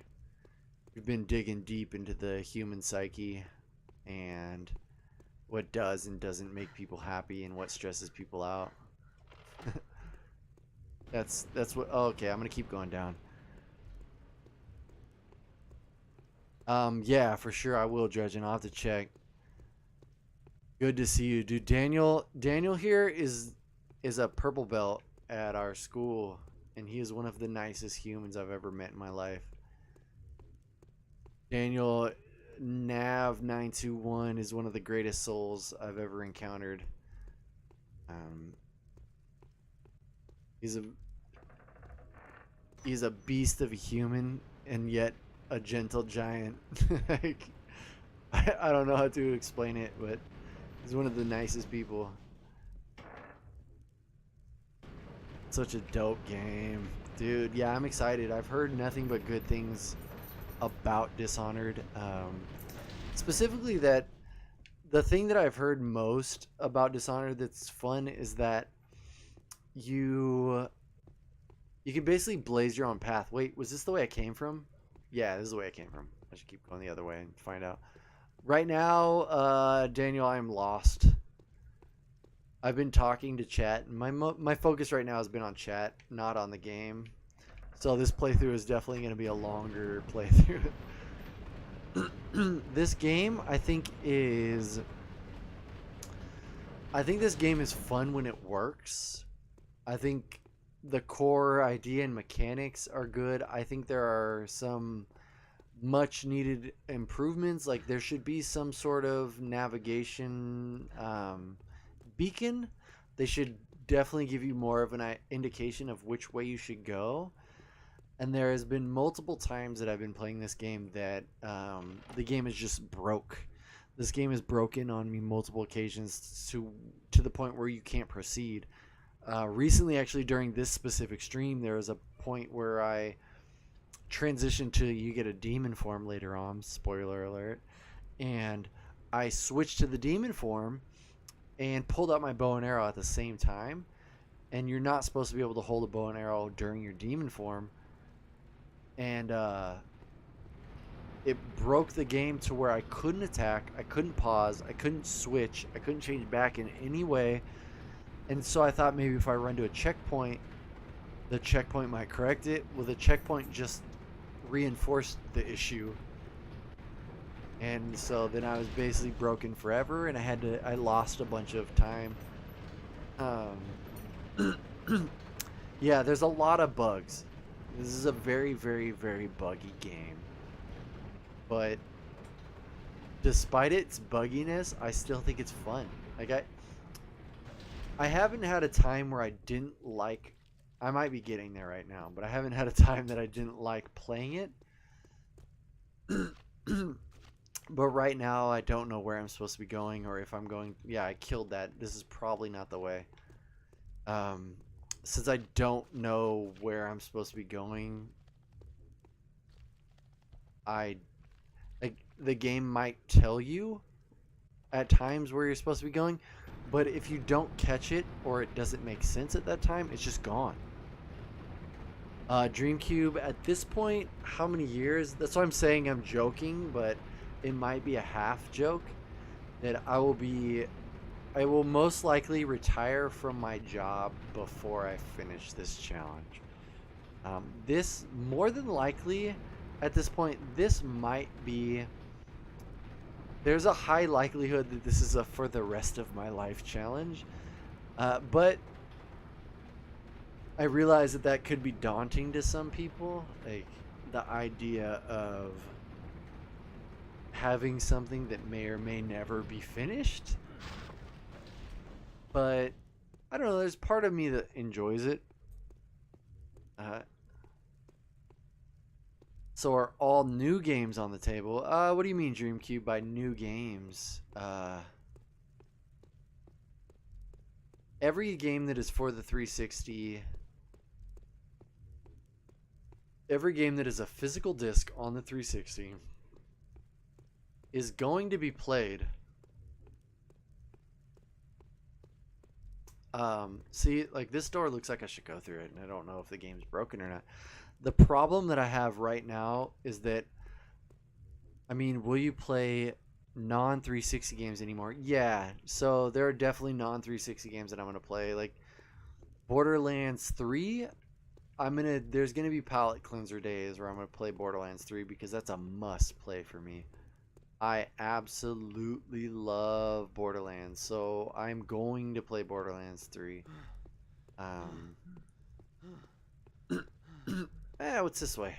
We've been digging deep into the human psyche and what does and doesn't make people happy and what stresses people out. that's what. Oh, okay, I'm gonna keep going down. Yeah, for sure I will, Dredge, and I'll have to check. Good to see you, dude. Daniel here is a purple belt at our school, and he is one of the nicest humans I've ever met in my life. Daniel Nav921 is one of the greatest souls I've ever encountered. He's a beast of a human, and yet a gentle giant. Like, I don't know how to explain it, but he's one of the nicest people. Such a dope game, dude. Yeah, I'm excited. I've heard nothing but good things about Dishonored. Specifically, that the thing that I've heard most about Dishonored that's fun is that you can basically blaze your own path. Wait, was this the way I came from? Yeah, this is the way I came from. I should keep going the other way and find out. Right now, Daniel, I'm lost. I've been talking to chat, and my focus right now has been on chat, not on the game. So this playthrough is definitely going to be a longer playthrough. This game, I think this game is fun when it works. I think the core idea and mechanics are good. I think there are some much needed improvements. Like, there should be some sort of navigation beacon. They should definitely give you more of an indication of which way you should go. And there has been multiple times that I've been playing this game that the game is just broke. This game is broken on me multiple occasions to the point where you can't proceed. Recently, actually, during this specific stream, there was a point where I transitioned to you get a demon form later on. Spoiler alert. And I switched to the demon form and pulled out my bow and arrow at the same time. And you're not supposed to be able to hold a bow and arrow during your demon form. And it broke the game to where I couldn't attack, I couldn't pause, I couldn't switch, I couldn't change back in any way. And so I thought maybe if I run to a checkpoint, the checkpoint might correct it. Well, the checkpoint just reinforced the issue. And so then I was basically broken forever, and I lost a bunch of time. Yeah, there's a lot of bugs. This is a very, very, very buggy game. But despite its bugginess, I still think it's fun. Like, I haven't had a time where I didn't like... I might be getting there right now, but I haven't had a time that I didn't like playing it. But right now, I don't know where I'm supposed to be going, or if I'm going... Yeah, I killed that. This is probably not the way. Since I don't know where I'm supposed to be going, the game might tell you at times where you're supposed to be going, but if you don't catch it or it doesn't make sense at that time, it's just gone. Dreamcube, at this point, how many years? That's why I'm saying I'm joking, but it might be a half joke. That I will most likely retire from my job before I finish this challenge. This, more than likely, at this point, this might be... There's a high likelihood that this is a for the rest of my life challenge. But I realize that could be daunting to some people. Like, the idea of having something that may or may never be finished. But I don't know. There's part of me that enjoys it. So are all new games on the table? What do you mean, Dreamcube, by new games? Every game that is for the 360, every game that is a physical disc on the 360 is going to be played. See, like this door looks like I should go through it, and I don't know if the game's broken or not. The problem that I have right now is that, I mean, will you play non-360 games anymore? Yeah, so there are definitely non-360 games that I'm going to play. Like Borderlands 3, there's going to be palate cleanser days where I'm going to play Borderlands 3 because that's a must play for me. I absolutely love Borderlands, so I'm going to play Borderlands 3. What's this way?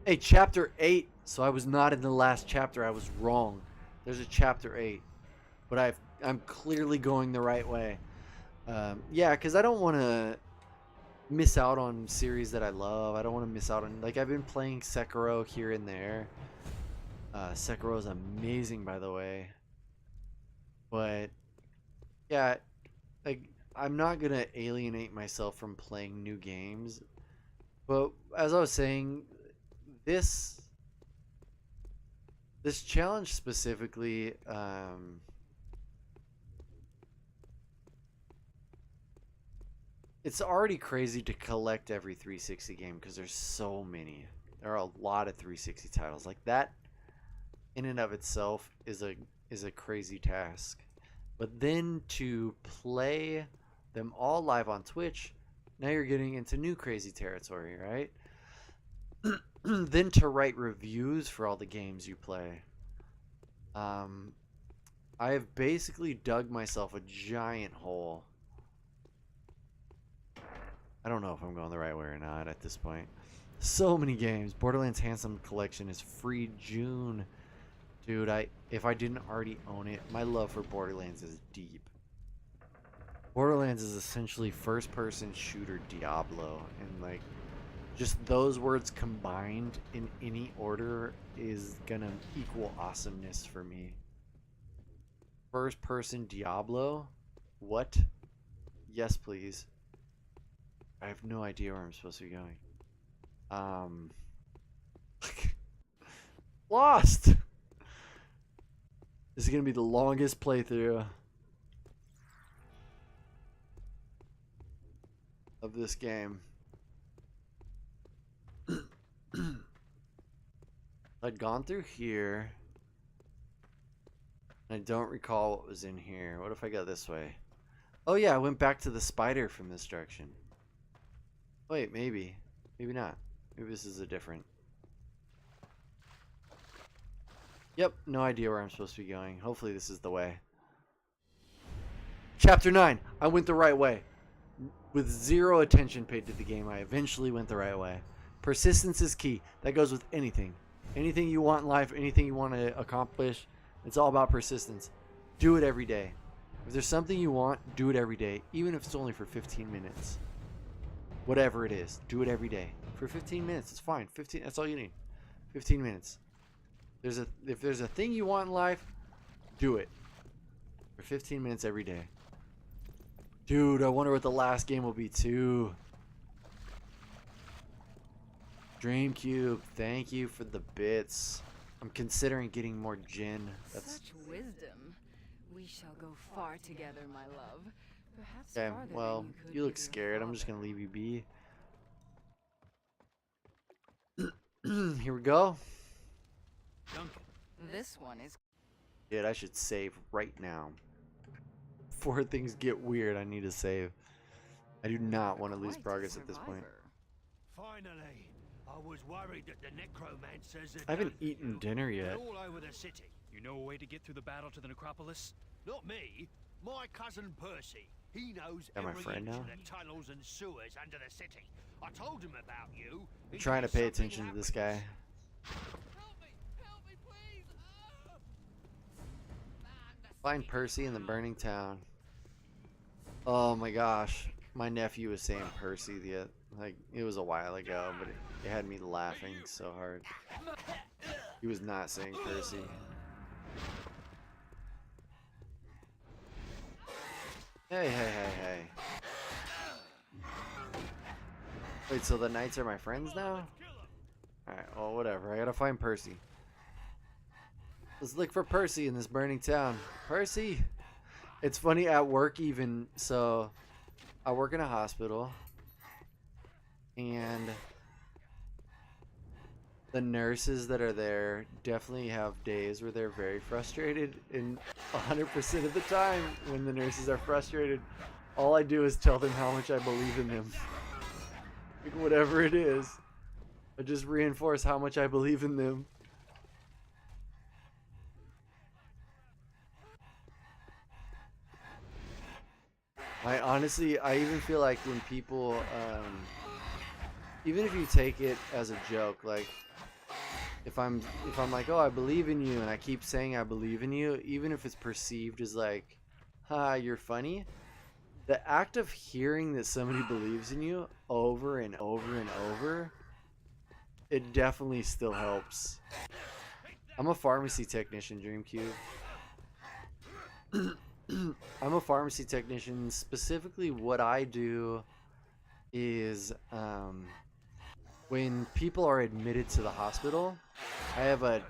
Hey, chapter 8. So I was not in the last chapter. I was wrong. There's a chapter 8, but I'm clearly going the right way. Yeah, because I don't want to miss out on series that I love. I don't want to miss out on, like, I've been playing Sekiro here and there. Sekiro is amazing, by the way. But yeah, like, I'm not gonna alienate myself from playing new games. But as I was saying, this challenge specifically, it's already crazy to collect every 360 game because there's so many. There are a lot of 360 titles. Like that in and of itself is a crazy task. But then to play them all live on Twitch, now you're getting into new crazy territory, right? Then to write reviews for all the games you play. I have basically dug myself a giant hole. I don't know if I'm going the right way or not at this point. So many games. Borderlands Handsome Collection is free June. Dude, if I didn't already own it, my love for Borderlands is deep. Borderlands is essentially first-person shooter Diablo, and like just those words combined in any order is gonna equal awesomeness for me. First-person Diablo? What? Yes, please. I have no idea where I'm supposed to be going. Lost! This is gonna be the longest playthrough of this game. I'd gone through here. I don't recall what was in here. What if I go this way? Oh yeah, I went back to the spider from this direction. Wait, maybe. Maybe not. Maybe this is a different. Yep, no idea where I'm supposed to be going. Hopefully this is the way. Chapter 9. I went the right way. With zero attention paid to the game, I eventually went the right way. Persistence is key. That goes with anything. Anything you want in life, anything you want to accomplish, it's all about persistence. Do it every day. If there's something you want, do it every day. Even if it's only for 15 minutes. Whatever it is, do it every day. For 15 minutes, it's fine. 15, that's all you need. 15 minutes. If there's a thing you want in life, do it. For 15 minutes every day. Dude, I wonder what the last game will be too. Dreamcube, thank you for the bits. I'm considering getting more gin. That's Such wisdom. We shall go far together, my love. Perhaps okay. farther Well, than you could you look with your scared. I'm just father. gonna leave you be. Here we go. Duncan. This one is Dude, I should save right now. Before things get weird, I need to save. I do not want to lose quite a progress at this point. survivor. Finally, I was worried that the necromancers had I haven't done for eaten you. dinner They're yet. all over the city. You know a way to get through the battle to the necropolis? Not me. My cousin Percy. He knows Am I every friend inch now? of the tunnels and sewers under the city. I told him about you. I'm in trying to case pay something attention to this happens. guy. Help me! Help me, please! Find Percy in the burning town. Oh my gosh. My nephew was saying Percy like it was a while ago, but it had me laughing so hard. He was not saying Percy. Hey, hey, hey, hey. Wait, so the knights are my friends now? Alright, well, whatever. I gotta find Percy. Let's look for Percy in this burning town. Percy! It's funny at work even, so I work in a hospital and the nurses that are there definitely have days where they're very frustrated, and 100% of the time when the nurses are frustrated, all I do is tell them how much I believe in them. Like whatever it is, I just reinforce how much I believe in them. I even feel like when people, even if you take it as a joke, like if I'm like, oh, I believe in you, and I keep saying I believe in you, even if it's perceived as like, ha, you're funny, the act of hearing that somebody believes in you over and over and over, it definitely still helps. I'm a pharmacy technician, Dreamcube. I'm a pharmacy technician. Specifically, what I do is when people are admitted to the hospital, I have a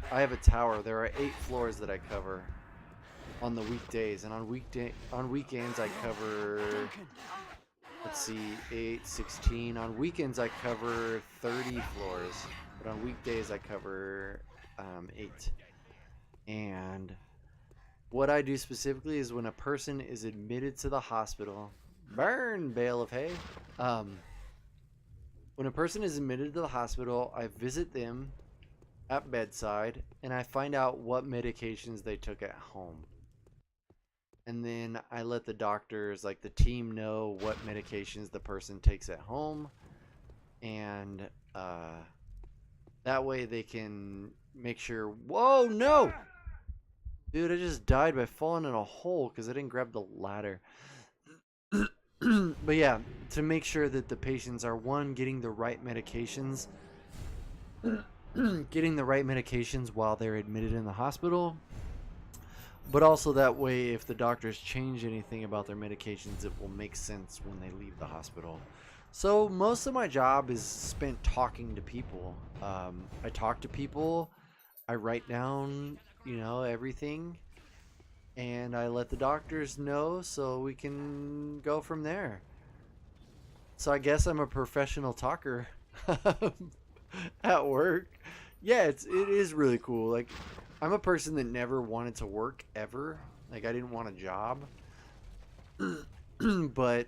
tower. There are 8 floors that I cover on the weekdays, and on weekends I cover, let's see, 8, 16. On weekends I cover 30 floors, but on weekdays I cover 8. And what I do specifically is when a person is admitted to the hospital, burn, bale of hay. When a person is admitted to the hospital, I visit them at bedside and I find out what medications they took at home. And then I let the doctors, like the team, know what medications the person takes at home. And that way they can make sure, whoa, no! Dude, I just died by falling in a hole because I didn't grab the ladder. But yeah, to make sure that the patients are, one, getting the right medications, while they're admitted in the hospital, but also that way if the doctors change anything about their medications, it will make sense when they leave the hospital. So most of my job is spent talking to people. I talk to people, I write down, everything, and I let the doctors know so we can go from there. So I guess I'm a professional talker at work. Yeah, it is really cool. Like, I'm a person that never wanted to work ever. Like, I didn't want a job. But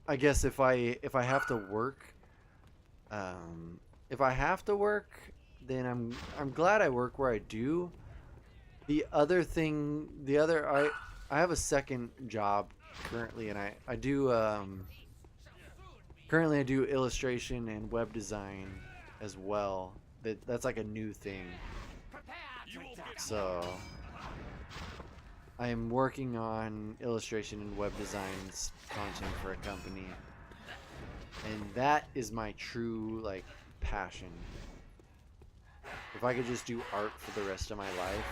I guess if I have to work, then I'm glad I work where I do. I have a second job currently, and I do currently I do illustration and web design as well. That's like a new thing. So I am working on illustration and web designs content for a company, and that is my true like passion. If I could just do art for the rest of my life,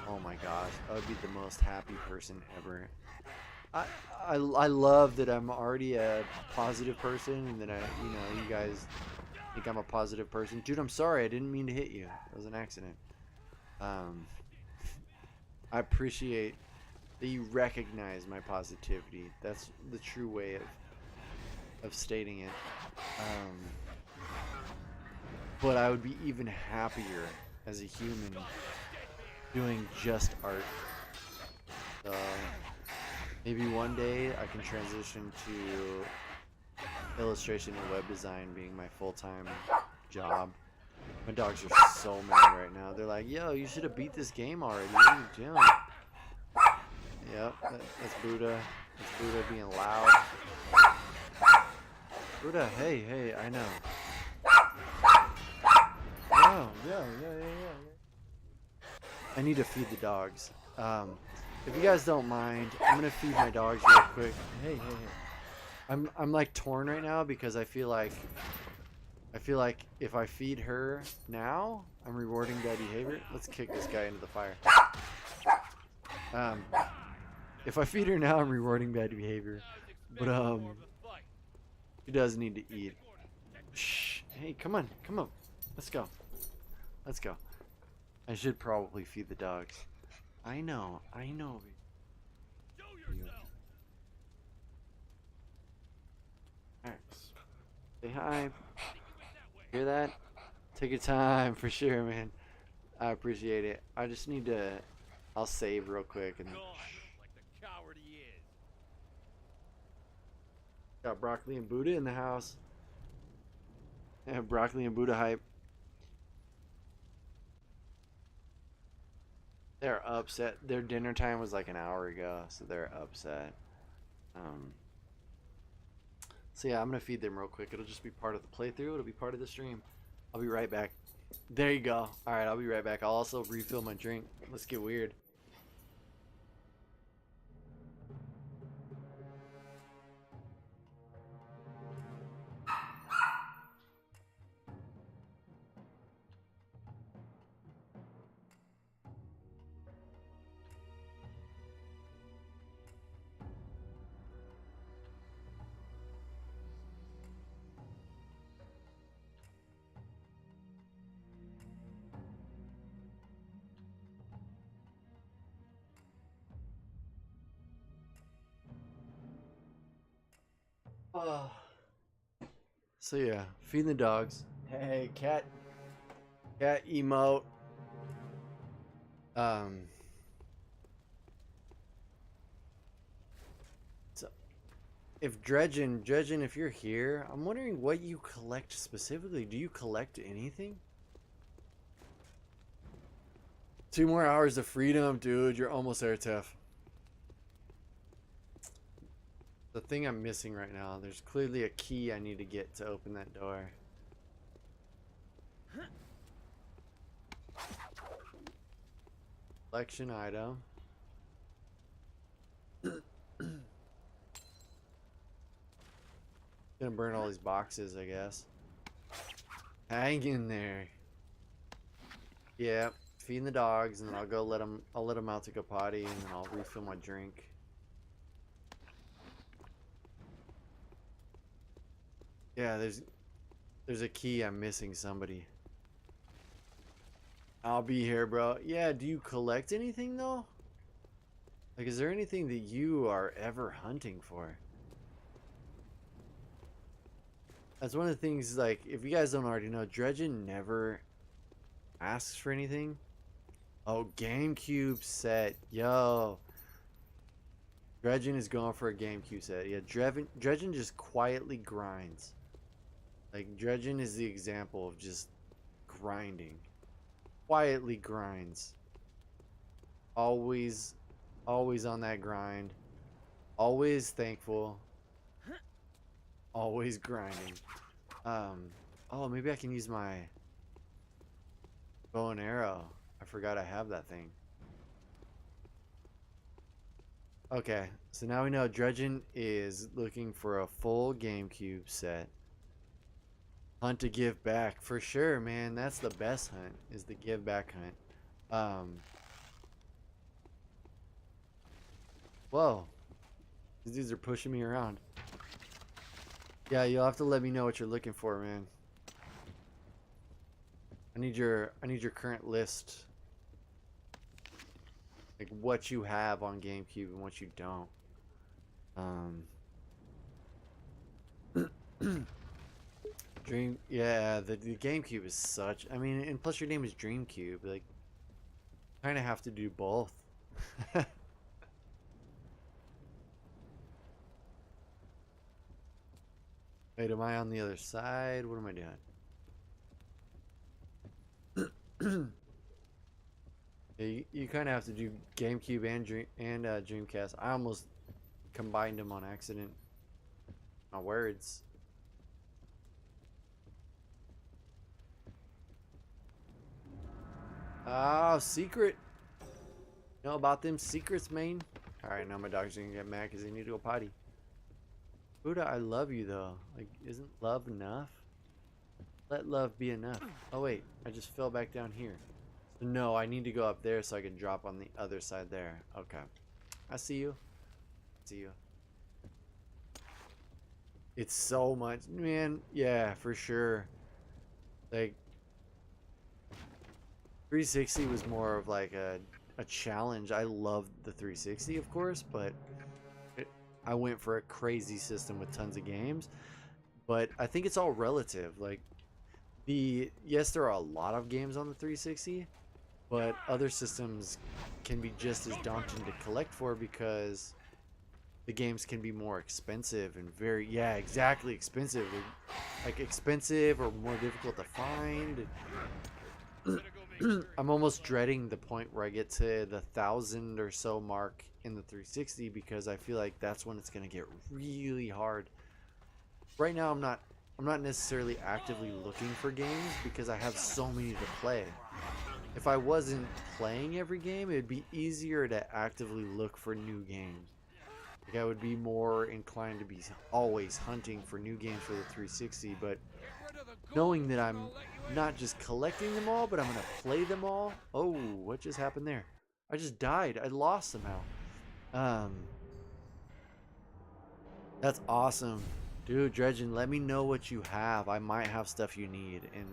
oh my gosh, I would be the most happy person ever. I love that I'm already a positive person, and that you guys think I'm a positive person. Dude, I'm sorry, I didn't mean to hit you. It was an accident. I appreciate that you recognize my positivity. That's the true way of stating it. But I would be even happier as a human doing just art. So maybe one day I can transition to illustration and web design being my full-time job. My dogs are so mad right now. They're like, yo, you should have beat this game already. What are you doing? Yep, that's Buddha. That's Buddha being loud. Buddha, hey, I know. Oh, yeah. I need to feed the dogs. If you guys don't mind, I'm gonna feed my dogs real quick. Hey, hey, hey. I'm like torn right now because I feel like if I feed her now, I'm rewarding bad behavior. Let's kick this guy into the fire. If I feed her now, I'm rewarding bad behavior. But she does need to eat. Shh. Hey, come on, come on. Let's go. Let's go. I should probably feed the dogs. I know. Alright. Say hi. Hear that? Take your time for sure, man. I appreciate it. I just need to. I'll save real quick and. Like the coward he is. Got broccoli and Buddha in the house. Yeah, broccoli and Buddha hype. They're upset. Their dinner time was like an hour ago, so they're upset. So yeah, I'm gonna feed them real quick. It'll just be part of the playthrough. It'll be part of the stream. I'll be right back. There you go. All right, I'll be right back. I'll also refill my drink. Let's get weird. Oh. So yeah, feeding the dogs. Hey, cat emote. So if Dredgen, if you're here, I'm wondering what you collect specifically. Do you collect anything? 2 more hours of freedom, dude. You're almost there, Tiff. The thing I'm missing right now, there's clearly a key I need to get to open that door. Collection item. Gonna burn all these boxes, I guess. Hang in there. Yeah, feeding the dogs, and then I'll go let them. I'll let them out to go potty, and then I'll refill my drink. Yeah, there's a key. I'm missing somebody. I'll be here, bro. Yeah, do you collect anything though? Like, is there anything that you are ever hunting for? That's one of the things, like, if you guys don't already know, Dredgen never asks for anything. Oh, GameCube set. Yo. Dredgen is going for a GameCube set. Yeah, Dredgen just quietly grinds. Like, Dredgen is the example of just grinding. Quietly grinds. Always on that grind. Always thankful. Always grinding. Oh, maybe I can use my bow and arrow. I forgot I have that thing. Okay, so now we know Dredgen is looking for a full GameCube set. Hunt to give back. For sure, man. That's the best hunt, is the give back hunt. Whoa. These dudes are pushing me around. Yeah, you'll have to let me know what you're looking for, man. I need your current list. Like what you have on GameCube and what you don't. Yeah, the GameCube is such, I mean, and plus your name is Dreamcube, like, kind of have to do both. Wait, am I on the other side? What am I doing? Yeah, you kind of have to do GameCube and Dreamcast. I almost combined them on accident. My words. Oh, secret. Know about them secrets, man? Alright, now my dog's gonna get mad because they need to go potty. Buddha, I love you though. Like, isn't love enough? Let love be enough. Oh wait, I just fell back down here. So no, I need to go up there so I can drop on the other side there. Okay. I see you. See you. It's so much, man. Yeah, for sure. Like, 360 was more of like a challenge. I loved the 360, of course, but I went for a crazy system with tons of games. But I think it's all relative. Like, yes, there are a lot of games on the 360, but other systems can be just as daunting to collect for because the games can be more expensive and exactly, expensive. Like expensive or more difficult to find. I'm almost dreading the point where I get to the 1,000 or so mark in the 360 because I feel like that's when it's going to get really hard. Right now I'm not necessarily actively looking for games because I have so many to play. If I wasn't playing every game, it'd be easier to actively look for new games. Like, I would be more inclined to be always hunting for new games for the 360, but knowing that I'm not just collecting them all, but I'm going to play them all. Oh, what just happened there? I just died. I lost somehow. That's awesome. Dude, Dredgen, let me know what you have. I might have stuff you need. And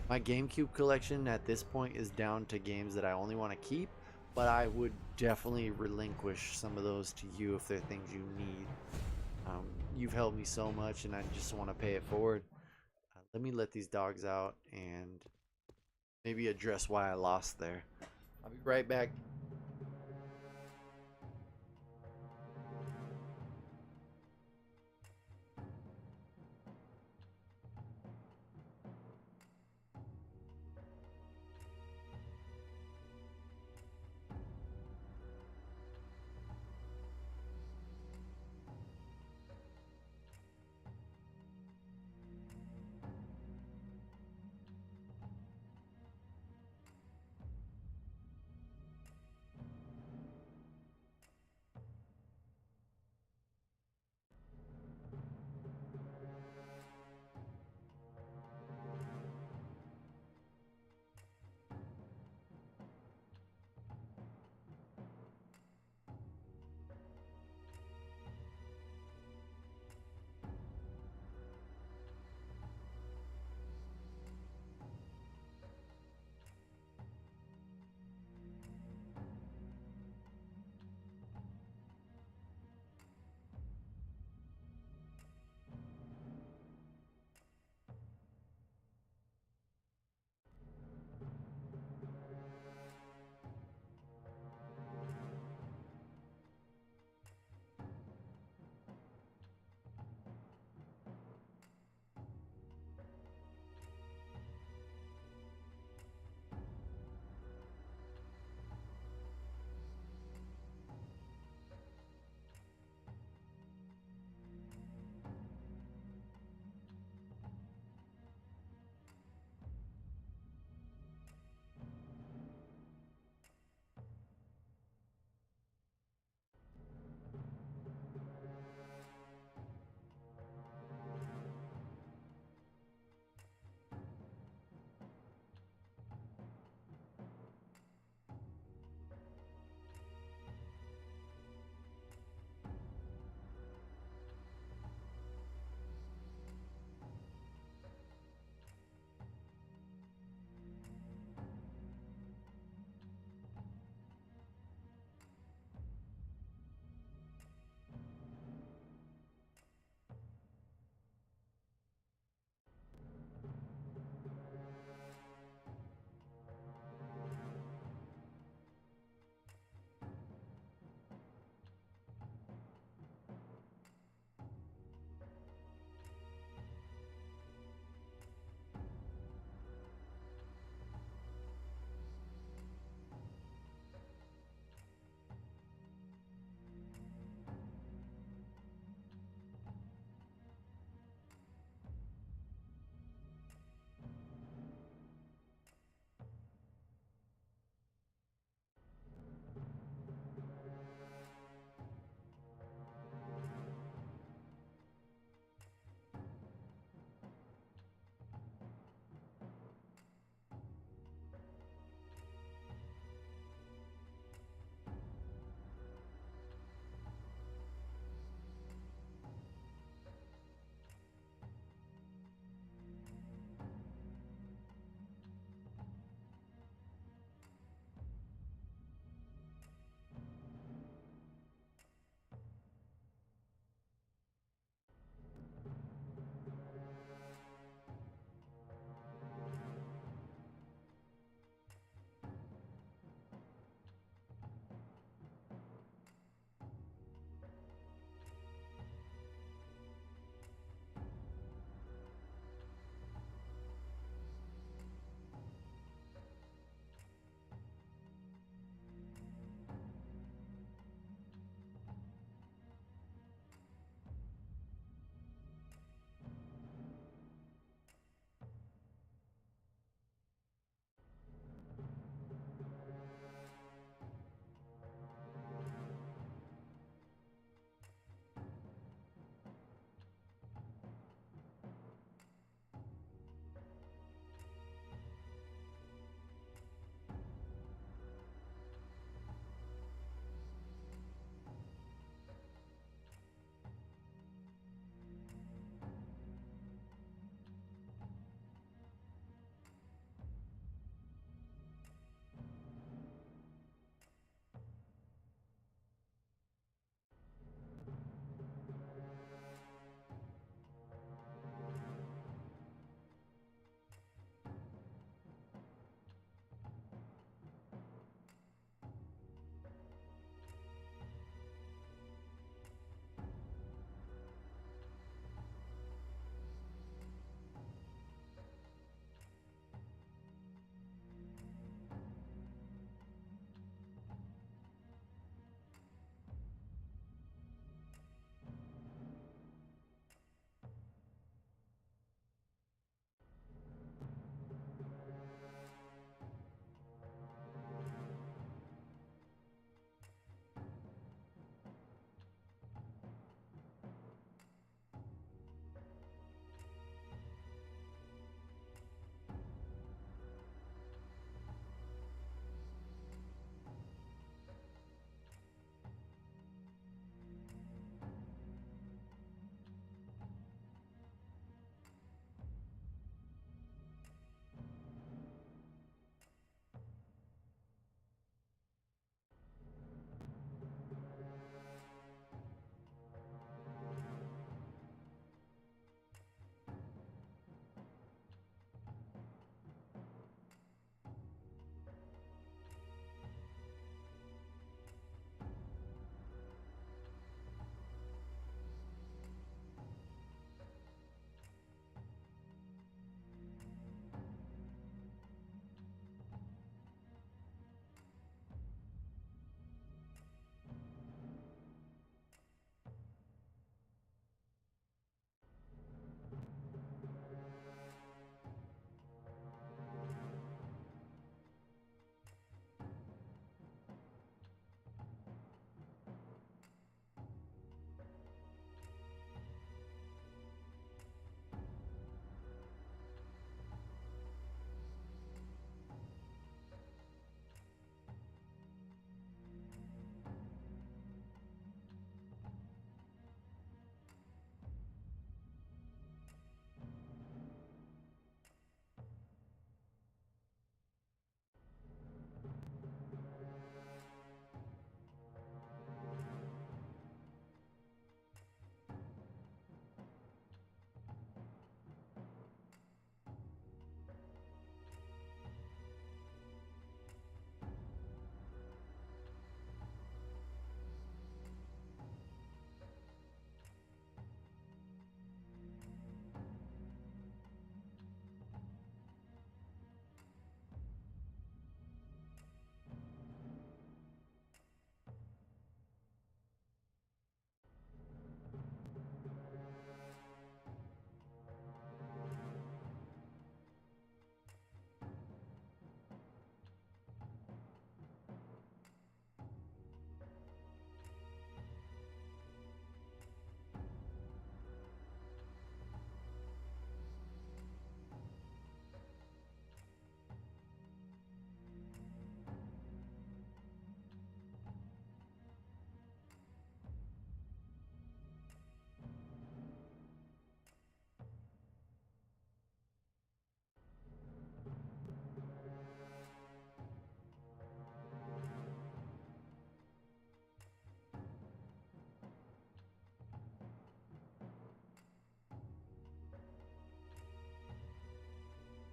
my GameCube collection at this point is down to games that I only want to keep, but I would definitely relinquish some of those to you if they're things you need. You've helped me so much, and I just want to pay it forward. Let me let these dogs out and maybe address why I lost there. I'll be right back.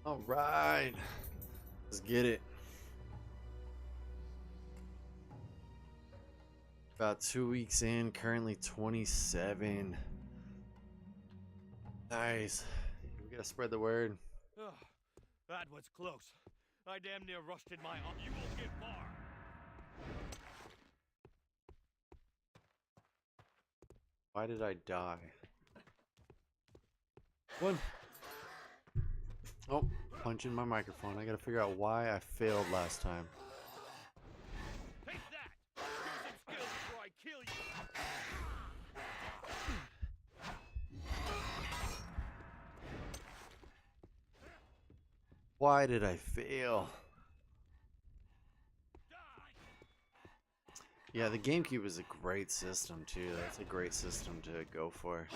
All right, let's get it. About 2 weeks in, currently 27. Nice. We gotta spread the word. Oh, that was close. I damn near rusted my arm. You won't get far. Why did I die? One. Oh, punching my microphone. I gotta figure out why I failed last time. Take that! Use some skill before I kill you! Why did I fail? Yeah, the GameCube is a great system too. That's a great system to go for.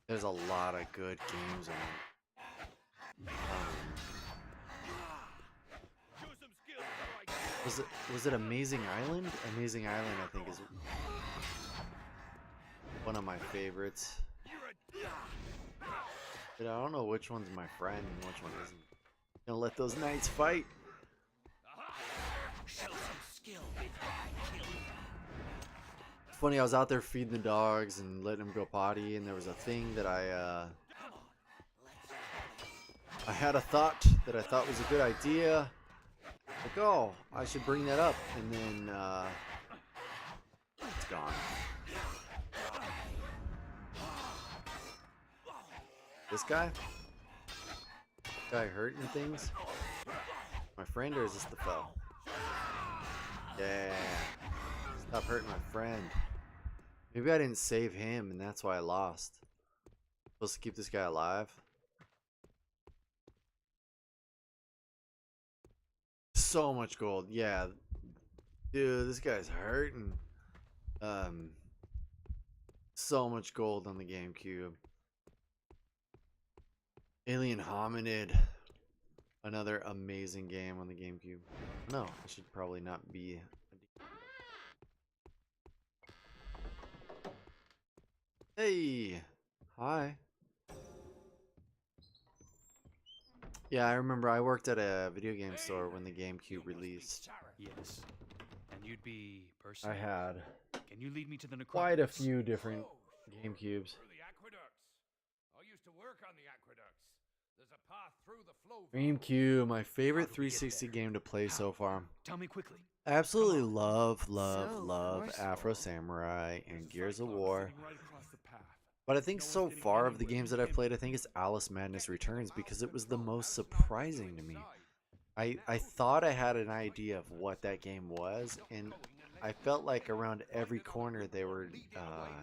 There's a lot of good games on it. Was it Amazing Island? Amazing Island, I think, is one of my favorites. But I don't know which one's my friend and which one isn't. Gonna let those knights fight. Show some skill before I kill you. It's funny, I was out there feeding the dogs and letting them go potty, and there was a thing that I had a thought that I thought was a good idea. Like, oh, I should bring that up, and then it's gone. This guy hurting things? My friend, or is this the foe? Yeah. Stop hurting my friend. Maybe I didn't save him, and that's why I lost. Supposed to keep this guy alive. So much gold. Yeah. Dude, this guy's hurting. So much gold on the GameCube. Alien Hominid. Another amazing game on the GameCube. No, I should probably not be. Hey. Hi. Yeah, I remember I worked at a video game store when the GameCube released. Yes. And you'd be I had Can you lead me to the necropolis? quite a few different GameCubes. Through the aqueducts. I used to work on the aqueducts. There's a path through the flow. GameCube, my favorite 360 game to play so far. Tell me quickly. I absolutely Come love forceful. Afro Samurai and Gears of War. Right across the path. But I think so far of the games that I've played, I think it's Alice Madness Returns because it was the most surprising to me. I thought I had an idea of what that game was, and I felt like around every corner they were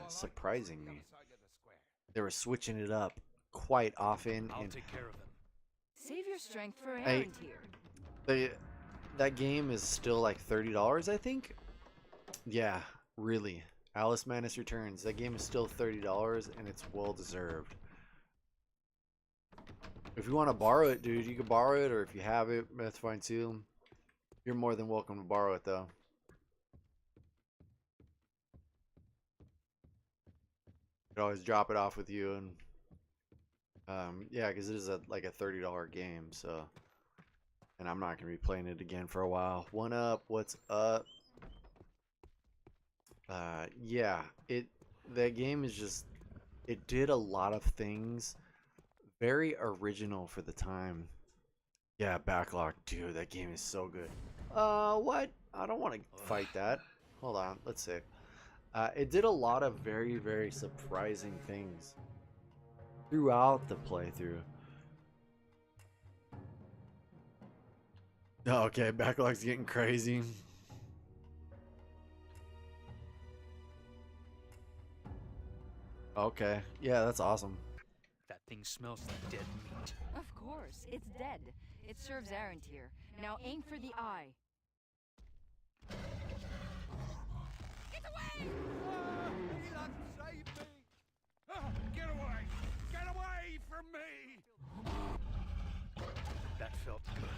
surprising me. They were switching it up quite often, I'll and take care of them. Save your strength for errand here. that game is still like $30, I think. Yeah, really. Alice Madness Returns. That game is still $30, and it's well deserved. If you want to borrow it, dude, you can borrow it, or if you have it, that's fine too. You're more than welcome to borrow it, though. You could always drop it off with you, and yeah, because it is like a $30 game, so. And I'm not gonna be playing it again for a while. One up, what's up? Yeah, that game is just, it did a lot of things very original for the time. Yeah, Backlog, dude, that game is so good. What? I don't want to fight that. Hold on, let's see. It did a lot of very, very surprising things throughout the playthrough. Okay, Backlog's getting crazy. Okay, yeah, that's awesome. That thing smells like dead meat. Of course, it's dead. It serves errand here. Now aim for the eye. Get away! Elon, save me! Get away! Get away from me! That felt good.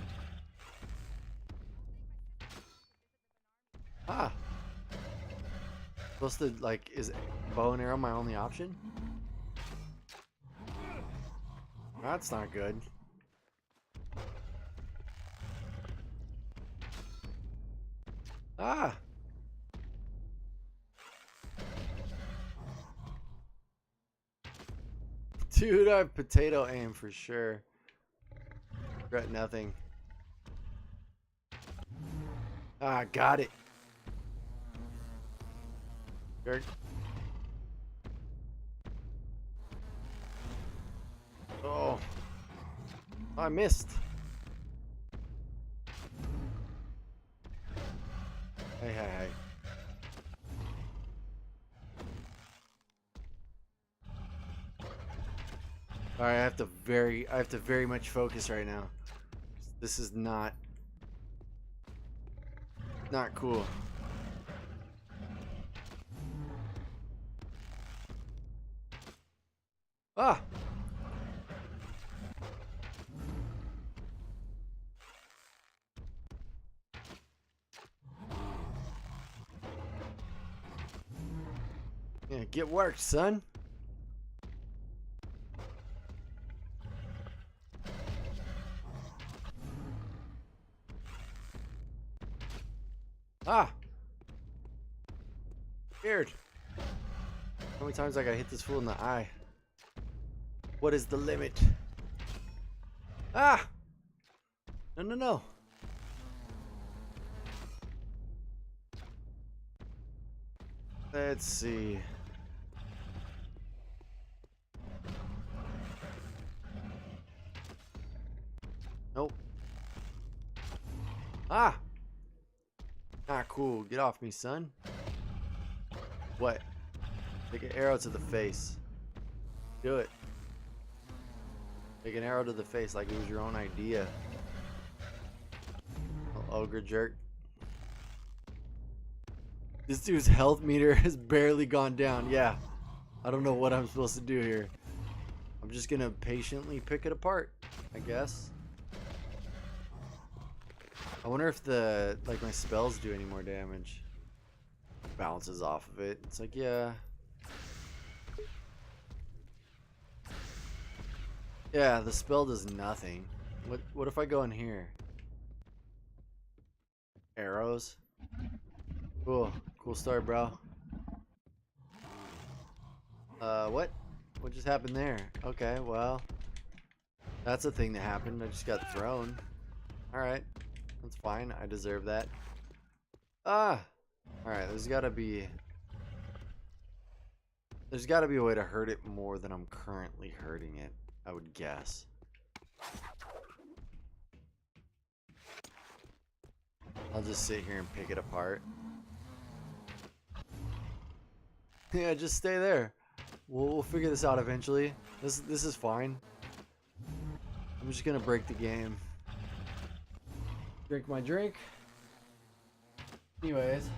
Ah. Supposed to, like, is bow and arrow my only option? That's not good. Ah! Dude, I have potato aim for sure. Regret nothing. Ah, got it. Jerk. Oh. I missed. Hey, hey, hey. Alright, I have to very much focus right now. This is not cool. Ah! Yeah, get worked, son. Ah! Scared. How many times I gotta hit this fool in the eye? What is the limit? Ah! No, no, no. Let's see. Nope. Ah! Not cool. Get off me, son. What? Take an arrow to the face. Do it. Take an arrow to the face like it was your own idea. Little ogre jerk. This dude's health meter has barely gone down. Yeah. I don't know what I'm supposed to do here. I'm just gonna patiently pick it apart, I guess. I wonder if my spells do any more damage. Bounces off of it. It's like, yeah. Yeah, the spell does nothing. What if I go in here? Arrows? Cool. Cool start, bro. What? What just happened there? Okay, well. That's a thing that happened. I just got thrown. Alright. That's fine. I deserve that. Ah! Alright, there's gotta be a way to hurt it more than I'm currently hurting it, I would guess. I'll just sit here and pick it apart. Yeah, just stay there. We'll figure this out eventually. This is fine. I'm just gonna break the game. Drink my drink. Anyways.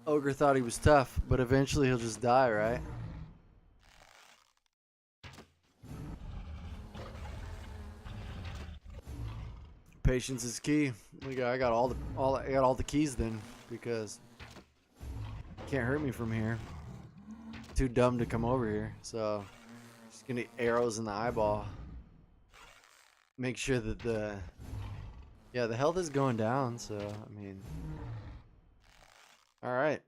Ogre thought he was tough, but eventually he'll just die, right? Patience is key. I got all the keys then, because you can't hurt me from here. Too dumb to come over here, so just gonna arrows in the eyeball. Make sure that the health is going down, so I mean, all right.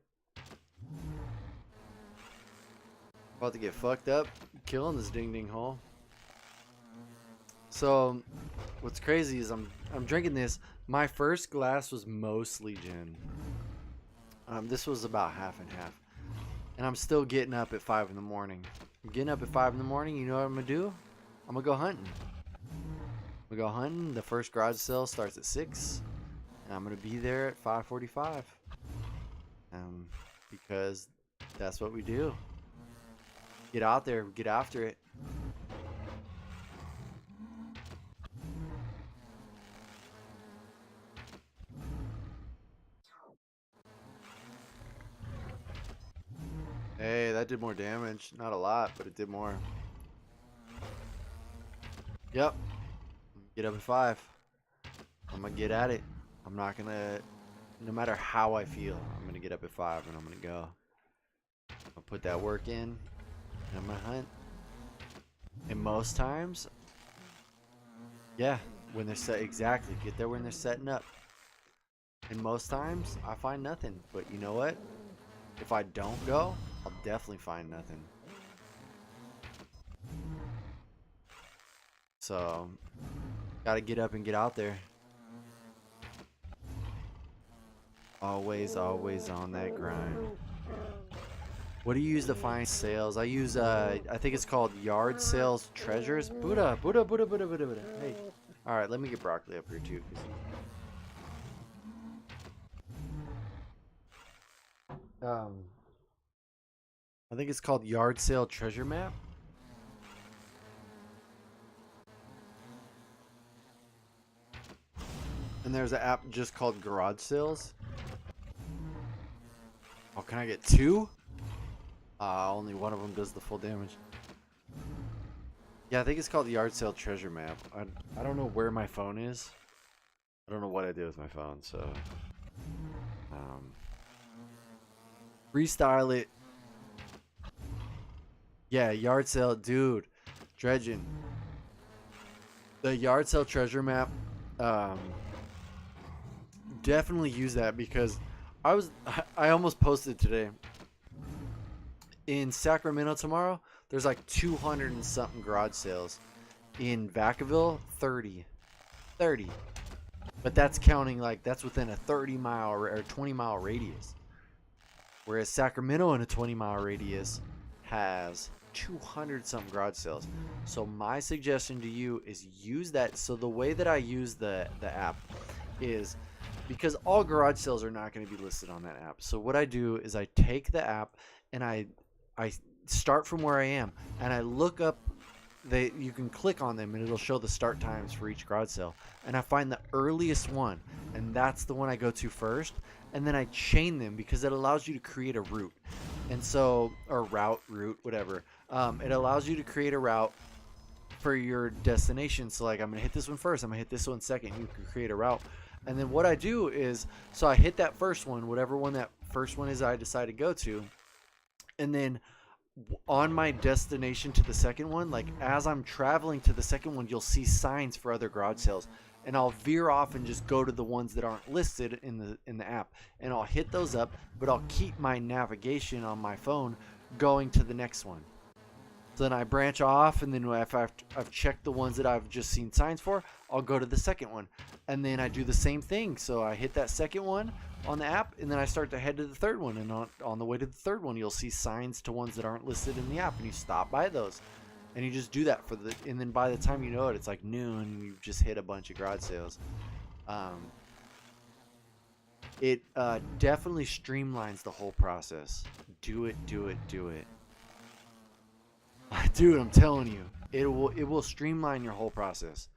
About to get fucked up, killing this ding ding hole. So, what's crazy is I'm drinking this. My first glass was mostly gin. This was about half and half, and I'm still getting up at 5 in the morning. I'm getting up at 5 in the morning. You know what I'm gonna do? I'm gonna go hunting. We go hunting. The first garage sale starts at 6, and I'm gonna be there at 5:45. Because that's what we do. Get out there, get after it. Hey, that did more damage. Not a lot, but it did more. Yep. Get up at 5. I'm gonna get at it. I'm not gonna, no matter how I feel, I'm gonna get up at 5 and I'm gonna go. I'll put that work in and I'm gonna hunt. And most times, yeah, when they're set, exactly, get there when they're setting up. And most times I find nothing. But you know what? If I don't go, I'll definitely find nothing. So, gotta get up and get out there. Always, always on that grind. What do you use to find sales? I use, I think it's called yard sales treasures. Buddha. Hey. Alright, let me get broccoli up here too. I think it's called yard sale treasure map. And there's an app just called garage sales. Oh, can I get 2? Only one of them does the full damage. Yeah, I think it's called the yard sale treasure map. I don't know where my phone is. I don't know what I did with my phone, so freestyle it. Yeah, yard sale, dude. Dredging. The yard sale treasure map. Definitely use that because I almost posted today. In Sacramento tomorrow, there's like 200 and something garage sales. In Vacaville, 30. But that's counting like that's within a 30-mile or 20-mile radius. Whereas Sacramento in a 20-mile radius has 200 something garage sales. So my suggestion to you is use that. So the way that I use the app is because all garage sales are not going to be listed on that app. So what I do is I take the app and I start from where I am and I look up. You can click on them and it'll show the start times for each garage sale, and I find the earliest one, and that's the one I go to first, and then I chain them because it allows you to create a route. And so, or route, whatever. It allows you to create a route for your destination. So like, I'm gonna hit this one first, I'm gonna hit this one second. You can create a route. And then what I do is, so I hit that first one, whatever one that first one is I decide to go to, and then on my destination to the second one, like as I'm traveling to the second one, you'll see signs for other garage sales, and I'll veer off and just go to the ones that aren't listed in the app, and I'll hit those up, but I'll keep my navigation on my phone going to the next one. So then I branch off, and then if I've checked the ones that I've just seen signs for, I'll go to the second one, and then I do the same thing. So I hit that second one on the app, and then I start to head to the third one, and on the way to the third one, you'll see signs to ones that aren't listed in the app, and you stop by those, and you just do that and then by the time you know it, it's like noon, and you've just hit a bunch of garage sales. It definitely streamlines the whole process. Do it. Dude, I'm telling you, it will streamline your whole process.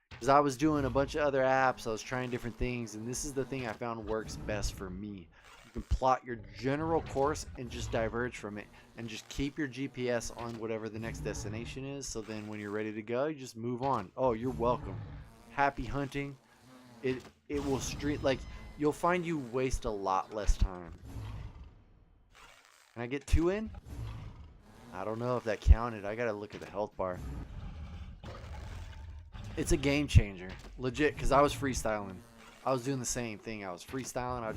Because I was doing a bunch of other apps, I was trying different things, and this is the thing I found works best for me. You can plot your general course and just diverge from it, and just keep your GPS on whatever the next destination is, so then when you're ready to go, you just move on. Oh, you're welcome. Happy hunting. It will like, you'll find you waste a lot less time. Can I get 2 in? I don't know if that counted. I gotta look at the health bar. It's a game changer, legit, because I was freestyling. I was doing the same thing. I was freestyling. I'm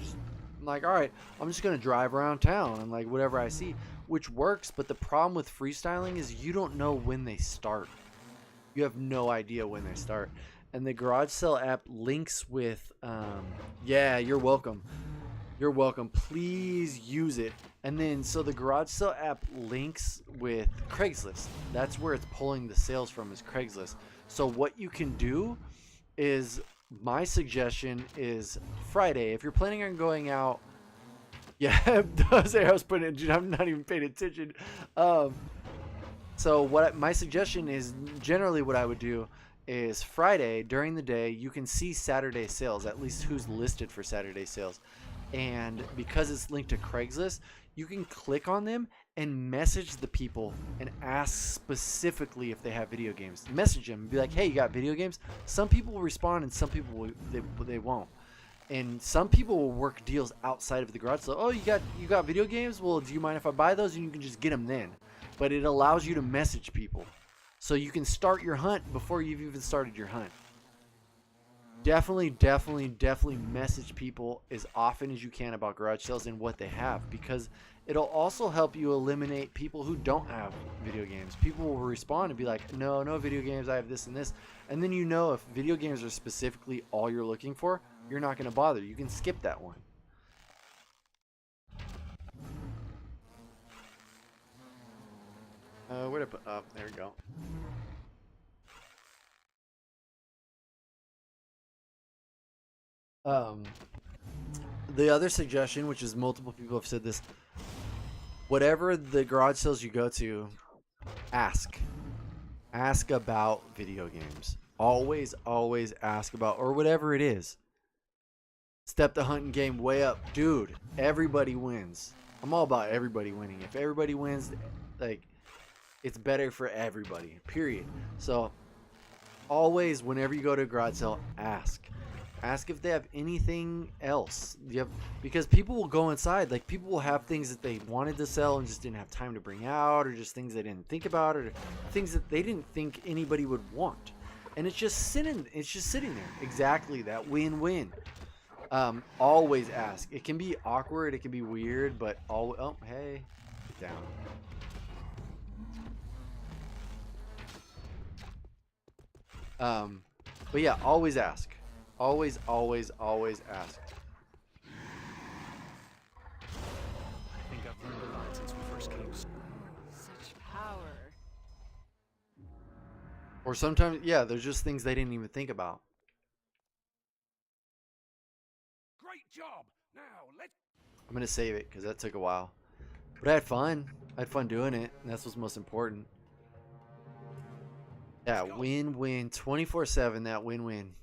like, all right, I'm just gonna drive around town and like whatever I see, which works. But the problem with freestyling is you don't know when they start. You have no idea when they start. And the garage sale app links with, yeah, you're welcome. You're welcome. Please use it. And then, so the garage sale app links with Craigslist. That's where it's pulling the sales from, is Craigslist. So what you can do is, my suggestion is Friday. If you're planning on going out, yeah, I was putting it, dude, I'm not even paying attention. So my suggestion is, generally what I would do is Friday during the day, you can see Saturday sales, at least who's listed for Saturday sales. And because it's linked to Craigslist, you can click on them and message the people and ask specifically if they have video games. Message them and be like, hey, you got video games? Some people will respond and some people they won't. And some people will work deals outside of the garage sale. Oh, you got video games? Well, do you mind if I buy those? And you can just get them then. But it allows you to message people, so you can start your hunt before you've even started your hunt. definitely message people as often as you can about garage sales and what they have, because it'll also help you eliminate people who don't have video games. People will respond and be like, no video games, I have this and this. And then, you know, if video games are specifically all you're looking for, you're not going to bother. You can skip that one. Where'd I put up? There we go. The other suggestion, which is multiple people have said this, whatever the garage sales you go to, ask about video games. Always ask about, or whatever it is. Step the hunting game way up. Dude, everybody wins. I'm all about everybody winning. If everybody wins, like, it's better for everybody, period. So always, whenever you go to a garage sale, ask if they have anything else. Because people will go inside, like, people will have things that they wanted to sell and just didn't have time to bring out, or just things they didn't think about, or things that they didn't think anybody would want, and it's just sitting there. Exactly, that win-win. Always ask. It can be awkward, it can be weird, but oh, hey, get down. But yeah, always ask. Always ask. I think I've learned a lot since we first came. Such power. Or sometimes, yeah, there's just things they didn't even think about. Great job. Now let's. I'm gonna save it because that took a while, but I had fun. I had fun doing it, and that's what's most important. Yeah, win-win, 24/7. That win-win.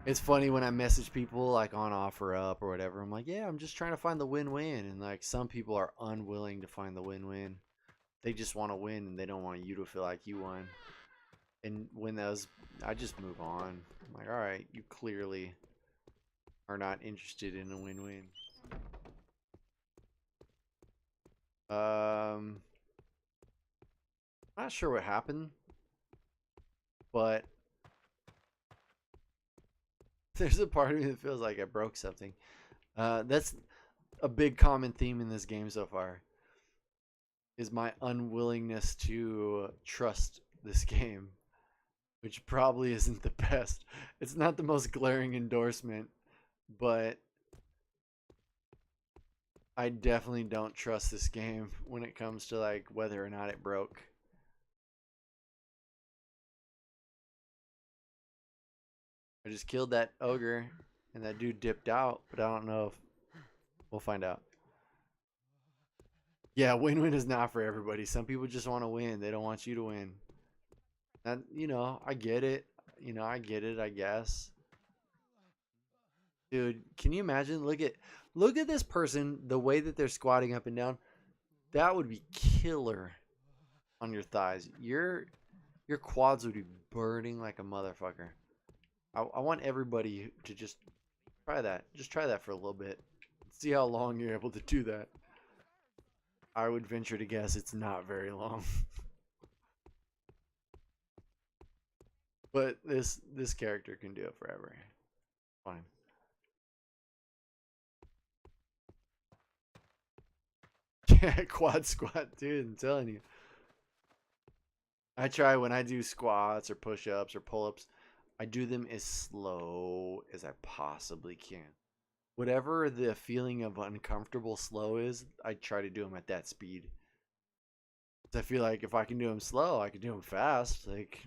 It's funny when I message people like on OfferUp or whatever. I'm like, yeah, I'm just trying to find the win-win, and like some people are unwilling to find the win-win. They just want to win, and they don't want you to feel like you won. And when those, I just move on. I'm like, all right, you clearly are not interested in a win-win. I'm not sure what happened, but there's a part of me that feels like I broke something. That's a big common theme in this game so far, is my unwillingness to trust this game, which probably isn't the best. It's not the most glaring endorsement, but I definitely don't trust this game when it comes to like whether or not it broke. I just killed that ogre and that dude dipped out, but I don't know if we'll find out. Yeah, win-win is not for everybody. Some people just want to win. They don't want you to win. And, you know, I get it. I get it, I guess. Dude, can you imagine? Look at this person, the way that they're squatting up and down. That would be killer on your thighs. Your quads would be burning like a motherfucker. I want everybody to just try that. Just try that for a little bit. See how long you're able to do that. I would venture to guess it's not very long. But this character can do it forever. Fine. Yeah, quad squat, dude, I'm telling you. I try when I do squats or push-ups or pull-ups, I do them as slow as I possibly can. Whatever the feeling of uncomfortable slow is, I try to do them at that speed. I feel like if I can do them slow, I can do them fast. Like,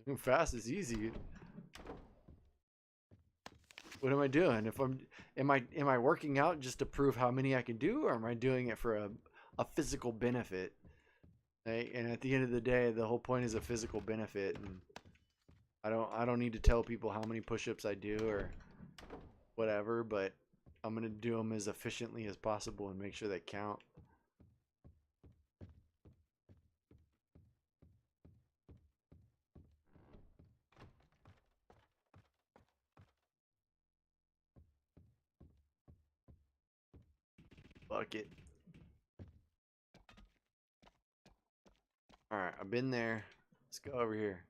doing fast is easy. What am I doing? Am I working out just to prove how many I can do, or am I doing it for a physical benefit? Right? And at the end of the day, the whole point is a physical benefit, and I don't need to tell people how many push-ups I do or whatever, but I'm gonna do them as efficiently as possible and make sure they count. Bucket. Alright, I've been there. Let's go over here.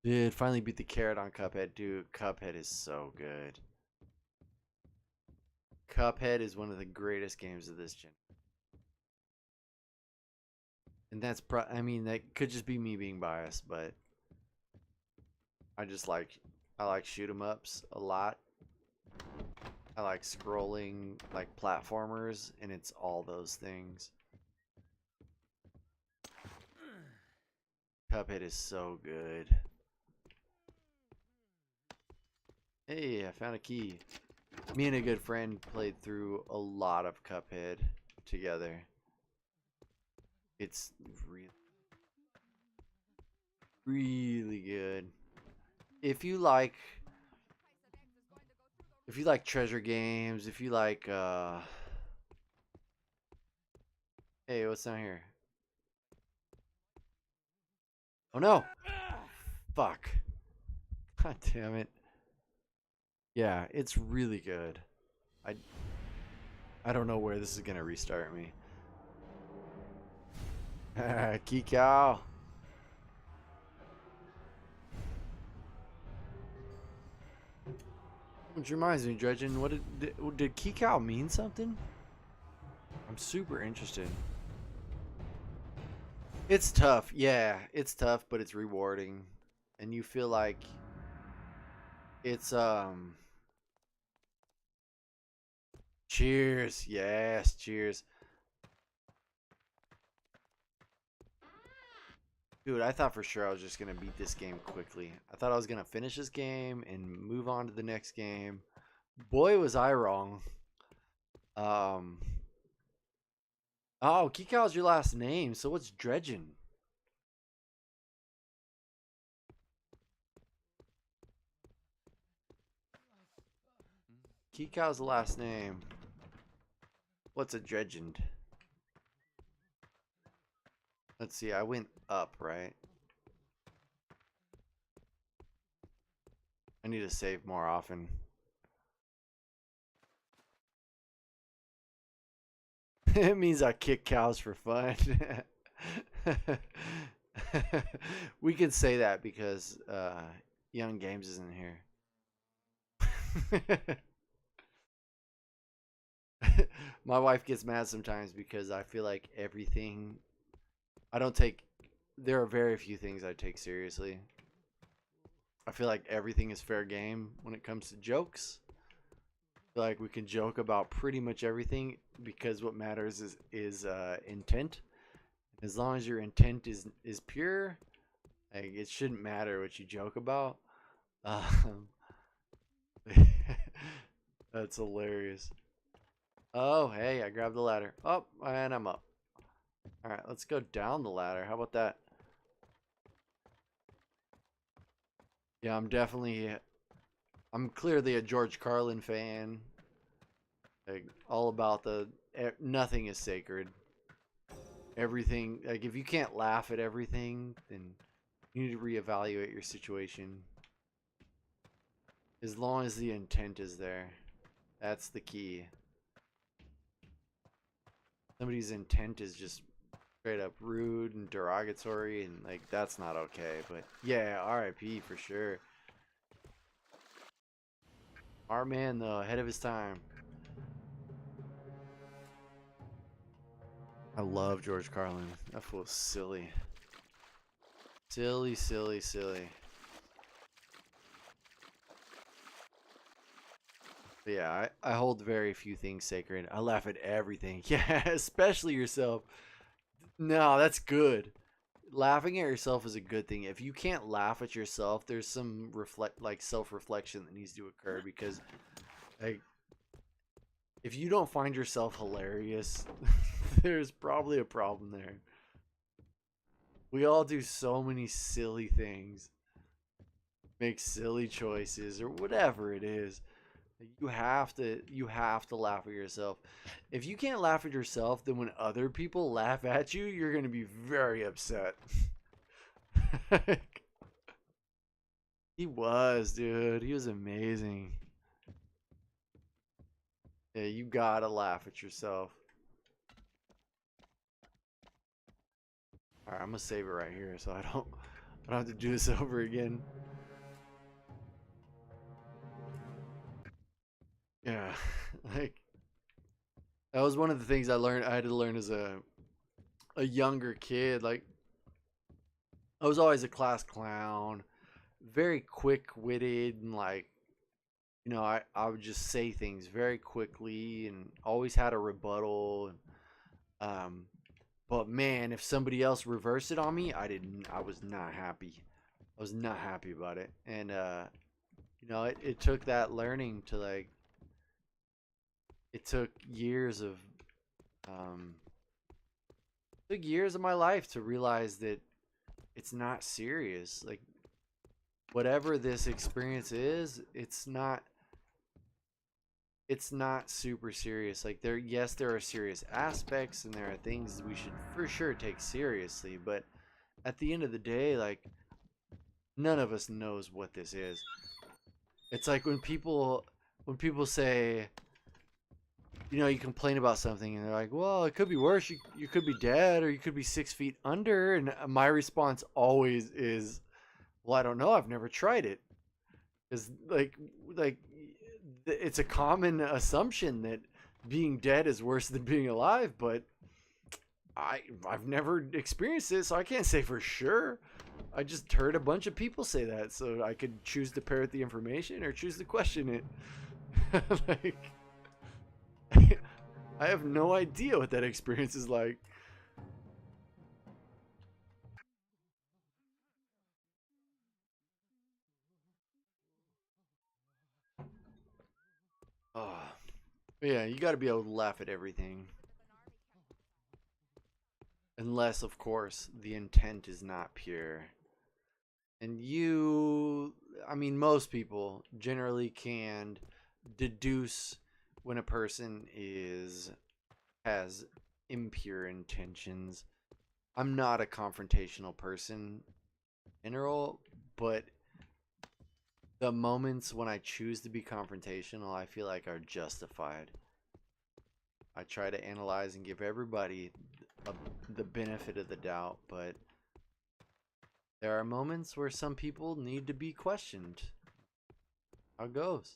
Dude, finally beat the carrot on Cuphead. Dude, Cuphead is so good. Cuphead is one of the greatest games of this gen. And that's I mean, that could just be me being biased, but I like shoot 'em ups a lot. I like scrolling like platformers, and it's all those things. Cuphead is so good. Hey, I found a key. Me and a good friend played through a lot of Cuphead together. It's really good. If you like treasure games, if you like hey, what's down here? Oh no. Fuck. God damn it. Yeah, it's really good. I don't know where this is gonna restart me. Key cow. Which reminds me, Dredgen, what did key cow mean something? I'm super interested. It's tough, yeah, it's tough, but it's rewarding, and you feel like it's cheers, yes, cheers. Dude, I thought for sure I was just gonna beat this game quickly. I thought I was gonna finish this game and move on to the next game. Boy, was I wrong. Oh, Kikau's your last name, so what's Dredgen? Kikau's the last name. What's a Dredgend? Let's see, I went up, right? I need to save more often. It means I kick cows for fun. We can say that because Young Games isn't here. My wife gets mad sometimes because I feel like everything there are very few things I take seriously. I feel like everything is fair game when it comes to jokes. I feel like we can joke about pretty much everything because what matters is intent. As long as your intent is pure, like, it shouldn't matter what you joke about. Um, that's hilarious. Oh, hey, I grabbed the ladder. Oh, and I'm up. All right, let's go down the ladder. How about that? Yeah, I'm clearly a George Carlin fan. Like, all about nothing is sacred. Everything, like, if you can't laugh at everything, then you need to reevaluate your situation. As long as the intent is there, that's the key. Somebody's intent is just straight up rude and derogatory, and like, that's not okay. But yeah, RIP for sure. Our man, though, ahead of his time. I love George Carlin. That fool's silly. Silly, silly, silly. But yeah, I hold very few things sacred. I laugh at everything. Yeah, especially yourself. No, that's good. Laughing at yourself is a good thing. If you can't laugh at yourself, there's some self-reflection that needs to occur, because like, if you don't find yourself hilarious, there's probably a problem there. We all do so many silly things, make silly choices, or whatever it is. You have to laugh at yourself. If you can't laugh at yourself, then when other people laugh at you, you're going to be very upset. He was, dude. He was amazing. Yeah, you gotta laugh at yourself. Alright, I'm gonna save it right here so I don't I don't have to do this over again. Yeah, like that was one of the things I had to learn as a younger kid. Like I was always a class clown, very quick-witted, and like I would just say things very quickly and always had a rebuttal. Um, but man, if somebody else reversed it on me, I was not happy. I was not happy about it. And it took that learning to like it um took years of my life to realize that it's not serious. Like whatever this experience is, it's not super serious. Like there are serious aspects and there are things we should for sure take seriously, but at the end of the day, like none of us knows what this is. It's like when people say, you complain about something and they're like, well, it could be worse. You could be dead or you could be 6 feet under. And my response always is, well, I don't know. I've never tried it. Because like it's a common assumption that being dead is worse than being alive, but I've never experienced it, so I can't say for sure. I just heard a bunch of people say that, so I could choose to parrot the information or choose to question it. Like, I have no idea what that experience is like. Oh, yeah, you got to be able to laugh at everything. Unless, of course, the intent is not pure. And most people generally can deduce when a person has impure intentions. I'm not a confrontational person in general, but the moments when I choose to be confrontational, I feel like are justified. I try to analyze and give everybody the benefit of the doubt, but there are moments where some people need to be questioned. How it goes.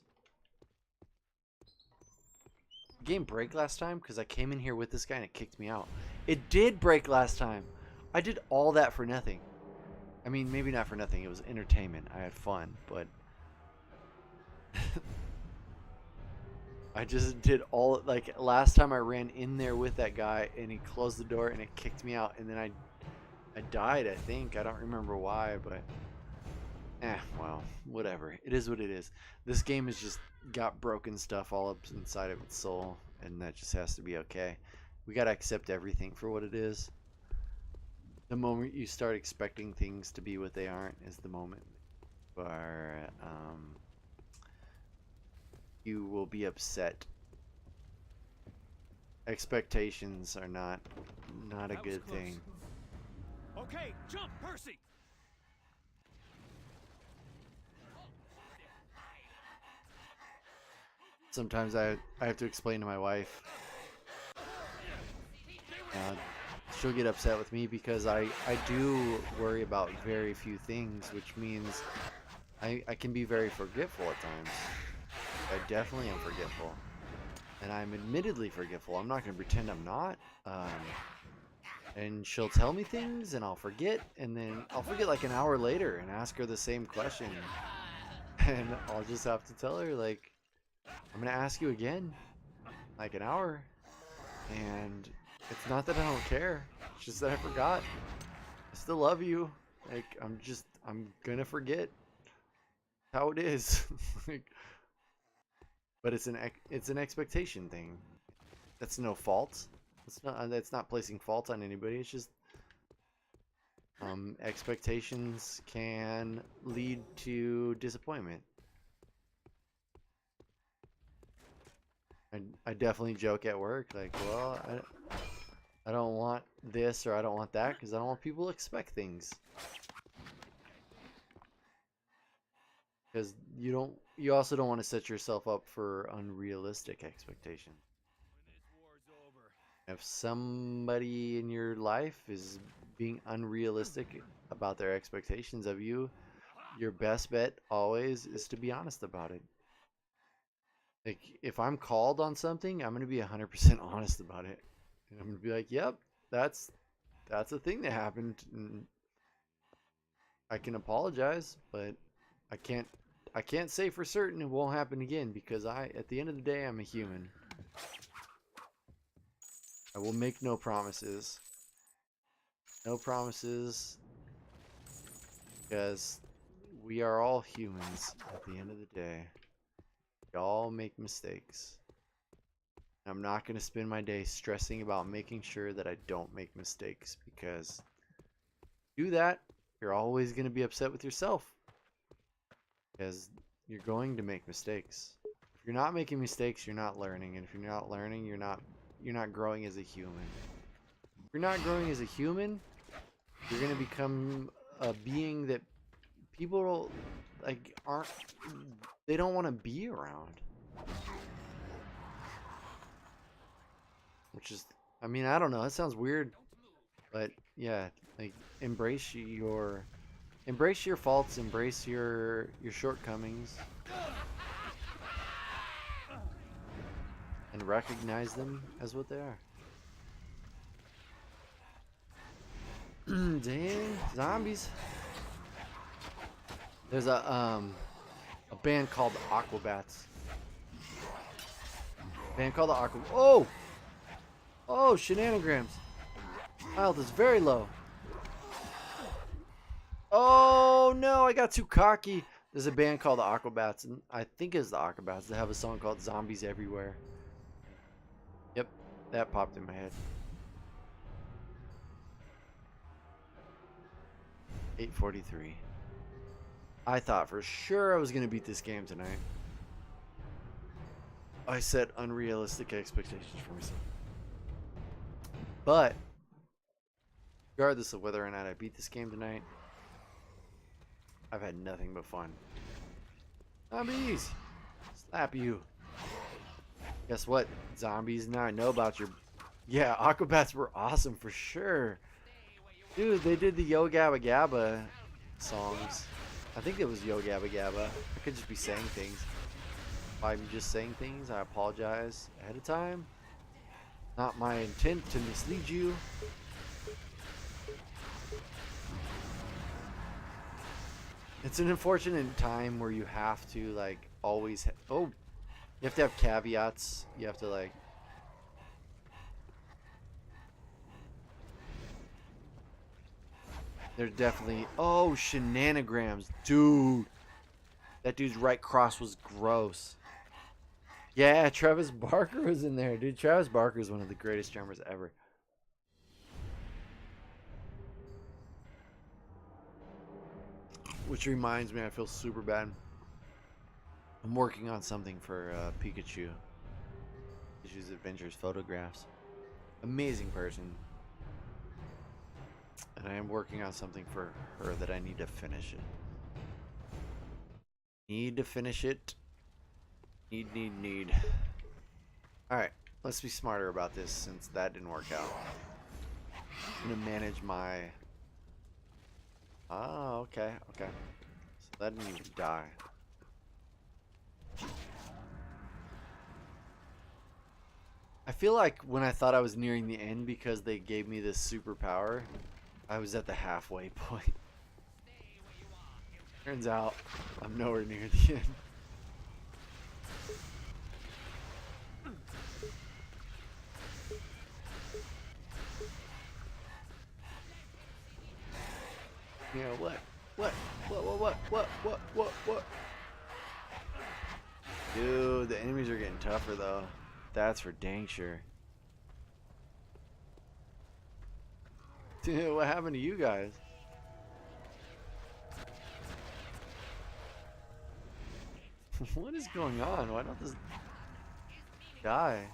Game break last time because I came in here with this guy and it kicked me out. It did break last time. I did all that for nothing. I mean, maybe not for nothing. It was entertainment. I had fun, but I just did all, like last time I ran in there with that guy and he closed the door and it kicked me out and then I died, I think. I don't remember why, but well, whatever. It is what it is. This game has just got broken stuff all up inside of its soul, and that just has to be okay. We gotta accept everything for what it is. The moment you start expecting things to be what they aren't is the moment where you will be upset. Expectations are not a good thing. Okay, jump, Percy! Sometimes I have to explain to my wife. She'll get upset with me because I do worry about very few things, which means I can be very forgetful at times. I definitely am forgetful. And I'm admittedly forgetful. I'm not going to pretend I'm not. And she'll tell me things and I'll forget. And then I'll forget like an hour later and ask her the same question. And I'll just have to tell her, like, I'm going to ask you again. Like an hour. And it's not that I don't care. It's just that I forgot. I still love you. Like, I'm going to forget. How it is. Like, but it's an expectation thing. That's no fault. That's not placing fault on anybody. It's just expectations can lead to disappointment. I definitely joke at work like, well, I don't want this or I don't want that because I don't want people to expect things. Because you also don't want to set yourself up for unrealistic expectations. When this war's over, If somebody in your life is being unrealistic about their expectations of you, your best bet always is to be honest about it. Like, if I'm called on something, I'm going to be 100% honest about it. And I'm going to be like, yep, that's a thing that happened. And I can apologize, but I can't say for certain it won't happen again, because at the end of the day, I'm a human. I will make no promises. No promises, because we are all humans at the end of the day. We all make mistakes. I'm not going to spend my day stressing about making sure that I don't make mistakes, because do that, you're always going to be upset with yourself, because you're going to make mistakes. If you're not making mistakes, you're not learning, and if you're not learning, you're not growing as a human. If you're not growing as a human, you're going to become a being that people like they don't want to be around. Which is, I mean, I don't know, that sounds weird, but yeah, like embrace your faults, embrace your shortcomings, and recognize them as what they are. Dang, zombies. There's a band called the Aquabats. Oh, shenanigans. My health is very low. Oh no, I got too cocky. There's a band called the Aquabats, and I think it's the Aquabats. They have a song called Zombies Everywhere. Yep, that popped in my head. 8:43. I thought for sure I was going to beat this game tonight. I set unrealistic expectations for myself. But regardless of whether or not I beat this game tonight, I've had nothing but fun. Zombies! Slap you. Guess what, zombies? Now I know about your... Yeah, Aquabats were awesome for sure. Dude, they did the Yo Gabba Gabba songs. I think it was Yo Gabba Gabba. I could just be saying things. If I'm just saying things, I apologize ahead of time. Not my intent to mislead you. It's an unfortunate time where you have to, like, always... you have to have caveats. You have to, like... There's definitely... Oh, shenanigans. Dude. That dude's right cross was gross. Yeah, Travis Barker was in there. Dude, Travis Barker is one of the greatest drummers ever. Which reminds me, I feel super bad. I'm working on something for Pikachu. Pikachu's Adventures Photographs. Amazing person. And I am working on something for her that I need to finish it. Need to finish it. Need. Alright, let's be smarter about this since that didn't work out. I'm gonna manage my... Oh, okay. So that didn't even die. I feel like when I thought I was nearing the end because they gave me this superpower, I was at the halfway point. Turns out, I'm nowhere near the end. You know what? Dude, the enemies are getting tougher though. That's for dang sure. Dude, what happened to you guys? What is going on? Why don't this die?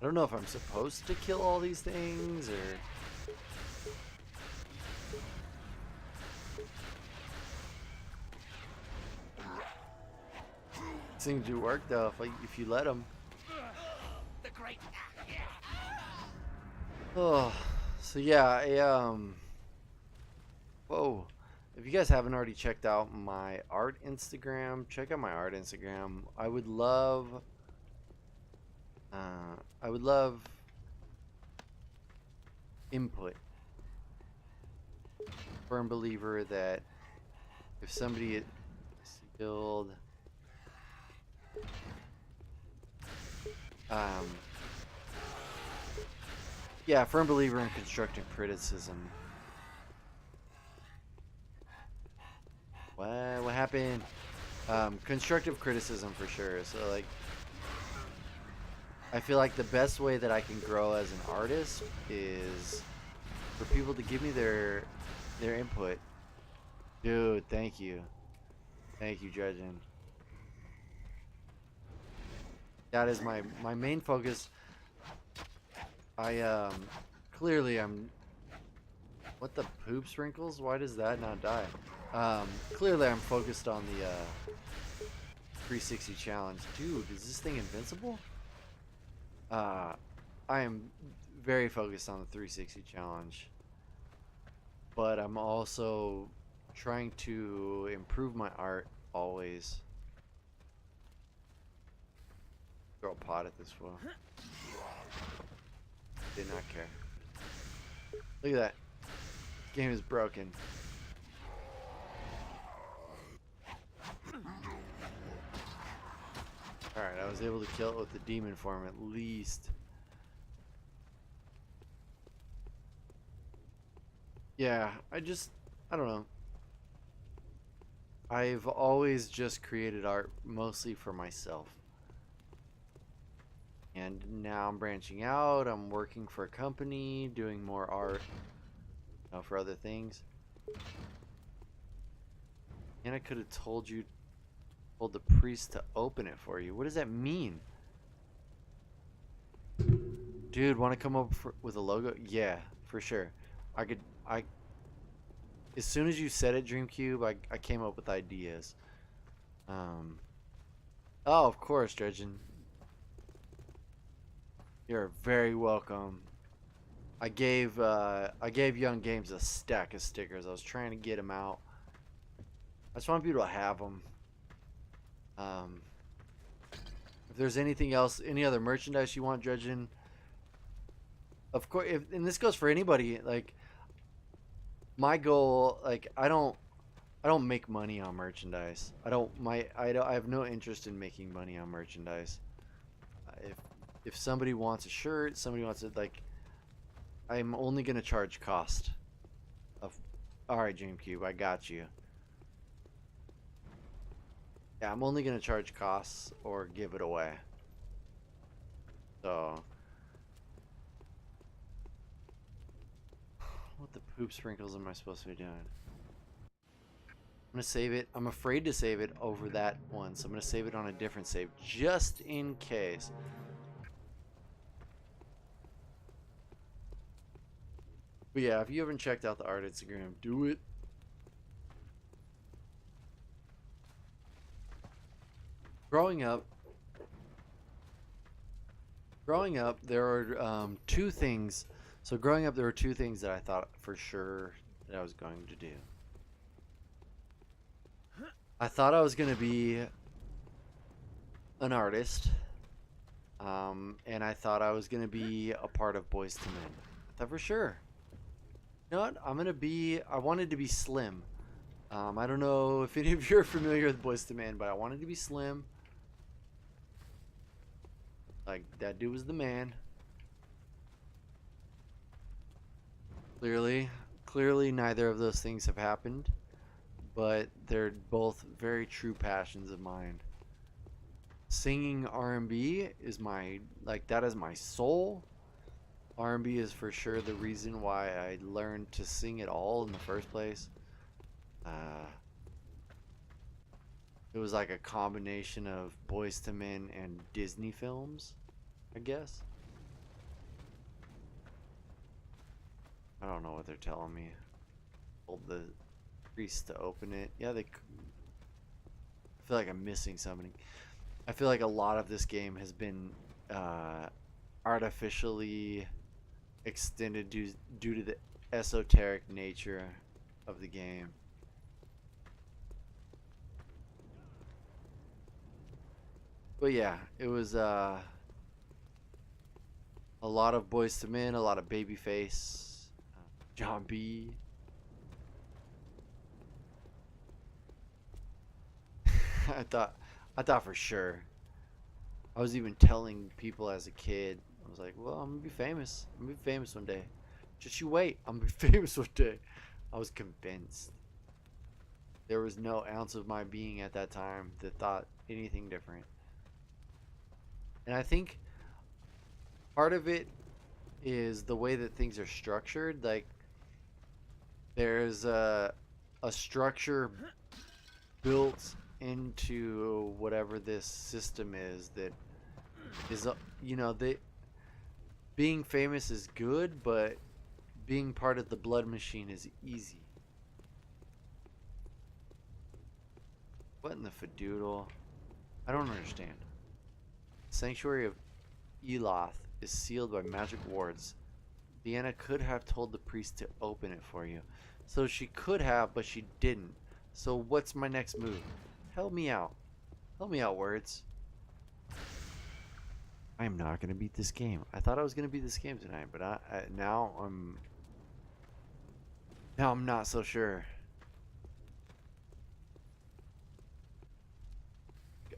I don't know if I'm supposed to kill all these things or... Seems to work though if you let them. The great. Oh, so yeah, whoa. If you guys haven't already checked out my art Instagram, check out my art Instagram. I would love input. Firm believer that if somebody build yeah, firm believer in constructive criticism. What happened? Constructive criticism for sure. So like, I feel like the best way that I can grow as an artist is for people to give me their input. Dude, thank you, Dredgen. That is my main focus. I clearly I'm. What the poop sprinkles? Why does that not die? Clearly I'm focused on the 360 challenge. Dude, is this thing invincible? I am very focused on the 360 challenge, but I'm also trying to improve my art always. Throw a pot at this fool. Did not care. Look at that. This game is broken. Alright, I was able to kill it with the demon form at least. Yeah, I don't know. I've always just created art mostly for myself. And now I'm branching out, I'm working for a company, doing more art, for other things. And I could have told the priest to open it for you. What does that mean? Dude, want to come up with a logo? Yeah, for sure. As soon as you said it, Dreamcube, I came up with ideas. Oh, of course, Dredgen. You're very welcome. I gave Young Games a stack of stickers. I was trying to get them out. I just want people to have them. If there's anything else, any other merchandise you want, Dredgen, of course. And this goes for anybody. Like, my goal, like, I don't make money on merchandise. I have no interest in making money on merchandise. If somebody wants a shirt, somebody wants it, like, I'm only gonna charge cost. Alright, Dreamcube, I got you. Yeah, I'm only gonna charge costs or give it away. So, what the poop sprinkles am I supposed to be doing? I'm gonna save it. I'm afraid to save it over that one, so I'm gonna save it on a different save just in case. But yeah, if you haven't checked out the art Instagram, do it. Growing up, there are two things. So growing up, there were two things that I thought for sure that I was going to do. I thought I was going to be an artist, and I thought I was going to be a part of Boys to Men. I thought for sure. You know what? I wanted to be slim. I don't know if any of you are familiar with Boys to Men, but I wanted to be slim. Like, that dude was the man. Clearly neither of those things have happened, but they're both very true passions of mine. Singing R&B is that is my soul. R&B is for sure the reason why I learned to sing at all in the first place. It was like a combination of Boys to Men and Disney films, I guess. I don't know what they're telling me. Told the priest to open it. Yeah, I feel like I'm missing something. I feel like a lot of this game has been artificially extended due to the esoteric nature of the game. But yeah, it was a lot of Boys to Men, a lot of Babyface, John B. I thought for sure. I was even telling people as a kid, I was like, well, I'm gonna be famous. I'm gonna be famous one day. Just you wait, I'm gonna be famous one day. I was convinced. There was no ounce of my being at that time that thought anything different. And I think part of it is the way that things are structured. Like, there's a structure built into whatever this system is that is, you know, being famous is good, but being part of the blood machine is easy. What in the fadoodle? I don't understand. Sanctuary of Eloth is sealed by magic wards. Deanna could have told the priest to open it for you. So she could have, but she didn't. So what's my next move? Help me out. Help me out, words. I'm not going to beat this game. I thought I was going to beat this game tonight, but now I'm not so sure.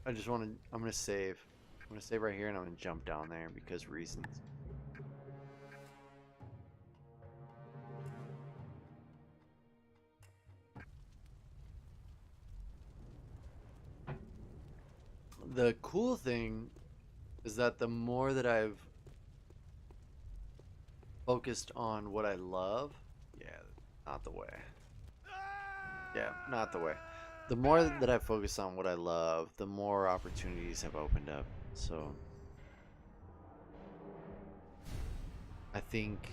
I'm going to save. I'm going to save right here, and I'm going to jump down there because reasons. The cool thing is that the more that I've focused on what I love, yeah, not the way. Yeah, not the way. The more that I focus on what I love, the more opportunities have opened up. So I think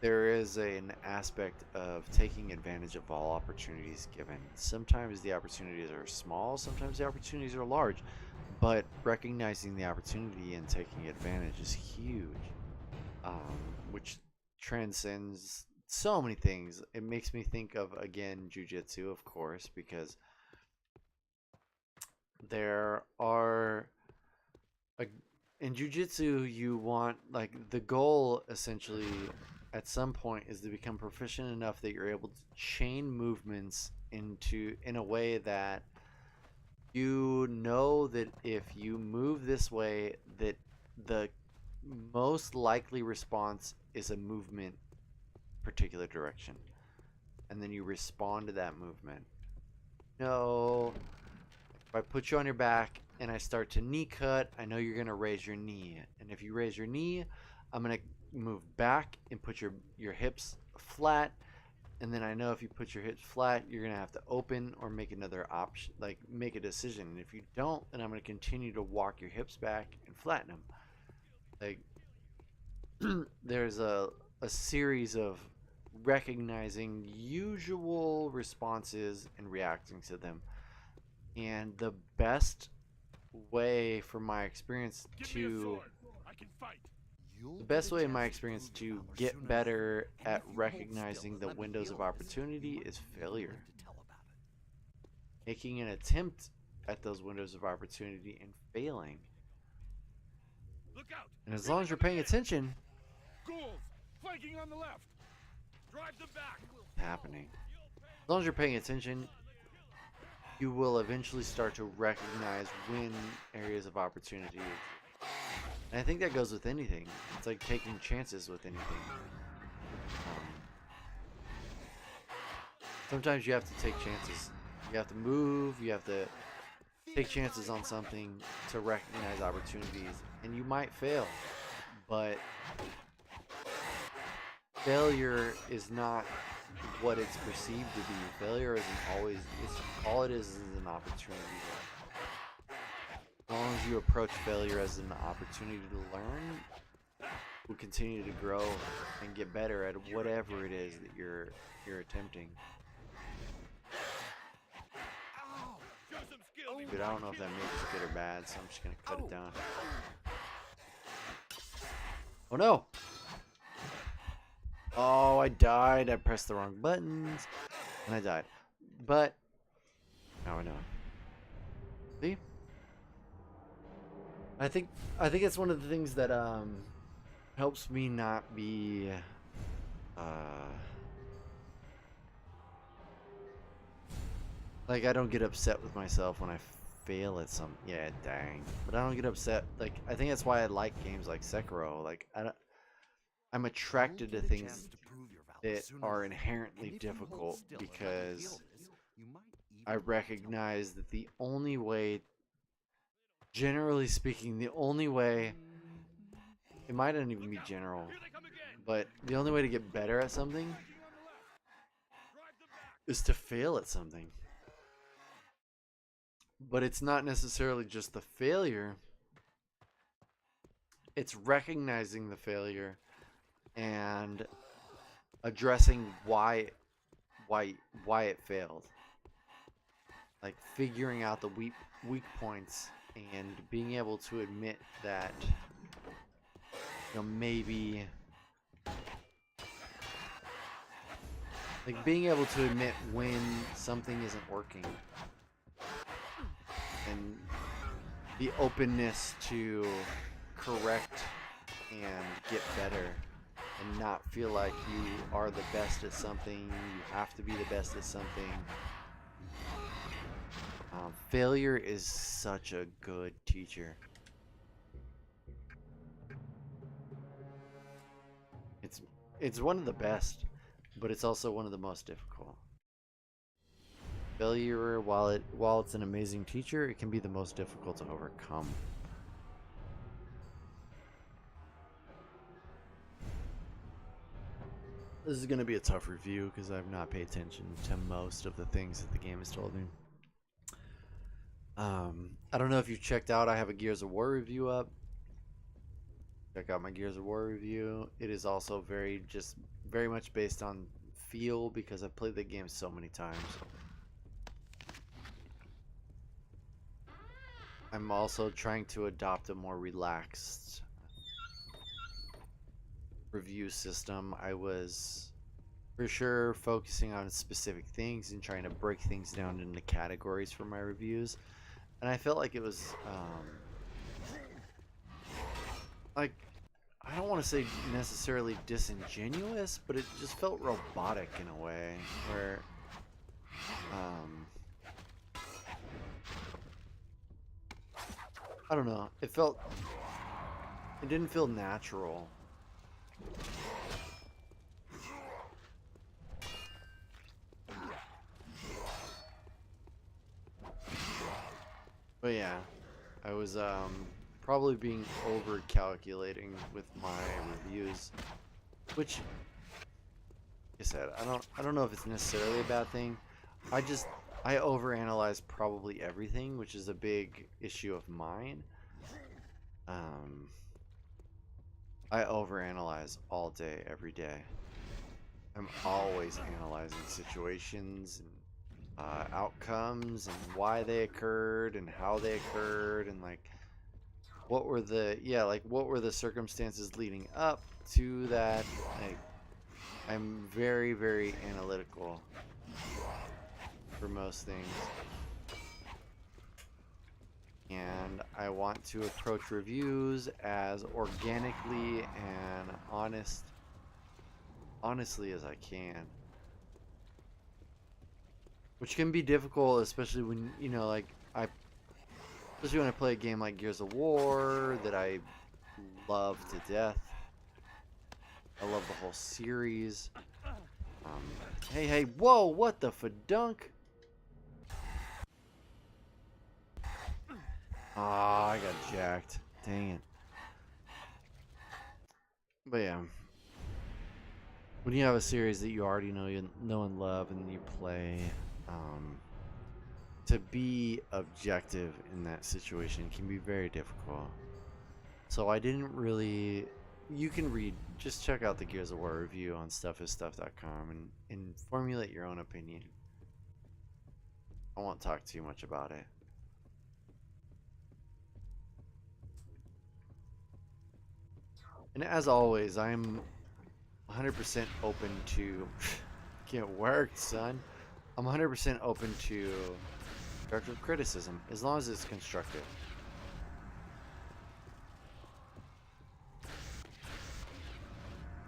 there is an aspect of taking advantage of all opportunities given. Sometimes the opportunities are small, sometimes the opportunities are large, but recognizing the opportunity and taking advantage is huge, which transcends so many things. It makes me think of, again, jiu-jitsu, of course, because there are in jiu-jitsu, you want, like, the goal essentially at some point is to become proficient enough that you're able to chain movements in a way that you know that if you move this way, that the most likely response is a movement particular direction, and then you respond to that movement. No, if I put you on your back and I start to knee cut, I know you're gonna raise your knee, and if you raise your knee, I'm gonna move back and put your hips flat, and then I know if you put your hips flat, you're gonna have to open or make another option, like make a decision. And if you don't, then I'm gonna continue to walk your hips back and flatten them. Like, there's a series of recognizing usual responses and reacting to them, and the best way from my experience to in my experience to get better at recognizing the windows of opportunity is failure. Making an attempt at those windows of opportunity and failing. And as long as you're paying attention, Ghouls flanking on the left. Drive them back. happening. As long as you're paying attention, you will eventually start to recognize when areas of opportunity. And I think that goes with anything. It's like taking chances with anything. Sometimes you have to take chances. You have to move. You have to take chances on something to recognize opportunities. And you might fail. But failure is not what it's perceived to be. Failure isn't always, all it is an opportunity. As long as you approach failure as an opportunity to learn, we'll continue to grow and get better at whatever it is that you're attempting. Ow! Show some skill, Dude, I don't know if that mage is good or bad, so I'm just gonna cut it down. Oh no! Oh, I died. I pressed the wrong buttons, and I died. But now I know. See? I think it's one of the things that helps me not be like, I don't get upset with myself when I fail at some. Yeah, dang. But I don't get upset. Like, I think that's why I like games like Sekiro. Like, I'm attracted to things that are inherently difficult because I recognize that the only way, generally speaking, the only way, it might not even be general, but the only way to get better at something is to fail at something. But it's not necessarily just the failure. It's recognizing the failure and addressing why it failed. Like figuring out the weak points and being able to admit that, you know, maybe, like being able to admit when something isn't working and the openness to correct and get better and not feel like you are the best at something, you have to be the best at something. Failure is such a good teacher. It's one of the best, but it's also one of the most difficult. Failure, while it's an amazing teacher, it can be the most difficult to overcome. This is going to be a tough review because I've not paid attention to most of the things that the game has told me. I don't know if you checked out, I have a Gears of War review up. Check out my Gears of War review. It is also very much based on feel because I've played the game so many times. I'm also trying to adopt a more relaxed review system. I was for sure focusing on specific things and trying to break things down into categories for my reviews, and I felt like it was like, I don't want to say necessarily disingenuous, but it just felt robotic in a way where I don't know, it didn't feel natural. But yeah, I was probably being over calculating with my reviews, which, like I said, I don't know if it's necessarily a bad thing. I overanalyze probably everything, which is a big issue of mine. I overanalyze all day, every day. I'm always analyzing situations and outcomes and why they occurred and how they occurred and like what were the circumstances leading up to that. Like, I'm very, very analytical for most things, and I want to approach reviews as organically and honestly as I can, which can be difficult, especially when, you know, like especially when I play a game like Gears of War that I love to death. I love the whole series. Hey, whoa, what the fadunk? Ah, I got jacked. Dang it. But yeah, when you have a series that you already know and love and you play, to be objective in that situation can be very difficult. So I didn't really. You can just check out the Gears of War review on stuffisstuff.com and formulate your own opinion. I won't talk too much about it. And as always, I'm 100% open to get worked, son. I'm 100% open to constructive criticism, as long as it's constructive.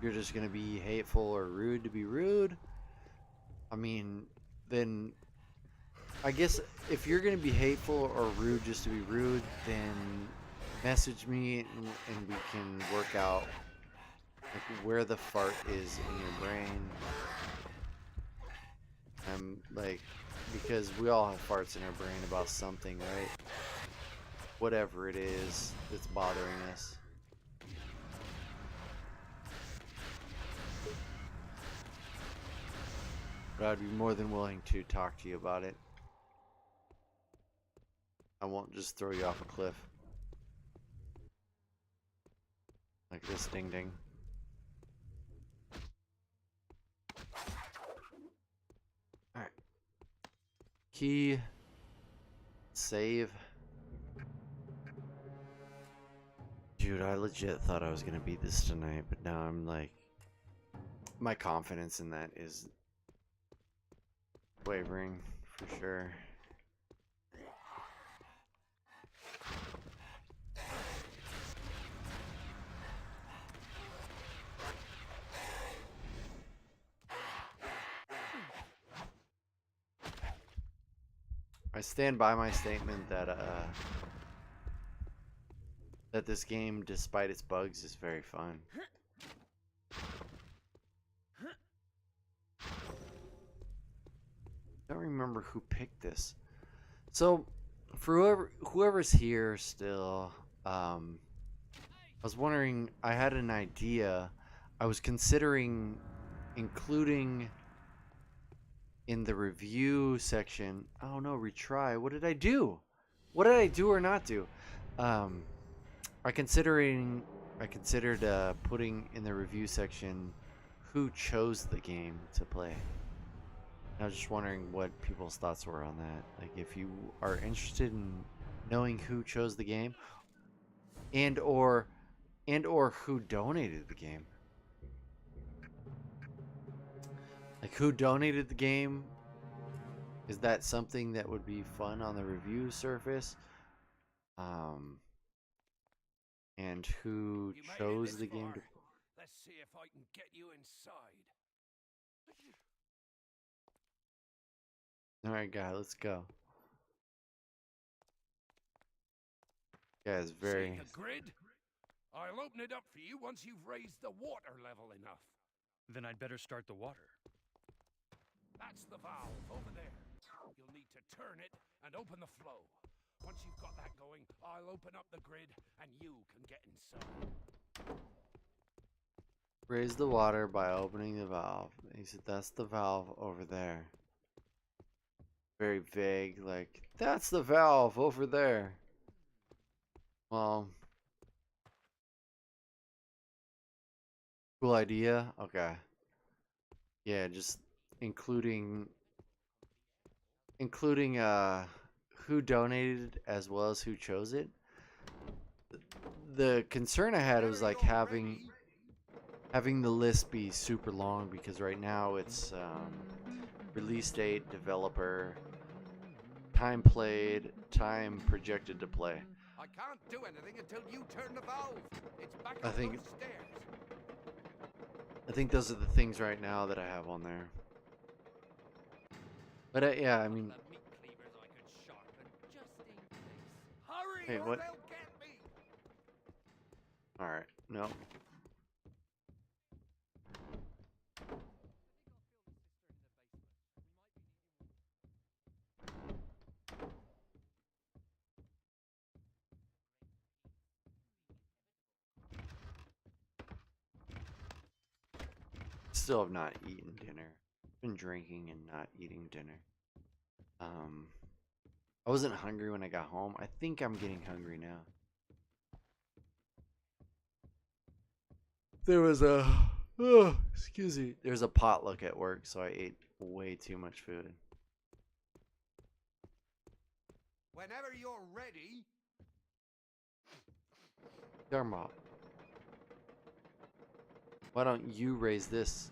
You're just gonna be hateful or rude to be rude. I mean, then I guess if you're gonna be hateful or rude just to be rude, then message me and we can work out like where the fart is in your brain. Like, because we all have farts in our brain about something, right? Whatever it is that's bothering us. But I'd be more than willing to talk to you about it. I won't just throw you off a cliff. Like this ding ding. Alright. Key. Save. Dude, I legit thought I was gonna beat this tonight, but now I'm like, my confidence in that is wavering for sure. I stand by my statement that that this game, despite its bugs, is very fun. I don't remember who picked this. So, for whoever's here still, I was wondering, I had an idea. I was considering including in the review section. Oh no, retry. What did I do? What did I do or not do? I considered putting in the review section who chose the game to play. I was just wondering what people's thoughts were on that. Like, if you are interested in knowing who chose the game, and or who donated the game. Like, who donated the game? Is that something that would be fun on the review surface? And who chose the game to... Let's see if I can get you inside. Alright, guy, let's go. Yeah, it's very... See the grid? I'll open it up for you once you've raised the water level enough. Then I'd better start the water. That's the valve over there. You'll need to turn it and open the flow. Once you've got that going, I'll open up the grid and you can get inside. Raise the water by opening the valve. He said that's the valve over there. Very vague, like, that's the valve over there. Well, cool idea. Okay. Yeah, just including who donated as well as who chose it. The concern I had was like having the list be super long, because right now it's release date, developer, time played, time projected to play. I can't do anything until you turn the valve. It's back I up think- those stairs. I think those are the things right now that I have on there. But yeah, I mean, The meat cleavers I could sharpen just in case. Hurry, Hey, or what? they'll get me. all right, no. Still have not eaten dinner. Been drinking and not eating dinner. I wasn't hungry when I got home. I think I'm getting hungry now. There was a excuse me. There was a potluck at work, so I ate way too much food. Whenever you're ready. Darn about. Why don't you raise this?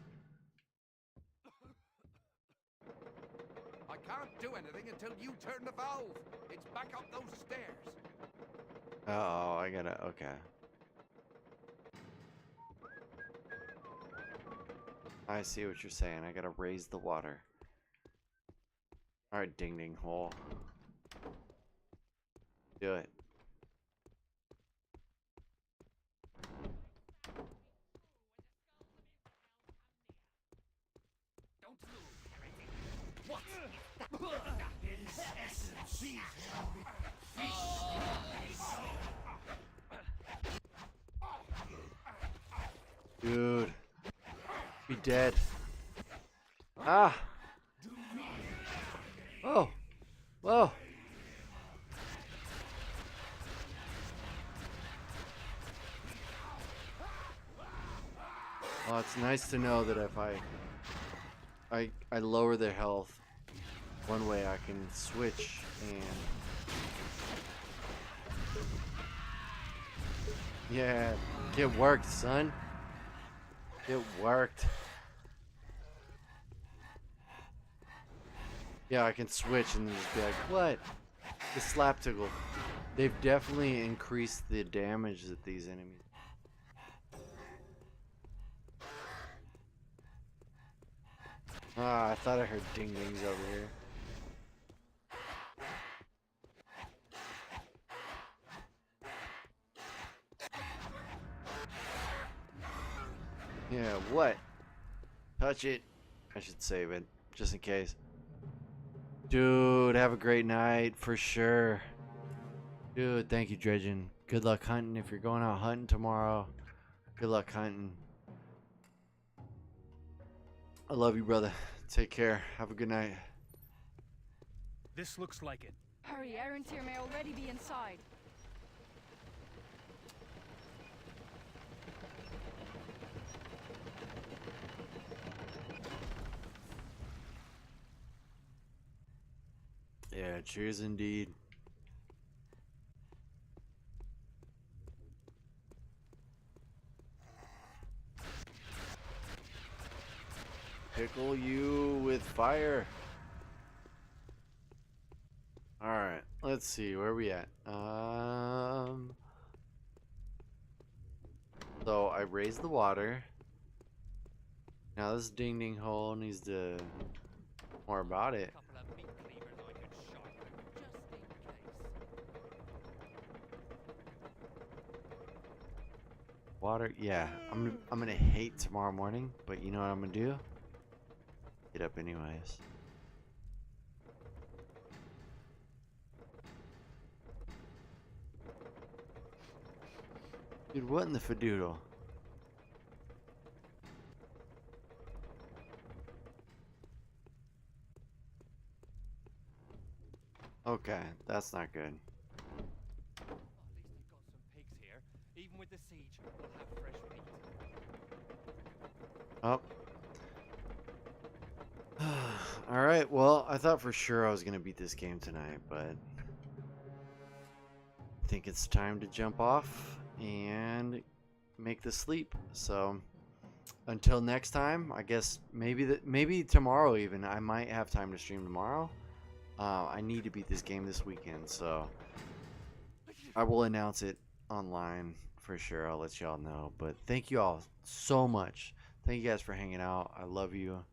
I can't do anything until you turn the valve. It's back up those stairs. Oh, I gotta. Okay. I see what you're saying. I gotta raise the water. Alright, ding ding hole. Do it. Don't move. What? It is essence. Dude. Be dead. Ah! Oh! Whoa! Well, it's nice to know that if I lower their health, one way I can switch and... Yeah, it worked, son. It worked. Yeah, I can switch and just be like, what? The slap tickle. They've definitely increased the damage that these enemies. Ah, I thought I heard ding dings over here. Yeah, what? Touch it. I should save it, just in case. Dude, have a great night, for sure. Dude, thank you, Dredgen. Good luck hunting if you're going out hunting tomorrow. Good luck hunting. I love you, brother. Take care. Have a good night. This looks like it. Hurry, Aaron's here may already be inside. Yeah, cheers indeed. Pickle you with fire. Alright, let's see, where are we at? So I raised the water. Now this ding ding hole needs to more about it. Couple of meat cleavers I could sharpen, just in case. Water, yeah. I'm gonna hate tomorrow morning, but you know what I'm gonna do? Get up anyways. Dude, what in the fadoodle? Okay, that's not good. Well, at least I've got some pigs here. Even with the siege, we'll have fresh meat. Oh. Alright, well, I thought for sure I was going to beat this game tonight, but I think it's time to jump off and make the sleep. So, until next time, I guess maybe tomorrow even. I might have time to stream tomorrow. I need to beat this game this weekend, so I will announce it online for sure. I'll let y'all know. But thank you all so much. Thank you guys for hanging out. I love you.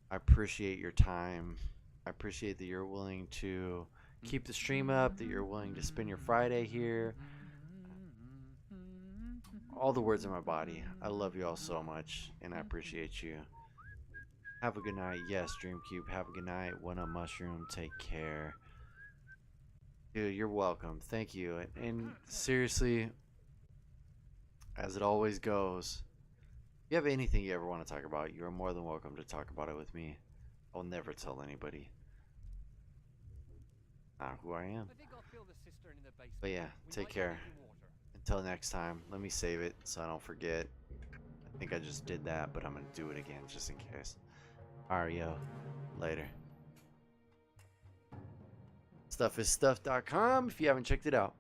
I appreciate your time. I appreciate that you're willing to keep the stream up, that you're willing to spend your Friday here. All the words in my body. I love you all so much, and I appreciate you. Have a good night. Yes, Dreamcube. Have a good night. One Up Mushroom. Take care. Dude, you're welcome. Thank you. And seriously, as it always goes, if you have anything you ever want to talk about, you are more than welcome to talk about it with me. I'll never tell anybody. Not who I am. I think I'll fill the cistern in the basement. But yeah, We take might care. need water. Until next time, let me save it so I don't forget. I think I just did that, but I'm going to do it again just in case. Alright, yo. Later. Stuffisstuff.com if you haven't checked it out.